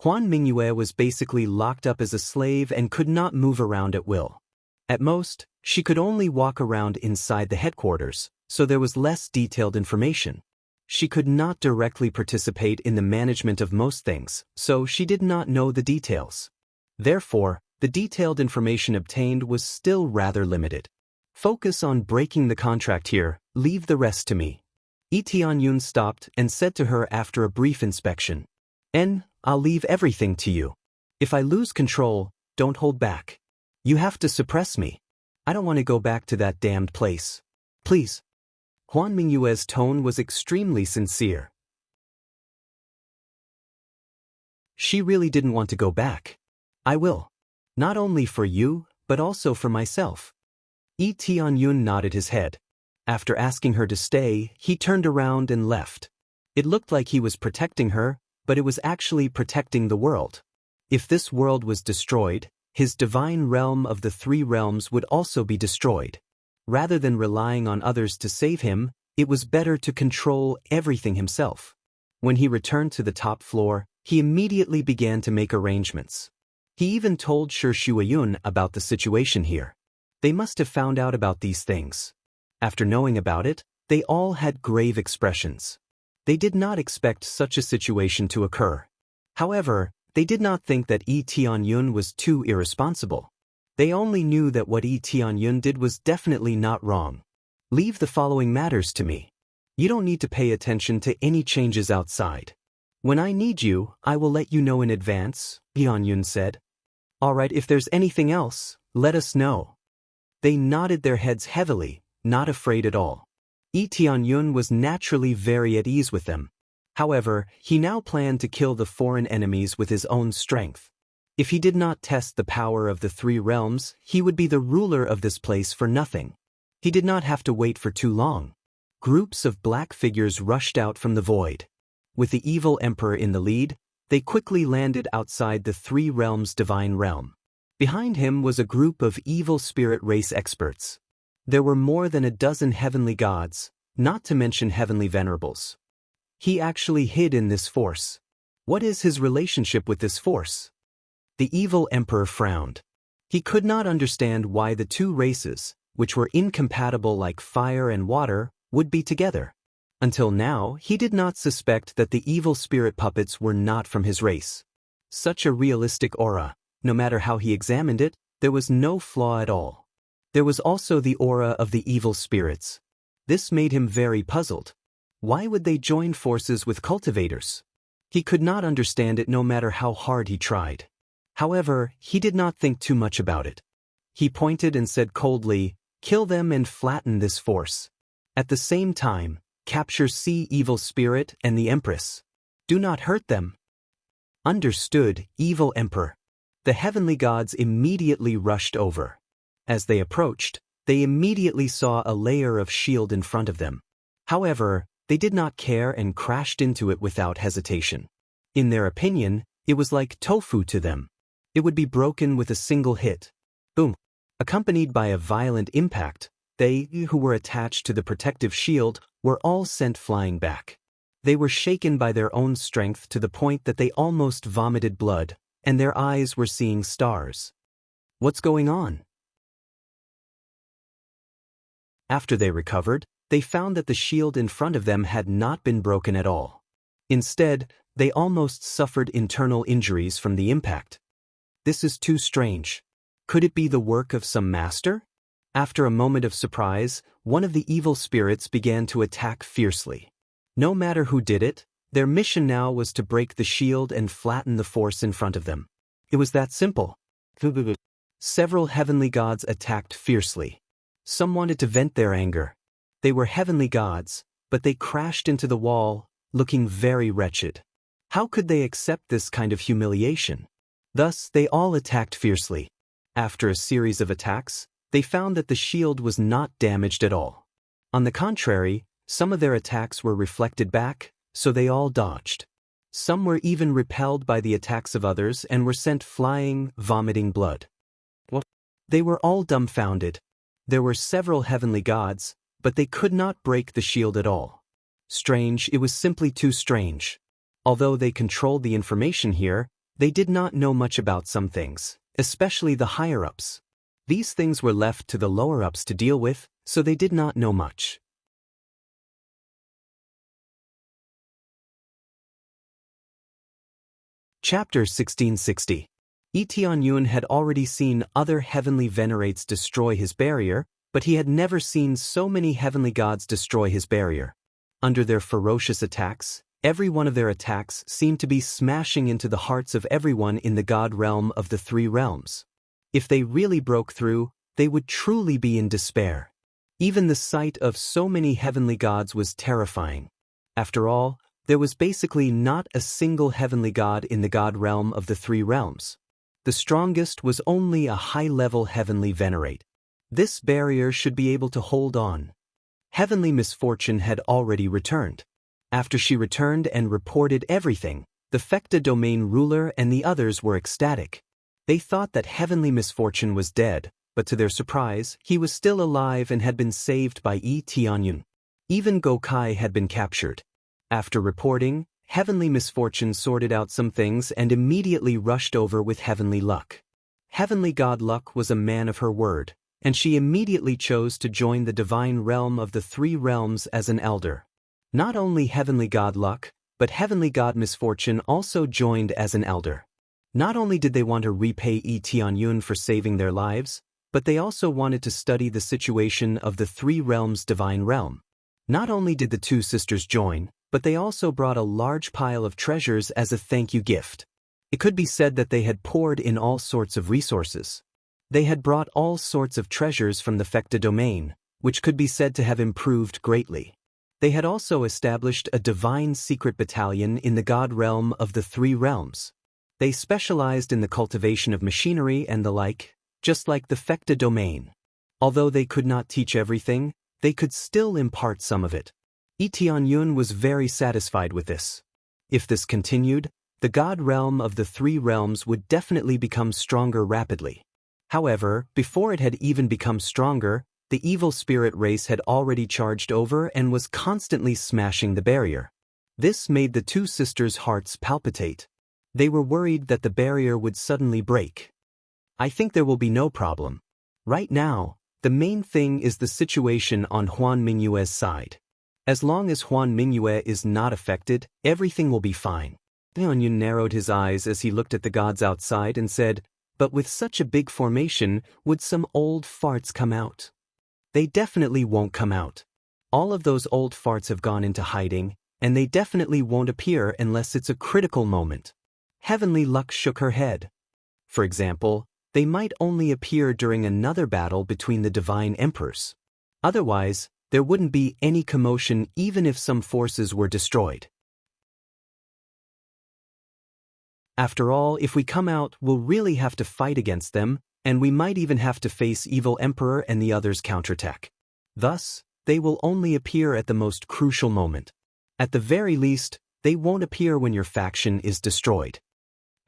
Huan Mingyue was basically locked up as a slave and could not move around at will. At most, she could only walk around inside the headquarters, so there was less detailed information. She could not directly participate in the management of most things, so she did not know the details. Therefore, the detailed information obtained was still rather limited. Focus on breaking the contract here, leave the rest to me. Yi Tianyun stopped and said to her after a brief inspection, I'll leave everything to you. If I lose control, don't hold back. You have to suppress me. I don't want to go back to that damned place. Please. Huan Mingyue's tone was extremely sincere. She really didn't want to go back. I will. Not only for you, but also for myself. Yi Tianyun nodded his head. After asking her to stay, he turned around and left. It looked like he was protecting her, but it was actually protecting the world. If this world was destroyed, his divine realm of the three realms would also be destroyed. Rather than relying on others to save him, it was better to control everything himself. When he returned to the top floor, he immediately began to make arrangements. He even told Shi Shuiyun about the situation here. They must have found out about these things. After knowing about it, they all had grave expressions. They did not expect such a situation to occur. However, they did not think that Yi Tianyun was too irresponsible. They only knew that what Yi Tianyun did was definitely not wrong. Leave the following matters to me. You don't need to pay attention to any changes outside. When I need you, I will let you know in advance, Tianyun said. All right, if there's anything else, let us know. They nodded their heads heavily, not afraid at all. Yi Tianyun was naturally very at ease with them. However, he now planned to kill the foreign enemies with his own strength. If he did not test the power of the three realms, he would be the ruler of this place for nothing. He did not have to wait for too long. Groups of black figures rushed out from the void. With the evil emperor in the lead, they quickly landed outside the three realms' divine realm. Behind him was a group of evil spirit race experts. There were more than a dozen heavenly gods, not to mention heavenly venerables. He actually hid in this force. What is his relationship with this force? The evil emperor frowned. He could not understand why the two races, which were incompatible like fire and water, would be together. Until now, he did not suspect that the evil spirit puppets were not from his race. Such a realistic aura, no matter how he examined it, there was no flaw at all. There was also the aura of the evil spirits. This made him very puzzled. Why would they join forces with cultivators? He could not understand it no matter how hard he tried. However, he did not think too much about it. He pointed and said coldly, "Kill them and flatten this force. At the same time, capture Sea Evil Spirit and the Empress. Do not hurt them." Understood, Evil Emperor. The heavenly gods immediately rushed over. As they approached, they immediately saw a layer of shield in front of them. However, They did not care and crashed into it without hesitation. In their opinion, it was like tofu to them. It would be broken with a single hit. Boom. Accompanied by a violent impact, they, who were attached to the protective shield, were all sent flying back. They were shaken by their own strength to the point that they almost vomited blood, and their eyes were seeing stars. What's going on? After they recovered, they found that the shield in front of them had not been broken at all. Instead, they almost suffered internal injuries from the impact. This is too strange. Could it be the work of some master? After a moment of surprise, one of the evil spirits began to attack fiercely. No matter who did it, their mission now was to break the shield and flatten the force in front of them. It was that simple. Several heavenly gods attacked fiercely. Some wanted to vent their anger. They were heavenly gods, but they crashed into the wall, looking very wretched. How could they accept this kind of humiliation? Thus, they all attacked fiercely. After a series of attacks, they found that the shield was not damaged at all. On the contrary, some of their attacks were reflected back, so they all dodged. Some were even repelled by the attacks of others and were sent flying, vomiting blood. What? They were all dumbfounded. There were several heavenly gods, but they could not break the shield at all. Strange, it was simply too strange. Although they controlled the information here, they did not know much about some things, especially the higher-ups. These things were left to the lower-ups to deal with, so they did not know much. Chapter 1660. Tianyun had already seen other heavenly venerates destroy his barrier, but he had never seen so many heavenly gods destroy his barrier. Under their ferocious attacks, every one of their attacks seemed to be smashing into the hearts of everyone in the god realm of the three realms. If they really broke through, they would truly be in despair. Even the sight of so many heavenly gods was terrifying. After all, there was basically not a single heavenly god in the god realm of the three realms. The strongest was only a high-level heavenly venerate. This barrier should be able to hold on. Heavenly Misfortune had already returned. After she returned and reported everything, the Fecta domain ruler and the others were ecstatic. They thought that Heavenly Misfortune was dead, but to their surprise, he was still alive and had been saved by Tianyun. Even Gokai had been captured. After reporting, Heavenly Misfortune sorted out some things and immediately rushed over with Heavenly Luck. Heavenly God Luck was a man of her word, and she immediately chose to join the divine realm of the three realms as an elder. Not only Heavenly God Luck, but Heavenly God Misfortune also joined as an elder. Not only did they want to repay Tianyun for saving their lives, but they also wanted to study the situation of the three realms' divine realm. Not only did the two sisters join, but they also brought a large pile of treasures as a thank you gift. It could be said that they had poured in all sorts of resources. They had brought all sorts of treasures from the Fecta domain, which could be said to have improved greatly. They had also established a divine secret battalion in the god realm of the three realms. They specialized in the cultivation of machinery and the like, just like the Fecta domain. Although they could not teach everything, they could still impart some of it. Tianyun was very satisfied with this. If this continued, the god realm of the three realms would definitely become stronger rapidly. However, before it had even become stronger, the evil spirit race had already charged over and was constantly smashing the barrier. This made the two sisters' hearts palpitate. They were worried that the barrier would suddenly break. I think there will be no problem. Right now, the main thing is the situation on Huan Mingyue's side. As long as Huan Mingyue is not affected, everything will be fine. Tianyun narrowed his eyes as he looked at the gods outside and said, "But with such a big formation, would some old farts come out?" They definitely won't come out. All of those old farts have gone into hiding, and they definitely won't appear unless it's a critical moment. Heavenly Luck shook her head. For example, they might only appear during another battle between the divine emperors. Otherwise, there wouldn't be any commotion even if some forces were destroyed. After all, if we come out, we'll really have to fight against them, and we might even have to face Evil Emperor and the others' counterattack. Thus, they will only appear at the most crucial moment. At the very least, they won't appear when your faction is destroyed.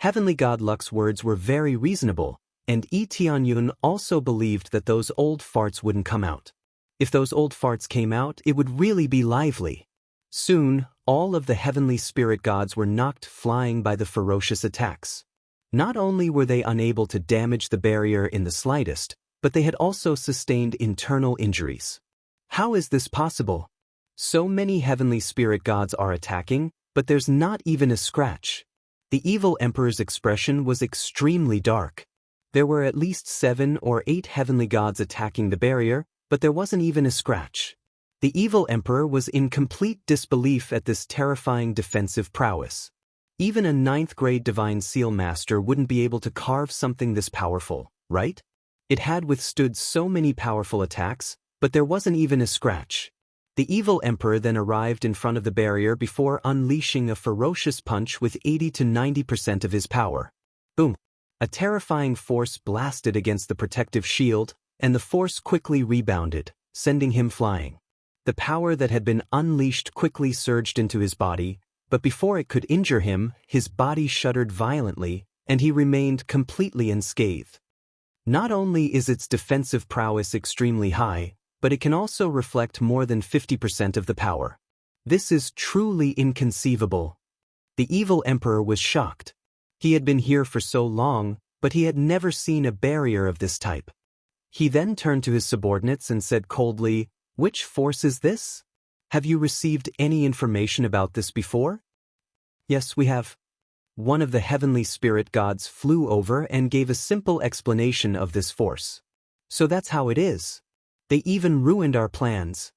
Heavenly God Luck's words were very reasonable, and Lee Tianyun also believed that those old farts wouldn't come out. If those old farts came out, it would really be lively. Soon, all of the heavenly spirit gods were knocked flying by the ferocious attacks. Not only were they unable to damage the barrier in the slightest, but they had also sustained internal injuries. How is this possible? So many heavenly spirit gods are attacking, but there's not even a scratch. The evil emperor's expression was extremely dark. There were at least 7 or 8 heavenly gods attacking the barrier, but there wasn't even a scratch. The evil emperor was in complete disbelief at this terrifying defensive prowess. Even a 9th grade divine seal master wouldn't be able to carve something this powerful, right? It had withstood so many powerful attacks, but there wasn't even a scratch. The evil emperor then arrived in front of the barrier before unleashing a ferocious punch with 80 to 90% of his power. Boom! A terrifying force blasted against the protective shield, and the force quickly rebounded, sending him flying. The power that had been unleashed quickly surged into his body, but before it could injure him, his body shuddered violently, and he remained completely unscathed. Not only is its defensive prowess extremely high, but it can also reflect more than 50% of the power. This is truly inconceivable. The evil emperor was shocked. He had been here for so long, but he had never seen a barrier of this type. He then turned to his subordinates and said coldly, "Which force is this? Have you received any information about this before?" "Yes, we have." One of the heavenly spirit gods flew over and gave a simple explanation of this force. "So that's how it is. They even ruined our plans."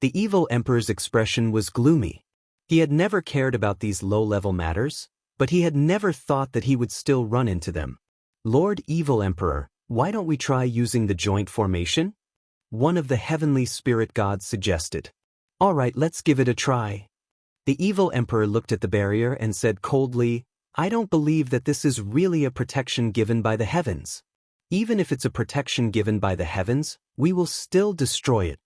The evil emperor's expression was gloomy. He had never cared about these low-level matters, but he had never thought that he would still run into them. "Lord Evil Emperor, why don't we try using the joint formation?" one of the heavenly spirit gods suggested. "All right, let's give it a try." The evil emperor looked at the barrier and said coldly, "I don't believe that this is really a protection given by the heavens. Even if it's a protection given by the heavens, we will still destroy it."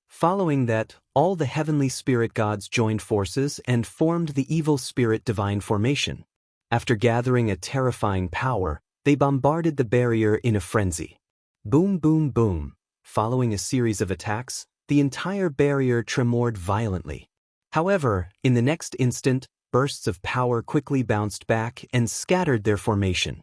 Following that, all the heavenly spirit gods joined forces and formed the evil spirit divine formation. After gathering a terrifying power, they bombarded the barrier in a frenzy. Boom, boom, boom. Following a series of attacks, the entire barrier tremored violently. However, in the next instant, bursts of power quickly bounced back and scattered their formation.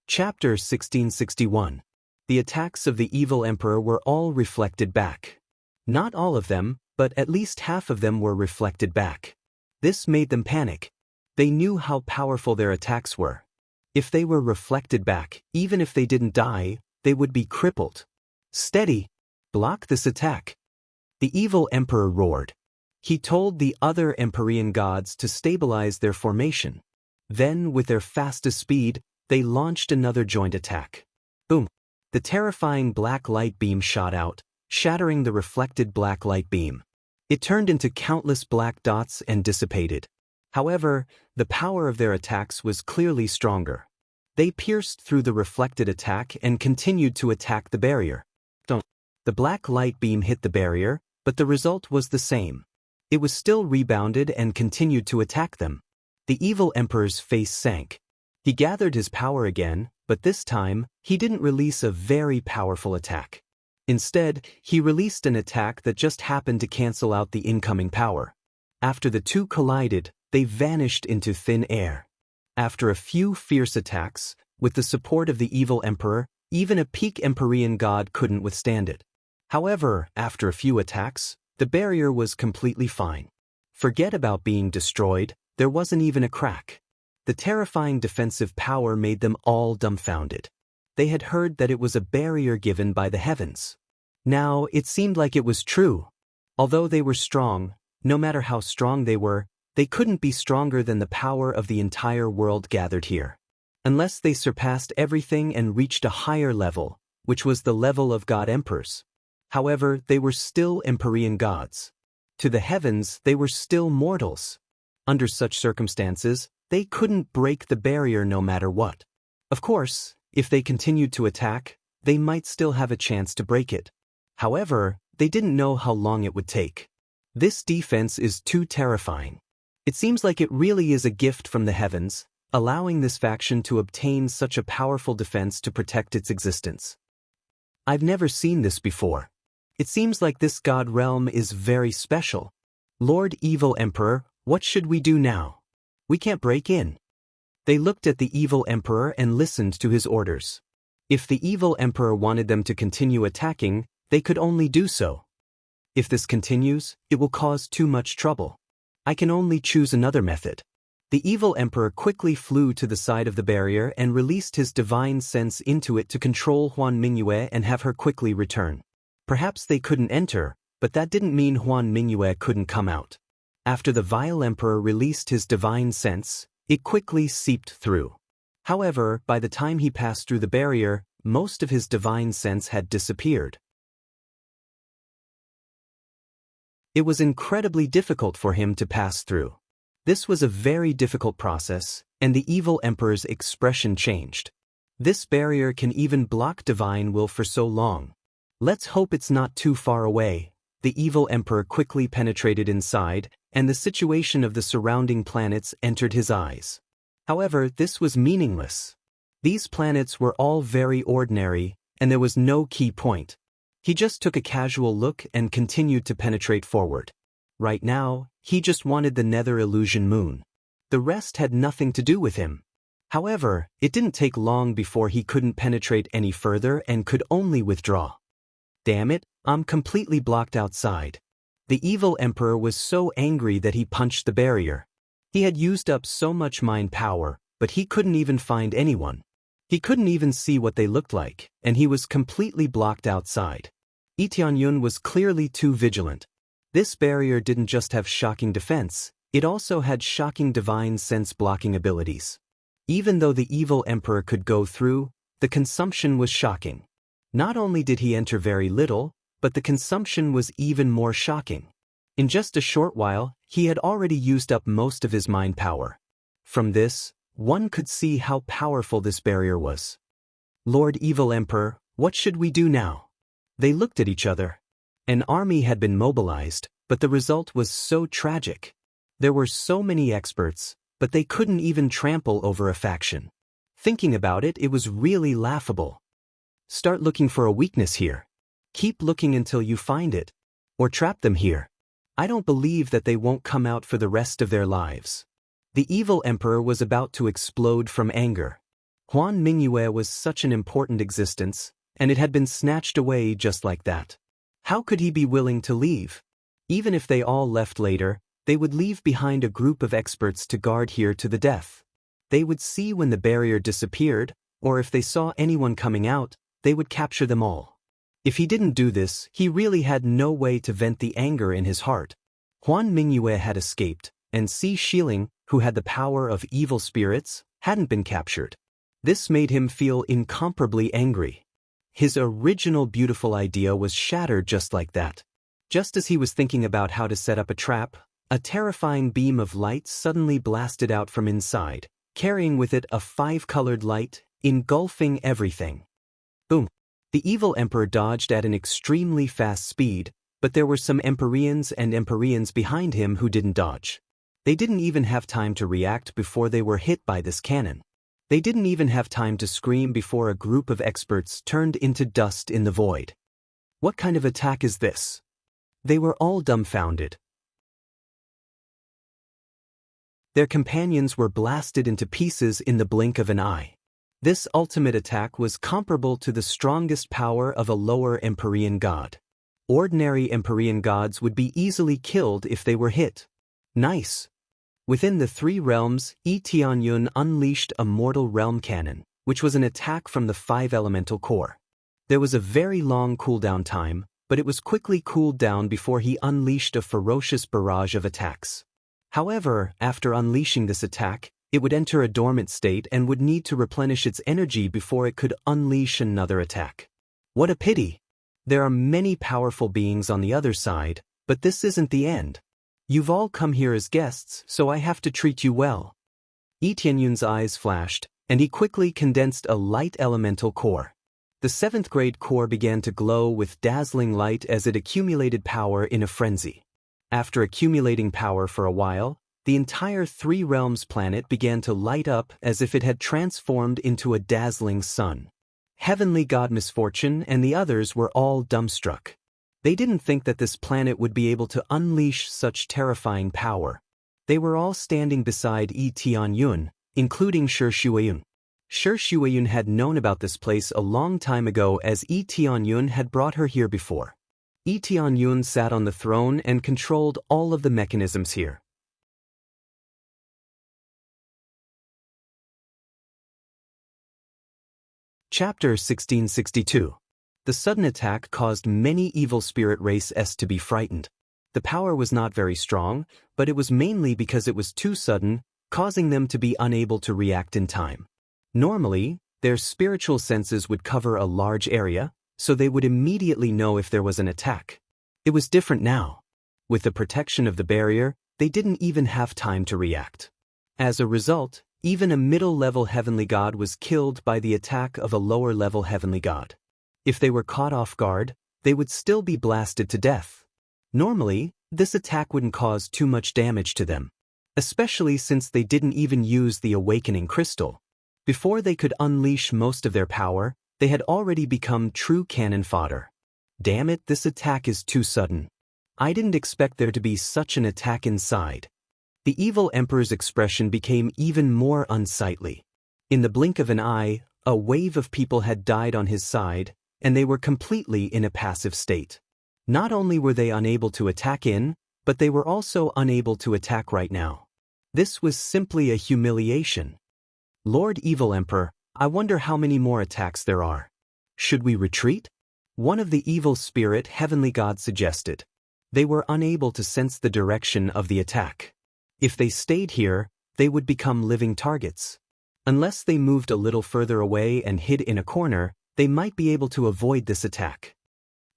Chapter 1661. The attacks of the evil emperor were all reflected back. Not all of them, but at least half of them were reflected back. This made them panic. They knew how powerful their attacks were. If they were reflected back, even if they didn't die, they would be crippled. "Steady! Block this attack!" The evil emperor roared. He told the other Empyrean gods to stabilize their formation. Then, with their fastest speed, they launched another joint attack. Boom! The terrifying black light beam shot out, shattering the reflected black light beam. It turned into countless black dots and dissipated. However, the power of their attacks was clearly stronger. They pierced through the reflected attack and continued to attack the barrier. The black light beam hit the barrier, but the result was the same. It was still rebounded and continued to attack them. The evil emperor's face sank. He gathered his power again, but this time, he didn't release a very powerful attack. Instead, he released an attack that just happened to cancel out the incoming power. After the two collided, they vanished into thin air. After a few fierce attacks, with the support of the evil emperor, even a peak Empyrean god couldn't withstand it. However, after a few attacks, the barrier was completely fine. Forget about being destroyed, there wasn't even a crack. The terrifying defensive power made them all dumbfounded. They had heard that it was a barrier given by the heavens. Now, it seemed like it was true. Although they were strong, no matter how strong they couldn't be stronger than the power of the entire world gathered here. Unless they surpassed everything and reached a higher level, which was the level of God Emperors. However, they were still Empyrean gods. To the heavens, they were still mortals. Under such circumstances, they couldn't break the barrier no matter what. Of course, If they continued to attack, they might still have a chance to break it. However, they didn't know how long it would take. This defense is too terrifying. It seems like it really is a gift from the heavens, allowing this faction to obtain such a powerful defense to protect its existence. I've never seen this before. It seems like this god realm is very special. Lord Evil Emperor, what should we do now? We can't break in. They looked at the Evil Emperor and listened to his orders. If the Evil Emperor wanted them to continue attacking, they could only do so. If this continues, it will cause too much trouble. I can only choose another method. The Evil Emperor quickly flew to the side of the barrier and released his divine sense into it to control Huan Mingyue and have her quickly return. Perhaps they couldn't enter, but that didn't mean Huan Mingyue couldn't come out. After the Vile Emperor released his divine sense, it quickly seeped through. However, by the time he passed through the barrier, most of his divine sense had disappeared. It was incredibly difficult for him to pass through. This was a very difficult process, and the Evil Emperor's expression changed. This barrier can even block divine will for so long. Let's hope it's not too far away. The Evil Emperor quickly penetrated inside, and the situation of the surrounding planets entered his eyes. However, this was meaningless. These planets were all very ordinary, and there was no key point. He just took a casual look and continued to penetrate forward. Right now, he just wanted the Nether Illusion Moon. The rest had nothing to do with him. However, it didn't take long before he couldn't penetrate any further and could only withdraw. Damn it, I'm completely blocked outside. The Evil Emperor was so angry that he punched the barrier. He had used up so much mind power, but he couldn't even find anyone. He couldn't even see what they looked like, and he was completely blocked outside. Tianyun was clearly too vigilant. This barrier didn't just have shocking defense, it also had shocking divine sense blocking abilities. Even though the Evil Emperor could go through, the consumption was shocking. Not only did he enter very little, but the consumption was even more shocking. In just a short while, he had already used up most of his mind power. From this, one could see how powerful this barrier was. Lord Evil Emperor, what should we do now? They looked at each other. An army had been mobilized, but the result was so tragic. There were so many experts, but they couldn't even trample over a faction. Thinking about it, it was really laughable. Start looking for a weakness here. Keep looking until you find it. Or trap them here. I don't believe that they won't come out for the rest of their lives. The Evil Emperor was about to explode from anger. Huan Mingyue was such an important existence, and it had been snatched away just like that. How could he be willing to leave? Even if they all left later, they would leave behind a group of experts to guard here to the death. They would see when the barrier disappeared, or if they saw anyone coming out, they would capture them all. If he didn't do this, he really had no way to vent the anger in his heart. Huan Mingyue had escaped, and Si Shiling, who had the power of evil spirits, hadn't been captured. This made him feel incomparably angry. His original beautiful idea was shattered just like that. Just as he was thinking about how to set up a trap, a terrifying beam of light suddenly blasted out from inside, carrying with it a 5-colored light, engulfing everything. Boom! The Evil Emperor dodged at an extremely fast speed, but there were some Empyreans and Empyreans behind him who didn't dodge. They didn't even have time to react before they were hit by this cannon. They didn't even have time to scream before a group of experts turned into dust in the void. What kind of attack is this? They were all dumbfounded. Their companions were blasted into pieces in the blink of an eye. This ultimate attack was comparable to the strongest power of a lower Empyrean god. Ordinary Empyrean gods would be easily killed if they were hit. Nice. Within the 3 realms, Tianyun unleashed a mortal realm cannon, which was an attack from the 5 elemental core. There was a very long cooldown time, but it was quickly cooled down before he unleashed a ferocious barrage of attacks. However, after unleashing this attack, it would enter a dormant state and would need to replenish its energy before it could unleash another attack. What a pity! There are many powerful beings on the other side, but this isn't the end. You've all come here as guests, so I have to treat you well. Tianyun's eyes flashed, and he quickly condensed a light elemental core. The 7th grade core began to glow with dazzling light as it accumulated power in a frenzy. After accumulating power for a while, the entire 3 realms planet began to light up as if it had transformed into a dazzling sun. Heavenly God Misfortune and the others were all dumbstruck. They didn't think that this planet would be able to unleash such terrifying power. They were all standing beside Yi Tianyun, including Shi Shuiyun. Shi Shuiyun had known about this place a long time ago as Yi Tianyun had brought her here before. Yi Tianyun sat on the throne and controlled all of the mechanisms here. Chapter 1662. The sudden attack caused many evil spirit races to be frightened. The power was not very strong, but it was mainly because it was too sudden, causing them to be unable to react in time. Normally, their spiritual senses would cover a large area, so they would immediately know if there was an attack. It was different now. With the protection of the barrier, they didn't even have time to react. As a result, even a middle-level heavenly god was killed by the attack of a lower-level heavenly god. If they were caught off guard, they would still be blasted to death. Normally, this attack wouldn't cause too much damage to them, especially since they didn't even use the awakening crystal. Before they could unleash most of their power, they had already become true cannon fodder. Damn it, this attack is too sudden. I didn't expect there to be such an attack inside. The evil emperor's expression became even more unsightly. In the blink of an eye, a wave of people had died on his side, and they were completely in a passive state. Not only were they unable to attack in, but they were also unable to attack right now. This was simply a humiliation. Lord Evil Emperor, I wonder how many more attacks there are. Should we retreat? One of the evil spirit heavenly gods suggested. They were unable to sense the direction of the attack. If they stayed here, they would become living targets. Unless they moved a little further away and hid in a corner, they might be able to avoid this attack.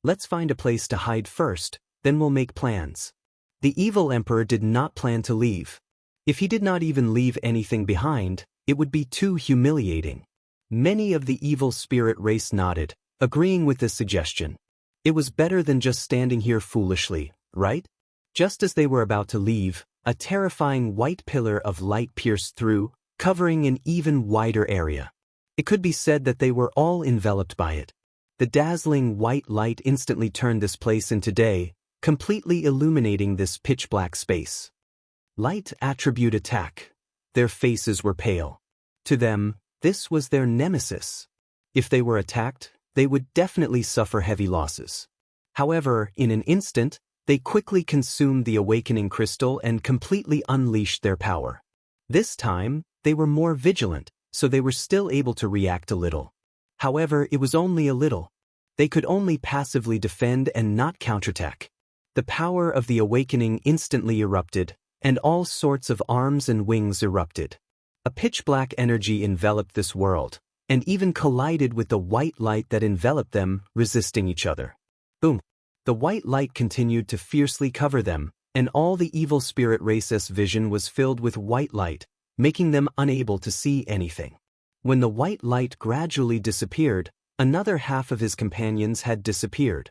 Let's find a place to hide first, then we'll make plans. The evil emperor did not plan to leave. If he did not even leave anything behind, it would be too humiliating. Many of the evil spirit race nodded, agreeing with this suggestion. It was better than just standing here foolishly, right? Just as they were about to leave, a terrifying white pillar of light pierced through, covering an even wider area. It could be said that they were all enveloped by it. The dazzling white light instantly turned this place into day, completely illuminating this pitch-black space. Light attribute attack. Their faces were pale. To them, this was their nemesis. If they were attacked, they would definitely suffer heavy losses. However, in an instant, they quickly consumed the awakening crystal and completely unleashed their power. This time, they were more vigilant, so they were still able to react a little. However, it was only a little. They could only passively defend and not counterattack. The power of the awakening instantly erupted, and all sorts of arms and wings erupted. A pitch-black energy enveloped this world, and even collided with the white light that enveloped them, resisting each other. Boom! The white light continued to fiercely cover them, and all the evil spirit race's vision was filled with white light, making them unable to see anything. When the white light gradually disappeared, another half of his companions had disappeared.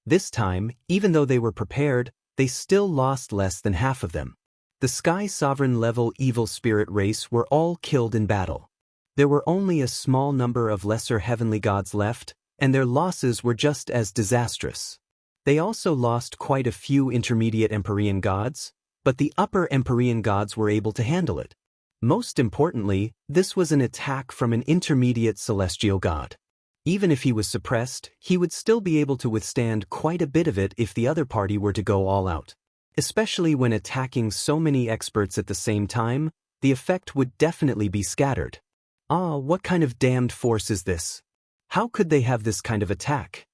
This time, even though they were prepared, they still lost less than half of them. The Sky Sovereign level evil spirit race were all killed in battle. There were only a small number of lesser heavenly gods left, and their losses were just as disastrous. They also lost quite a few intermediate Empyrean gods, but the upper Empyrean gods were able to handle it. Most importantly, this was an attack from an intermediate celestial god. Even if he was suppressed, he would still be able to withstand quite a bit of it if the other party were to go all out. Especially when attacking so many experts at the same time, the effect would definitely be scattered. What kind of damned force is this? How could they have this kind of attack?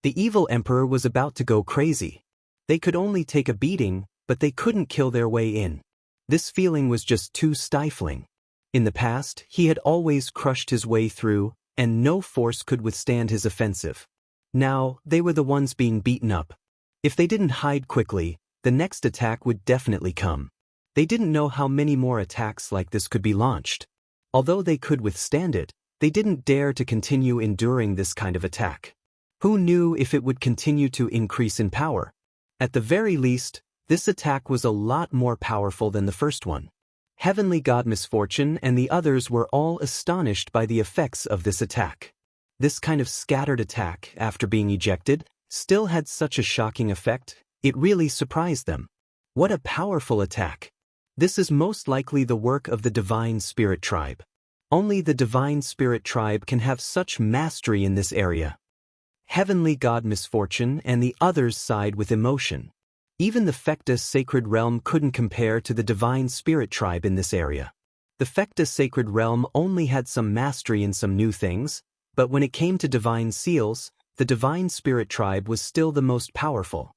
The evil emperor was about to go crazy. They could only take a beating, but they couldn't kill their way in. This feeling was just too stifling. In the past, he had always crushed his way through, and no force could withstand his offensive. Now, they were the ones being beaten up. If they didn't hide quickly, the next attack would definitely come. They didn't know how many more attacks like this could be launched. Although they could withstand it, they didn't dare to continue enduring this kind of attack. Who knew if it would continue to increase in power? At the very least, this attack was a lot more powerful than the first one. Heavenly God Misfortune and the others were all astonished by the effects of this attack. This kind of scattered attack, after being ejected, still had such a shocking effect, it really surprised them. What a powerful attack! This is most likely the work of the Divine Spirit Tribe. Only the Divine Spirit Tribe can have such mastery in this area. Heavenly God Misfortune and the others sighed with emotion. Even the Fecta Sacred Realm couldn't compare to the Divine Spirit Tribe in this area. The Fecta Sacred Realm only had some mastery in some new things, but when it came to Divine Seals, the Divine Spirit Tribe was still the most powerful.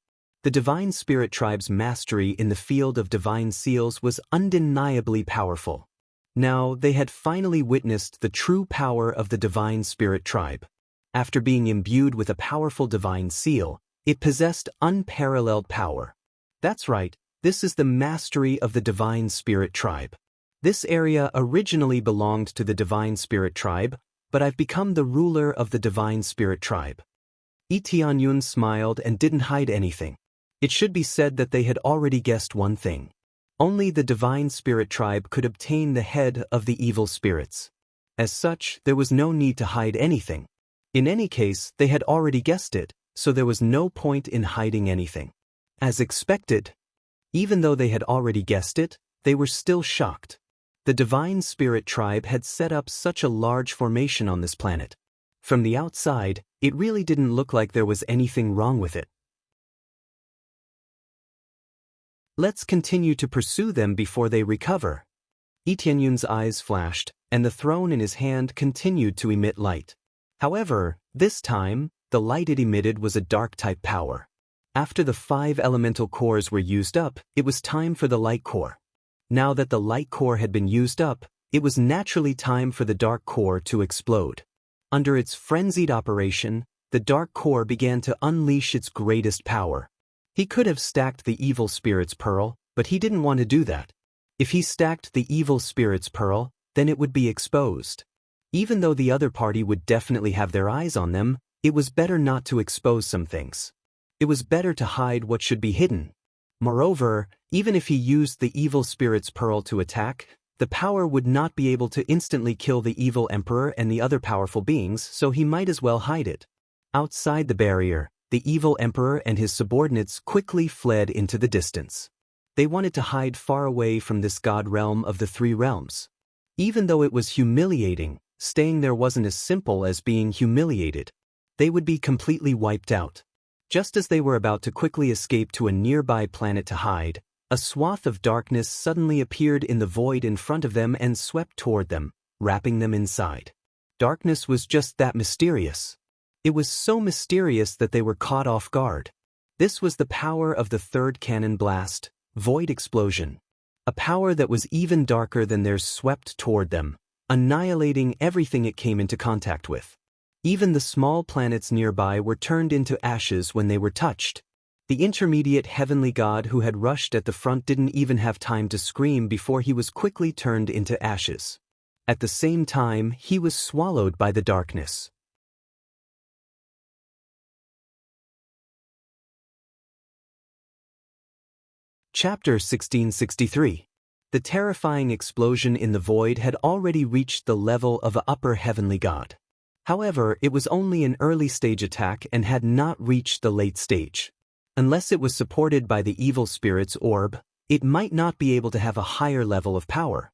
The Divine Spirit Tribe's mastery in the field of Divine Seals was undeniably powerful. Now, they had finally witnessed the true power of the Divine Spirit Tribe. After being imbued with a powerful Divine Seal, it possessed unparalleled power. That's right, this is the mastery of the Divine Spirit Tribe. This area originally belonged to the Divine Spirit Tribe, but I've become the ruler of the Divine Spirit Tribe. Tianyun smiled and didn't hide anything. It should be said that they had already guessed one thing. Only the Divine Spirit Tribe could obtain the head of the evil spirits. As such, there was no need to hide anything. In any case, they had already guessed it, so there was no point in hiding anything. As expected, even though they had already guessed it, they were still shocked. The Divine Spirit Tribe had set up such a large formation on this planet. From the outside, it really didn't look like there was anything wrong with it. Let's continue to pursue them before they recover. Tianyun's eyes flashed, and the throne in his hand continued to emit light. However, this time, the light it emitted was a dark-type power. After the 5 elemental cores were used up, it was time for the light core. Now that the light core had been used up, it was naturally time for the dark core to explode. Under its frenzied operation, the dark core began to unleash its greatest power. He could have stacked the evil spirit's pearl, but he didn't want to do that. If he stacked the evil spirit's pearl, then it would be exposed. Even though the other party would definitely have their eyes on them, it was better not to expose some things. It was better to hide what should be hidden. Moreover, even if he used the evil spirit's pearl to attack, the power would not be able to instantly kill the evil emperor and the other powerful beings, so he might as well hide it. Outside the barrier, the evil emperor and his subordinates quickly fled into the distance. They wanted to hide far away from this god realm of the 3 realms. Even though it was humiliating, staying there wasn't as simple as being humiliated. They would be completely wiped out. Just as they were about to quickly escape to a nearby planet to hide, a swath of darkness suddenly appeared in the void in front of them and swept toward them, wrapping them inside. Darkness was just that mysterious. It was so mysterious that they were caught off guard. This was the power of the 3rd cannon blast, Void Explosion. A power that was even darker than theirs swept toward them, annihilating everything it came into contact with. Even the small planets nearby were turned into ashes when they were touched. The intermediate heavenly god who had rushed at the front didn't even have time to scream before he was quickly turned into ashes. At the same time, he was swallowed by the darkness. Chapter 1663. The terrifying explosion in the void had already reached the level of an upper heavenly god. However, it was only an early-stage attack and had not reached the late stage. Unless it was supported by the evil spirit's orb, it might not be able to have a higher level of power.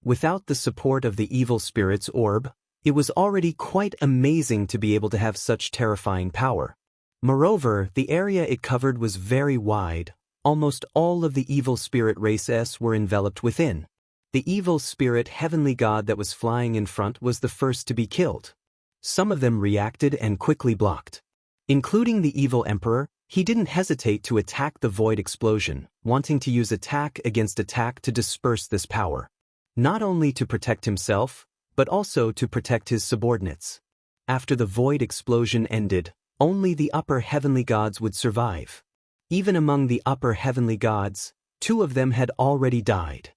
Without the support of the evil spirit's orb, it was already quite amazing to be able to have such terrifying power. Moreover, the area it covered was very wide. Almost all of the evil spirit races were enveloped within. The evil spirit heavenly god that was flying in front was the first to be killed. Some of them reacted and quickly blocked. Including the evil emperor, he didn't hesitate to attack the void explosion, wanting to use attack against attack to disperse this power. Not only to protect himself, but also to protect his subordinates. After the void explosion ended, only the upper heavenly gods would survive. Even among the upper heavenly gods, 2 of them had already died.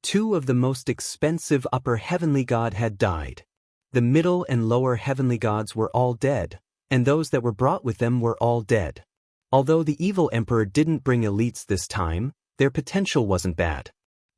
2 of the most expensive upper heavenly god had died. The middle and lower heavenly gods were all dead, and those that were brought with them were all dead. Although the evil emperor didn't bring elites this time, their potential wasn't bad.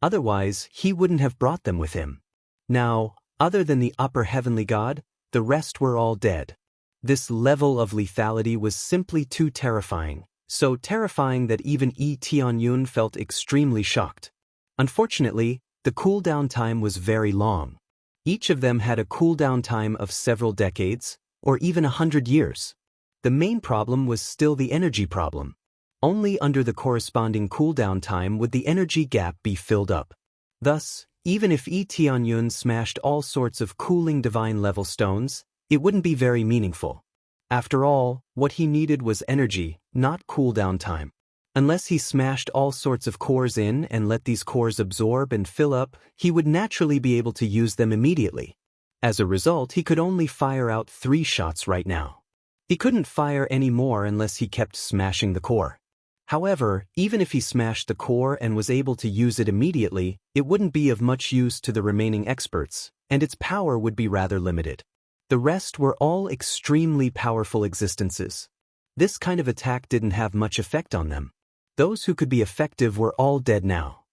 Otherwise, he wouldn't have brought them with him. Now, other than the upper heavenly god, the rest were all dead. This level of lethality was simply too terrifying, so terrifying that even Yi Tianyun felt extremely shocked. Unfortunately, the cooldown time was very long. Each of them had a cooldown time of several decades, or even 100 years. The main problem was still the energy problem. Only under the corresponding cooldown time would the energy gap be filled up. Thus, even if Yi Tianyun smashed all sorts of cooling divine level stones, it wouldn't be very meaningful. After all, what he needed was energy, not cooldown time. Unless he smashed all sorts of cores in and let these cores absorb and fill up, he would naturally be able to use them immediately. As a result, he could only fire out 3 shots right now. He couldn't fire any more unless he kept smashing the core. However, even if he smashed the core and was able to use it immediately, it wouldn't be of much use to the remaining experts, and its power would be rather limited. The rest were all extremely powerful existences. This kind of attack didn't have much effect on them. Those who could be effective were all dead now.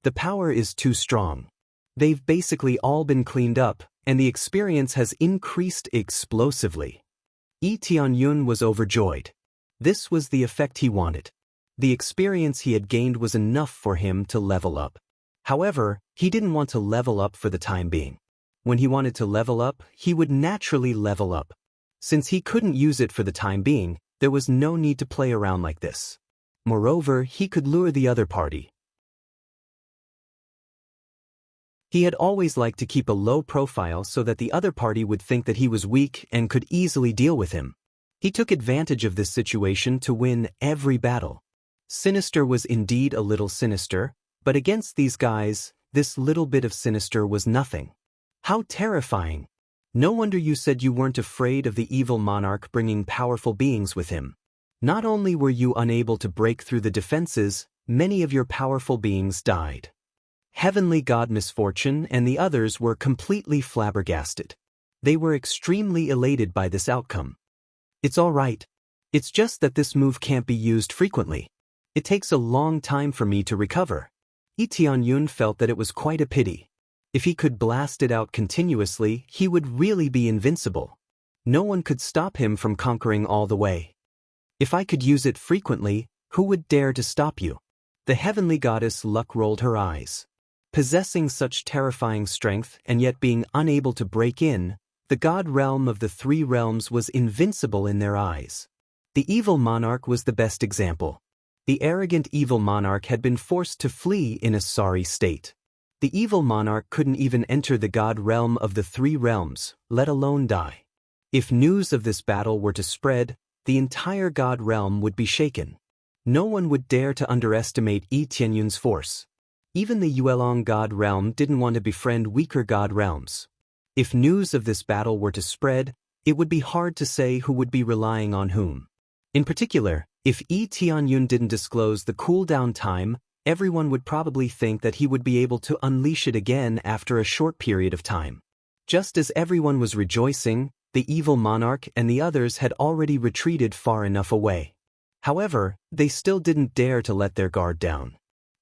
The power is too strong. They've basically all been cleaned up, and the experience has increased explosively. Yi Tianyun was overjoyed. This was the effect he wanted. The experience he had gained was enough for him to level up. However, he didn't want to level up for the time being. When he wanted to level up, he would naturally level up. Since he couldn't use it for the time being, there was no need to play around like this. Moreover, he could lure the other party. He had always liked to keep a low profile so that the other party would think that he was weak and could easily deal with him. He took advantage of this situation to win every battle. Sinister was indeed a little sinister, but against these guys, this little bit of sinister was nothing. How terrifying! No wonder you said you weren't afraid of the evil monarch bringing powerful beings with him. Not only were you unable to break through the defenses, many of your powerful beings died. Heavenly God Misfortune and the others were completely flabbergasted. They were extremely elated by this outcome. It's all right. It's just that this move can't be used frequently. It takes a long time for me to recover. Yi Tianyun felt that it was quite a pity. If he could blast it out continuously, he would really be invincible. No one could stop him from conquering all the way. If I could use it frequently, who would dare to stop you? The heavenly goddess Luck rolled her eyes. Possessing such terrifying strength and yet being unable to break in, the god realm of the 3 realms was invincible in their eyes. The evil monarch was the best example. The arrogant evil monarch had been forced to flee in a sorry state. The evil monarch couldn't even enter the god realm of the 3 realms, let alone die. If news of this battle were to spread, the entire god realm would be shaken. No one would dare to underestimate Yi Tianyun's force. Even the Yuelong god realm didn't want to befriend weaker god realms. If news of this battle were to spread, it would be hard to say who would be relying on whom. In particular, if Yi Tianyun didn't disclose the cooldown time, everyone would probably think that he would be able to unleash it again after a short period of time. Just as everyone was rejoicing, the evil monarch and the others had already retreated far enough away. However, they still didn't dare to let their guard down.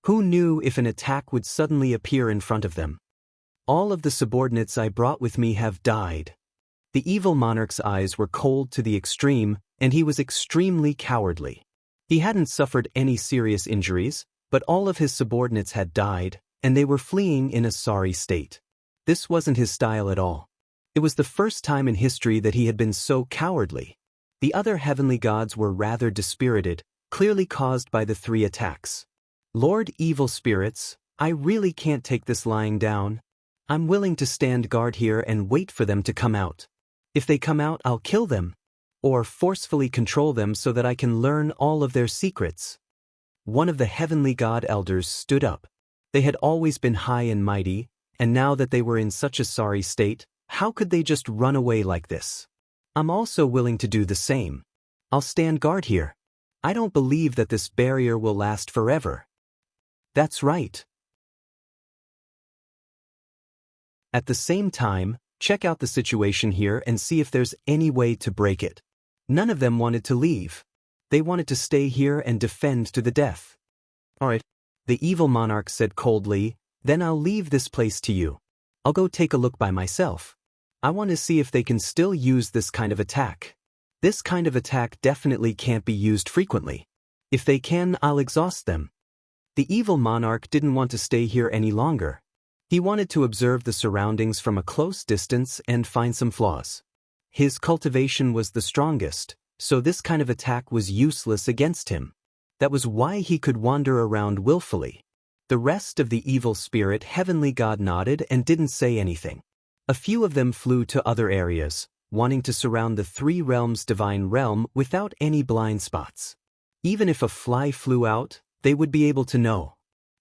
Who knew if an attack would suddenly appear in front of them? All of the subordinates I brought with me have died. The evil monarch's eyes were cold to the extreme, and he was extremely cowardly. He hadn't suffered any serious injuries, but all of his subordinates had died, and they were fleeing in a sorry state. This wasn't his style at all. It was the first time in history that he had been so cowardly. The other heavenly gods were rather dispirited, clearly caused by the 3 attacks. Lord Evil Spirits, I really can't take this lying down. I'm willing to stand guard here and wait for them to come out. If they come out, I'll kill them, or forcefully control them so that I can learn all of their secrets. One of the heavenly god elders stood up. They had always been high and mighty, and now that they were in such a sorry state, how could they just run away like this? I'm also willing to do the same. I'll stand guard here. I don't believe that this barrier will last forever. That's right. At the same time, check out the situation here and see if there's any way to break it. None of them wanted to leave. They wanted to stay here and defend to the death. Alright, the evil monarch said coldly, then I'll leave this place to you. I'll go take a look by myself. I want to see if they can still use this kind of attack. This kind of attack definitely can't be used frequently. If they can, I'll exhaust them. The evil monarch didn't want to stay here any longer. He wanted to observe the surroundings from a close distance and find some flaws. His cultivation was the strongest, so this kind of attack was useless against him. That was why he could wander around willfully. The rest of the evil spirit heavenly god nodded and didn't say anything. A few of them flew to other areas, wanting to surround the three realms' divine realm without any blind spots. Even if a fly flew out, they would be able to know.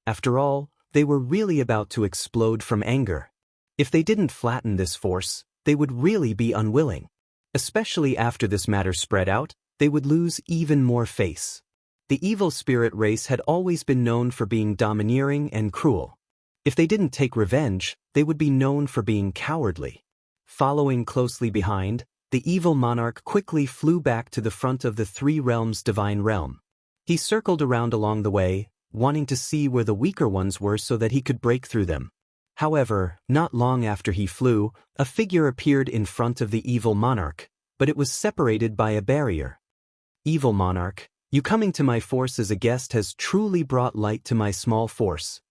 After all, they were really about to explode from anger. If they didn't flatten this force, they would really be unwilling. Especially after this matter spread out, they would lose even more face. The evil spirit race had always been known for being domineering and cruel. If they didn't take revenge, they would be known for being cowardly. Following closely behind, the evil monarch quickly flew back to the front of the three realms' divine realm. He circled around along the way, wanting to see where the weaker ones were so that he could break through them. However, not long after he flew, a figure appeared in front of the evil monarch, but it was separated by a barrier. Evil monarch, you coming to my force as a guest has truly brought light to my small force.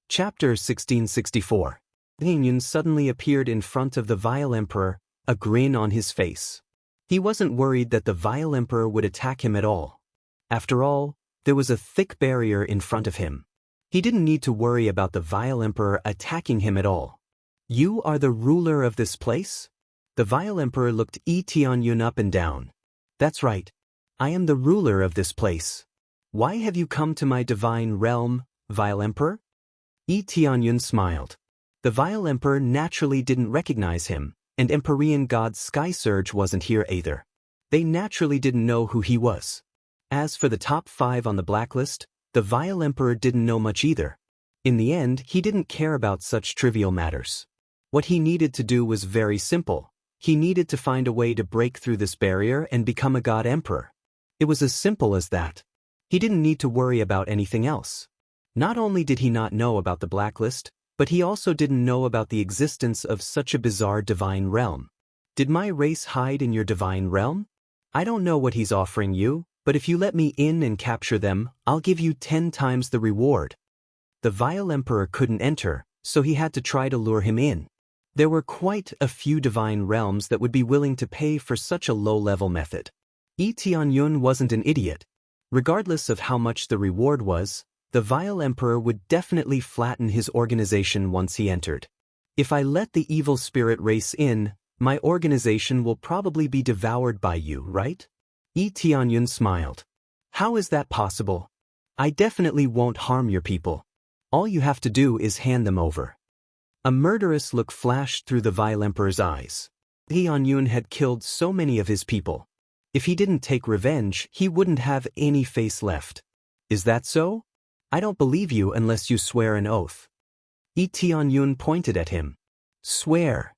Chapter 1664. Yun suddenly appeared in front of the vile emperor, a grin on his face. He wasn't worried that the vile emperor would attack him at all. After all, there was a thick barrier in front of him. He didn't need to worry about the vile emperor attacking him at all. You are the ruler of this place? The vile emperor looked Tianyun up and down. That's right. I am the ruler of this place. Why have you come to my divine realm, vile emperor? Tianyun smiled. The vile emperor naturally didn't recognize him, and Empyrean god Sky Surge wasn't here either. They naturally didn't know who he was. As for the top 5 on the blacklist, the vile emperor didn't know much either. In the end, he didn't care about such trivial matters. What he needed to do was very simple. He needed to find a way to break through this barrier and become a god emperor. It was as simple as that. He didn't need to worry about anything else. Not only did he not know about the blacklist, but he also didn't know about the existence of such a bizarre divine realm. Did my race hide in your divine realm? I don't know what he's offering you, but if you let me in and capture them, I'll give you 10 times the reward. The vile emperor couldn't enter, so he had to try to lure him in. There were quite a few divine realms that would be willing to pay for such a low-level method. Tianyun wasn't an idiot. Regardless of how much the reward was, the vile emperor would definitely flatten his organization once he entered. If I let the evil spirit race in, my organization will probably be devoured by you, right? Tianyun smiled. How is that possible? I definitely won't harm your people. All you have to do is hand them over. A murderous look flashed through the vile emperor's eyes. Tianyun had killed so many of his people. If he didn't take revenge, he wouldn't have any face left. Is that so? I don't believe you unless you swear an oath. Tianyun pointed at him. Swear.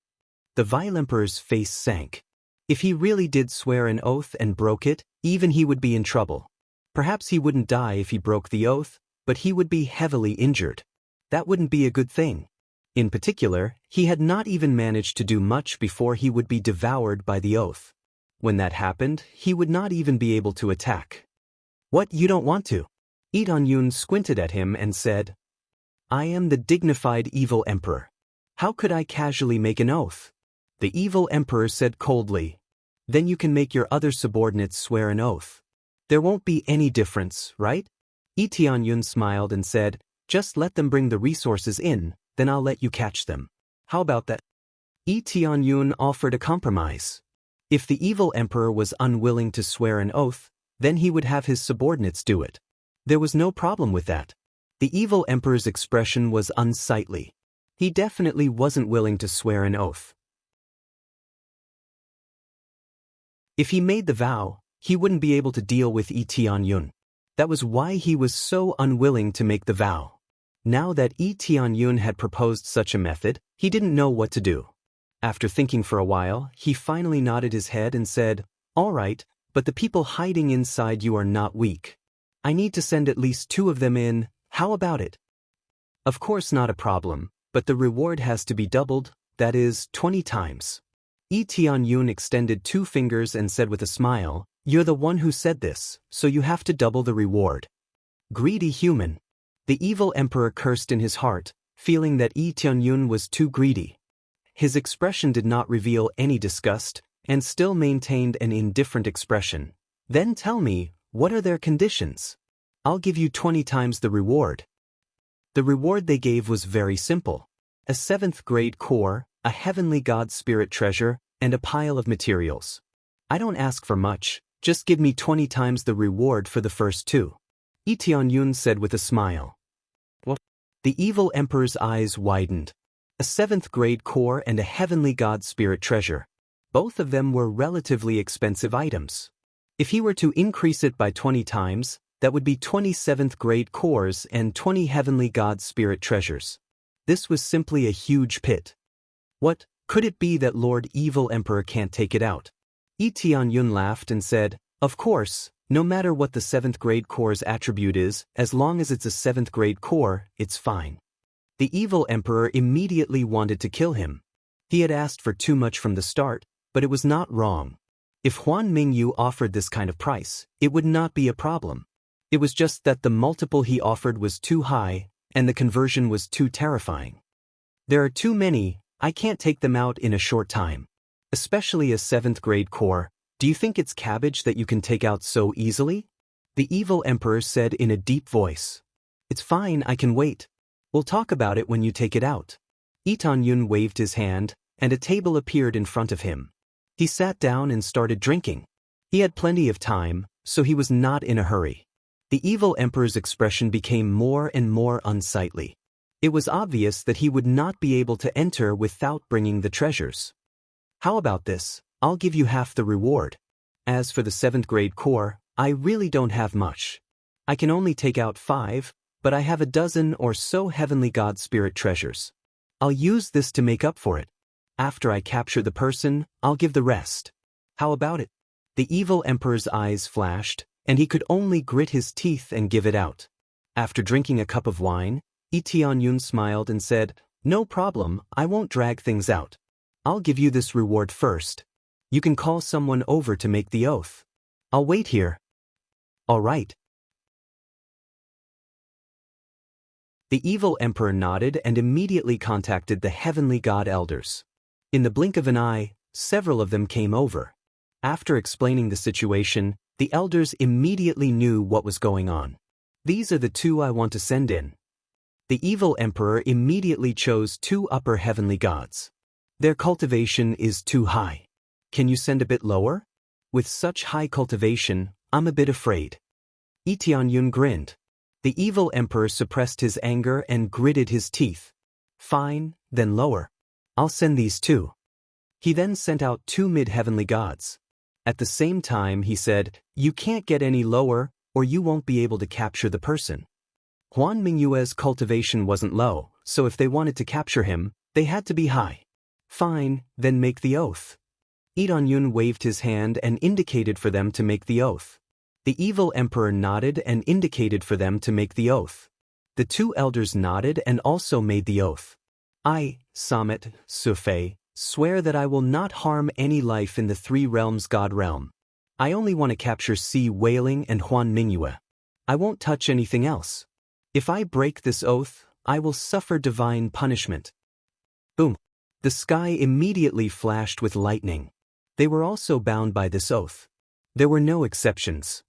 The vile emperor's face sank. If he really did swear an oath and broke it, even he would be in trouble. Perhaps he wouldn't die if he broke the oath, but he would be heavily injured. That wouldn't be a good thing. In particular, he had not even managed to do much before he would be devoured by the oath. When that happened, he would not even be able to attack. What, you don't want to? Tianyun squinted at him and said, I am the dignified evil emperor. How could I casually make an oath? The evil emperor said coldly, then you can make your other subordinates swear an oath. There won't be any difference, right? Tianyun smiled and said, just let them bring the resources in, then I'll let you catch them. How about that? Tianyun offered a compromise. If the evil emperor was unwilling to swear an oath, then he would have his subordinates do it. There was no problem with that. The evil emperor's expression was unsightly. He definitely wasn't willing to swear an oath. If he made the vow, he wouldn't be able to deal with Lee Tianyun. That was why he was so unwilling to make the vow. Now that Lee Tianyun had proposed such a method, he didn't know what to do. After thinking for a while, he finally nodded his head and said, "All right, but the people hiding inside you are not weak. I need to send at least 2 of them in, how about it?" "Of course not a problem, but the reward has to be doubled, that is, 20 times. Lee Tianyun extended 2 fingers and said with a smile, "You're the one who said this, so you have to double the reward." Greedy human. The evil emperor cursed in his heart, feeling that Lee Tianyun was too greedy. His expression did not reveal any disgust, and still maintained an indifferent expression. "Then tell me, what are their conditions? I'll give you 20 times the reward." The reward they gave was very simple. A 7th grade core, a heavenly god spirit treasure, and a pile of materials. "I don't ask for much, just give me 20 times the reward for the first 2. Lee Tianyun said with a smile. "What?" The evil emperor's eyes widened. A 7th grade core and a heavenly god spirit treasure. Both of them were relatively expensive items. If he were to increase it by 20 times, that would be 20 7th grade cores and 20 heavenly god spirit treasures. This was simply a huge pit. What, could it be that Lord Evil Emperor can't take it out? Lee Tianyun laughed and said, "Of course, no matter what the 7th grade core's attribute is, as long as it's a 7th grade core, it's fine." The evil emperor immediately wanted to kill him. He had asked for too much from the start, but it was not wrong. If Huan Mingyu offered this kind of price, it would not be a problem. It was just that the multiple he offered was too high, and the conversion was too terrifying. "There are too many, I can't take them out in a short time. Especially a 7th grade core, do you think it's cabbage that you can take out so easily?" The evil emperor said in a deep voice. "It's fine, I can wait. We'll talk about it when you take it out." Lee Tianyun waved his hand, and a table appeared in front of him. He sat down and started drinking. He had plenty of time, so he was not in a hurry. The evil emperor's expression became more and more unsightly. It was obvious that he would not be able to enter without bringing the treasures. "How about this? I'll give you half the reward. As for the 7th grade core, I really don't have much. I can only take out 5, but I have a dozen or so heavenly god spirit treasures. I'll use this to make up for it. After I capture the person, I'll give the rest. How about it?" The evil emperor's eyes flashed, and he could only grit his teeth and give it out. After drinking a cup of wine, Lee Tianyun smiled and said, "No problem, I won't drag things out. I'll give you this reward first. You can call someone over to make the oath. I'll wait here." "All right." The evil emperor nodded and immediately contacted the heavenly god elders. In the blink of an eye, several of them came over. After explaining the situation, the elders immediately knew what was going on. "These are the 2 I want to send in." The evil emperor immediately chose 2 upper heavenly gods. "Their cultivation is too high. Can you send a bit lower? With such high cultivation, I'm a bit afraid." Lee Tianyun grinned. The evil emperor suppressed his anger and gritted his teeth. "Fine, then lower. I'll send these 2. He then sent out 2 mid-heavenly gods. At the same time he said, "You can't get any lower, or you won't be able to capture the person." Huan Mingyue's cultivation wasn't low, so if they wanted to capture him, they had to be high. "Fine, then make the oath." Lee Tianyun waved his hand and indicated for them to make the oath. The evil emperor nodded and indicated for them to make the oath. The 2 elders nodded and also made the oath. "I, Samet, Sufei, swear that I will not harm any life in the 3 realms God realm. I only want to capture Sea Wailing and Huan Mingyue. I won't touch anything else. If I break this oath, I will suffer divine punishment." Boom. The sky immediately flashed with lightning. They were also bound by this oath. There were no exceptions.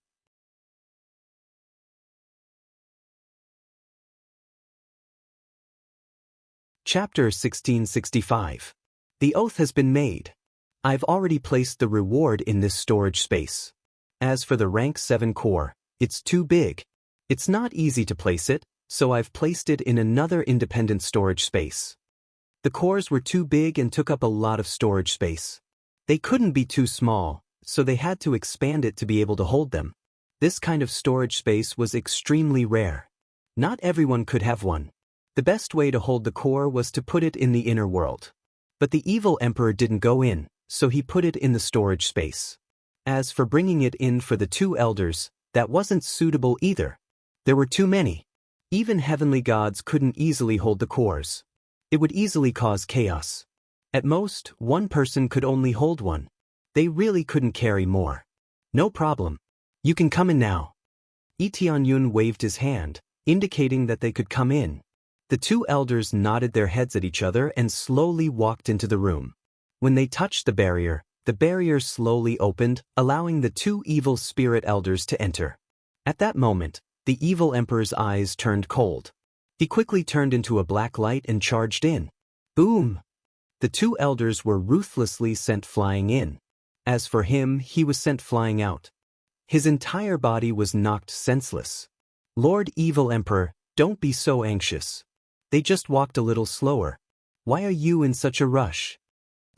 Chapter 1665. The oath has been made. I've already placed the reward in this storage space. As for the rank 7 core, it's too big. It's not easy to place it, so I've placed it in another independent storage space. The cores were too big and took up a lot of storage space. They couldn't be too small, so they had to expand it to be able to hold them. This kind of storage space was extremely rare. Not everyone could have one. The best way to hold the core was to put it in the inner world. But the evil emperor didn't go in, so he put it in the storage space. As for bringing it in for the two elders, that wasn't suitable either. There were too many. Even heavenly gods couldn't easily hold the cores. It would easily cause chaos. At most, one person could only hold one. They really couldn't carry more. No problem. You can come in now. Lee Tianyun waved his hand, indicating that they could come in. The two elders nodded their heads at each other and slowly walked into the room. When they touched the barrier slowly opened, allowing the two evil spirit elders to enter. At that moment, the evil emperor's eyes turned cold. He quickly turned into a black light and charged in. Boom! The two elders were ruthlessly sent flying in. As for him, he was sent flying out. His entire body was knocked senseless. Lord Evil Emperor, don't be so anxious. They just walked a little slower. Why are you in such a rush?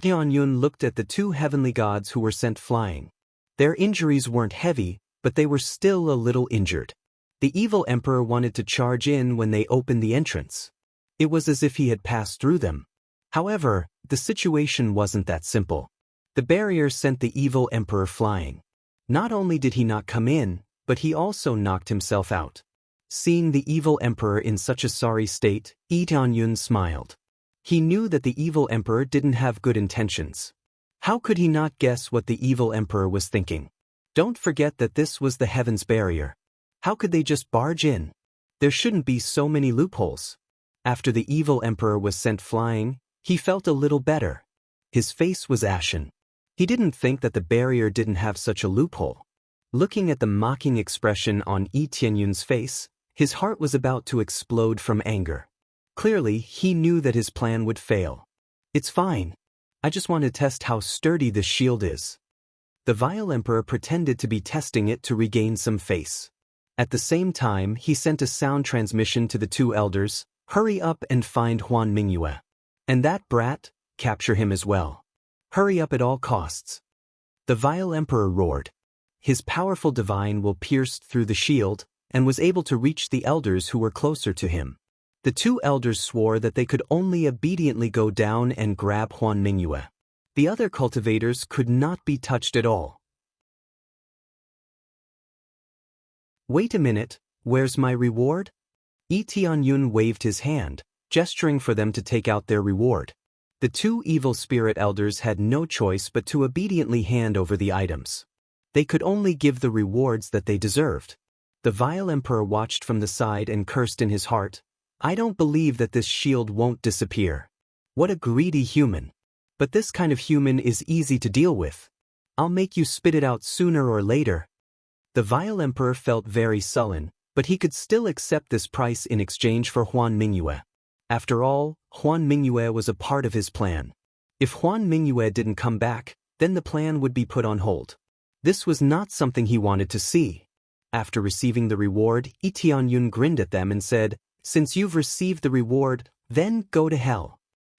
Tianyun looked at the two heavenly gods who were sent flying. Their injuries weren't heavy, but they were still a little injured. The evil emperor wanted to charge in when they opened the entrance. It was as if he had passed through them. However, the situation wasn't that simple. The barrier sent the evil emperor flying. Not only did he not come in, but he also knocked himself out. Seeing the evil emperor in such a sorry state, Lee Tianyun smiled. He knew that the evil emperor didn't have good intentions. How could he not guess what the evil emperor was thinking? Don't forget that this was the heavens barrier. How could they just barge in? There shouldn't be so many loopholes. After the evil emperor was sent flying, he felt a little better. His face was ashen. He didn't think that the barrier didn't have such a loophole. Looking at the mocking expression on Lee Tianyun's face, his heart was about to explode from anger. Clearly, he knew that his plan would fail. It's fine. I just want to test how sturdy this shield is. The vile emperor pretended to be testing it to regain some face. At the same time, he sent a sound transmission to the two elders, hurry up and find Huan Mingyue. And that brat, capture him as well. Hurry up at all costs. The vile emperor roared. His powerful divine will pierced through the shield, and was able to reach the elders who were closer to him. The two elders swore that they could only obediently go down and grab Huan Mingyue. The other cultivators could not be touched at all. Wait a minute, where's my reward? Lee Tianyun waved his hand, gesturing for them to take out their reward. The two evil spirit elders had no choice but to obediently hand over the items. They could only give the rewards that they deserved. The vile emperor watched from the side and cursed in his heart, I don't believe that this shield won't disappear. What a greedy human. But this kind of human is easy to deal with. I'll make you spit it out sooner or later. The vile emperor felt very sullen, but he could still accept this price in exchange for Huan Mingyue. After all, Huan Mingyue was a part of his plan. If Huan Mingyue didn't come back, then the plan would be put on hold. This was not something he wanted to see. After receiving the reward, Lee Tianyun grinned at them and said, Since you've received the reward, then go to hell.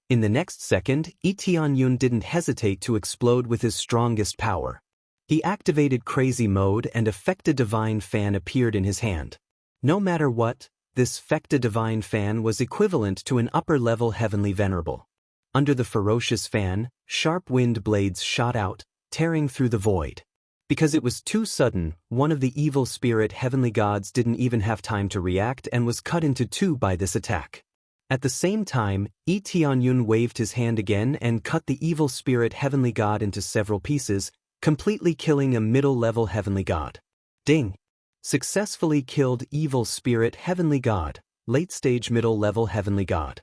In the next second, Lee Tianyun didn't hesitate to explode with his strongest power. He activated crazy mode and a Fecta Divine Fan appeared in his hand. No matter what, this Fecta Divine Fan was equivalent to an upper-level heavenly venerable. Under the ferocious fan, sharp wind blades shot out, tearing through the void. Because it was too sudden, one of the evil spirit heavenly gods didn't even have time to react and was cut into two by this attack. At the same time, Lee Tianyun waved his hand again and cut the evil spirit heavenly god into several pieces, completely killing a middle-level heavenly god. Ding! Successfully killed evil spirit heavenly god, late-stage middle-level heavenly god.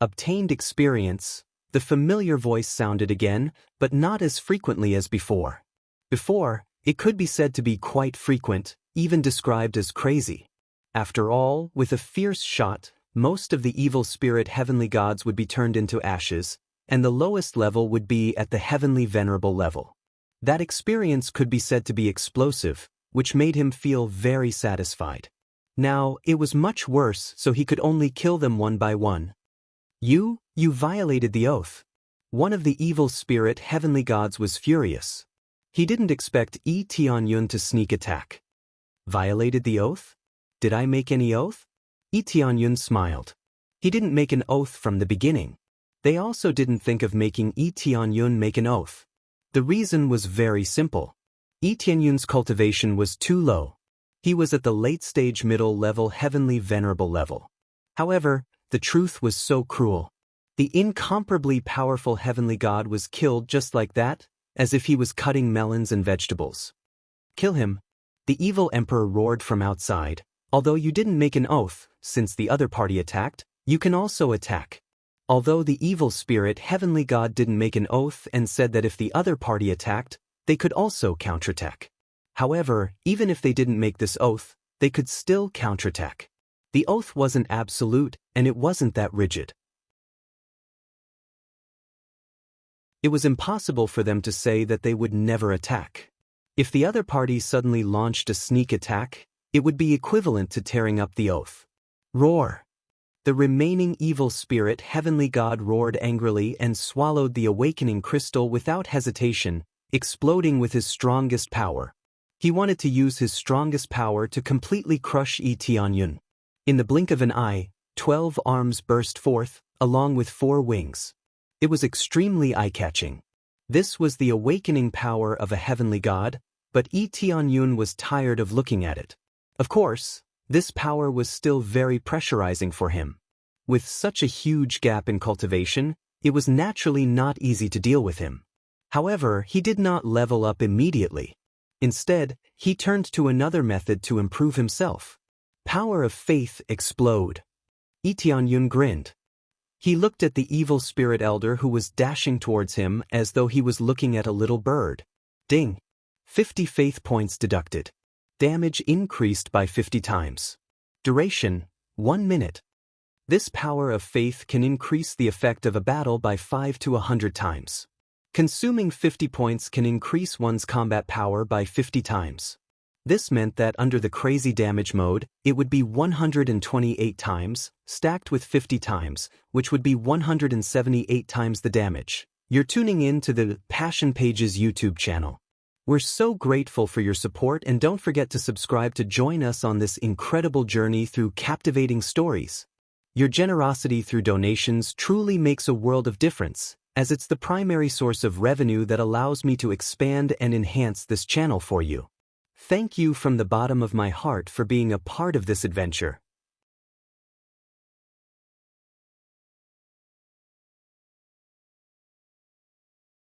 Obtained experience. The familiar voice sounded again, but not as frequently as before. Before, it could be said to be quite frequent, even described as crazy. After all, with a fierce shot, most of the evil spirit heavenly gods would be turned into ashes, and the lowest level would be at the heavenly venerable level. That experience could be said to be explosive, which made him feel very satisfied. Now, it was much worse, so he could only kill them one by one. You violated the oath. One of the evil spirit heavenly gods was furious. He didn't expect Lee Tianyun to sneak attack. Violated the oath? Did I make any oath? Lee Tianyun smiled. He didn't make an oath from the beginning. They also didn't think of making Lee Tianyun make an oath. The reason was very simple. Lee Tianyun's cultivation was too low. He was at the late-stage middle-level heavenly venerable level. However, the truth was so cruel. The incomparably powerful heavenly god was killed just like that, as if he was cutting melons and vegetables. Kill him. The evil emperor roared from outside. Although you didn't make an oath, since the other party attacked, you can also attack. Although the evil spirit heavenly god didn't make an oath and said that if the other party attacked, they could also counterattack. However, even if they didn't make this oath, they could still counterattack. The oath wasn't absolute, and it wasn't that rigid. It was impossible for them to say that they would never attack. If the other party suddenly launched a sneak attack, it would be equivalent to tearing up the oath. Roar! The remaining evil spirit heavenly god roared angrily and swallowed the awakening crystal without hesitation, exploding with his strongest power. He wanted to use his strongest power to completely crush Lee Tianyun. In the blink of an eye, 12 arms burst forth, along with 4 wings. It was extremely eye-catching. This was the awakening power of a heavenly god, but Lee Tianyun was tired of looking at it. Of course, this power was still very pressurizing for him. With such a huge gap in cultivation, it was naturally not easy to deal with him. However, he did not level up immediately. Instead, he turned to another method to improve himself. Power of faith explode. Lee Tianyun grinned. He looked at the evil spirit elder who was dashing towards him as though he was looking at a little bird. Ding! 50 faith points deducted. Damage increased by 50 times. Duration, 1 minute. This power of faith can increase the effect of a battle by 5 to 100 times. Consuming 50 points can increase one's combat power by 50 times. This meant that under the crazy damage mode, it would be 128 times, stacked with 50 times, which would be 178 times the damage. You're tuning in to the Passion Pages YouTube channel. We're so grateful for your support, and don't forget to subscribe to join us on this incredible journey through captivating stories. Your generosity through donations truly makes a world of difference, as it's the primary source of revenue that allows me to expand and enhance this channel for you. Thank you from the bottom of my heart for being a part of this adventure.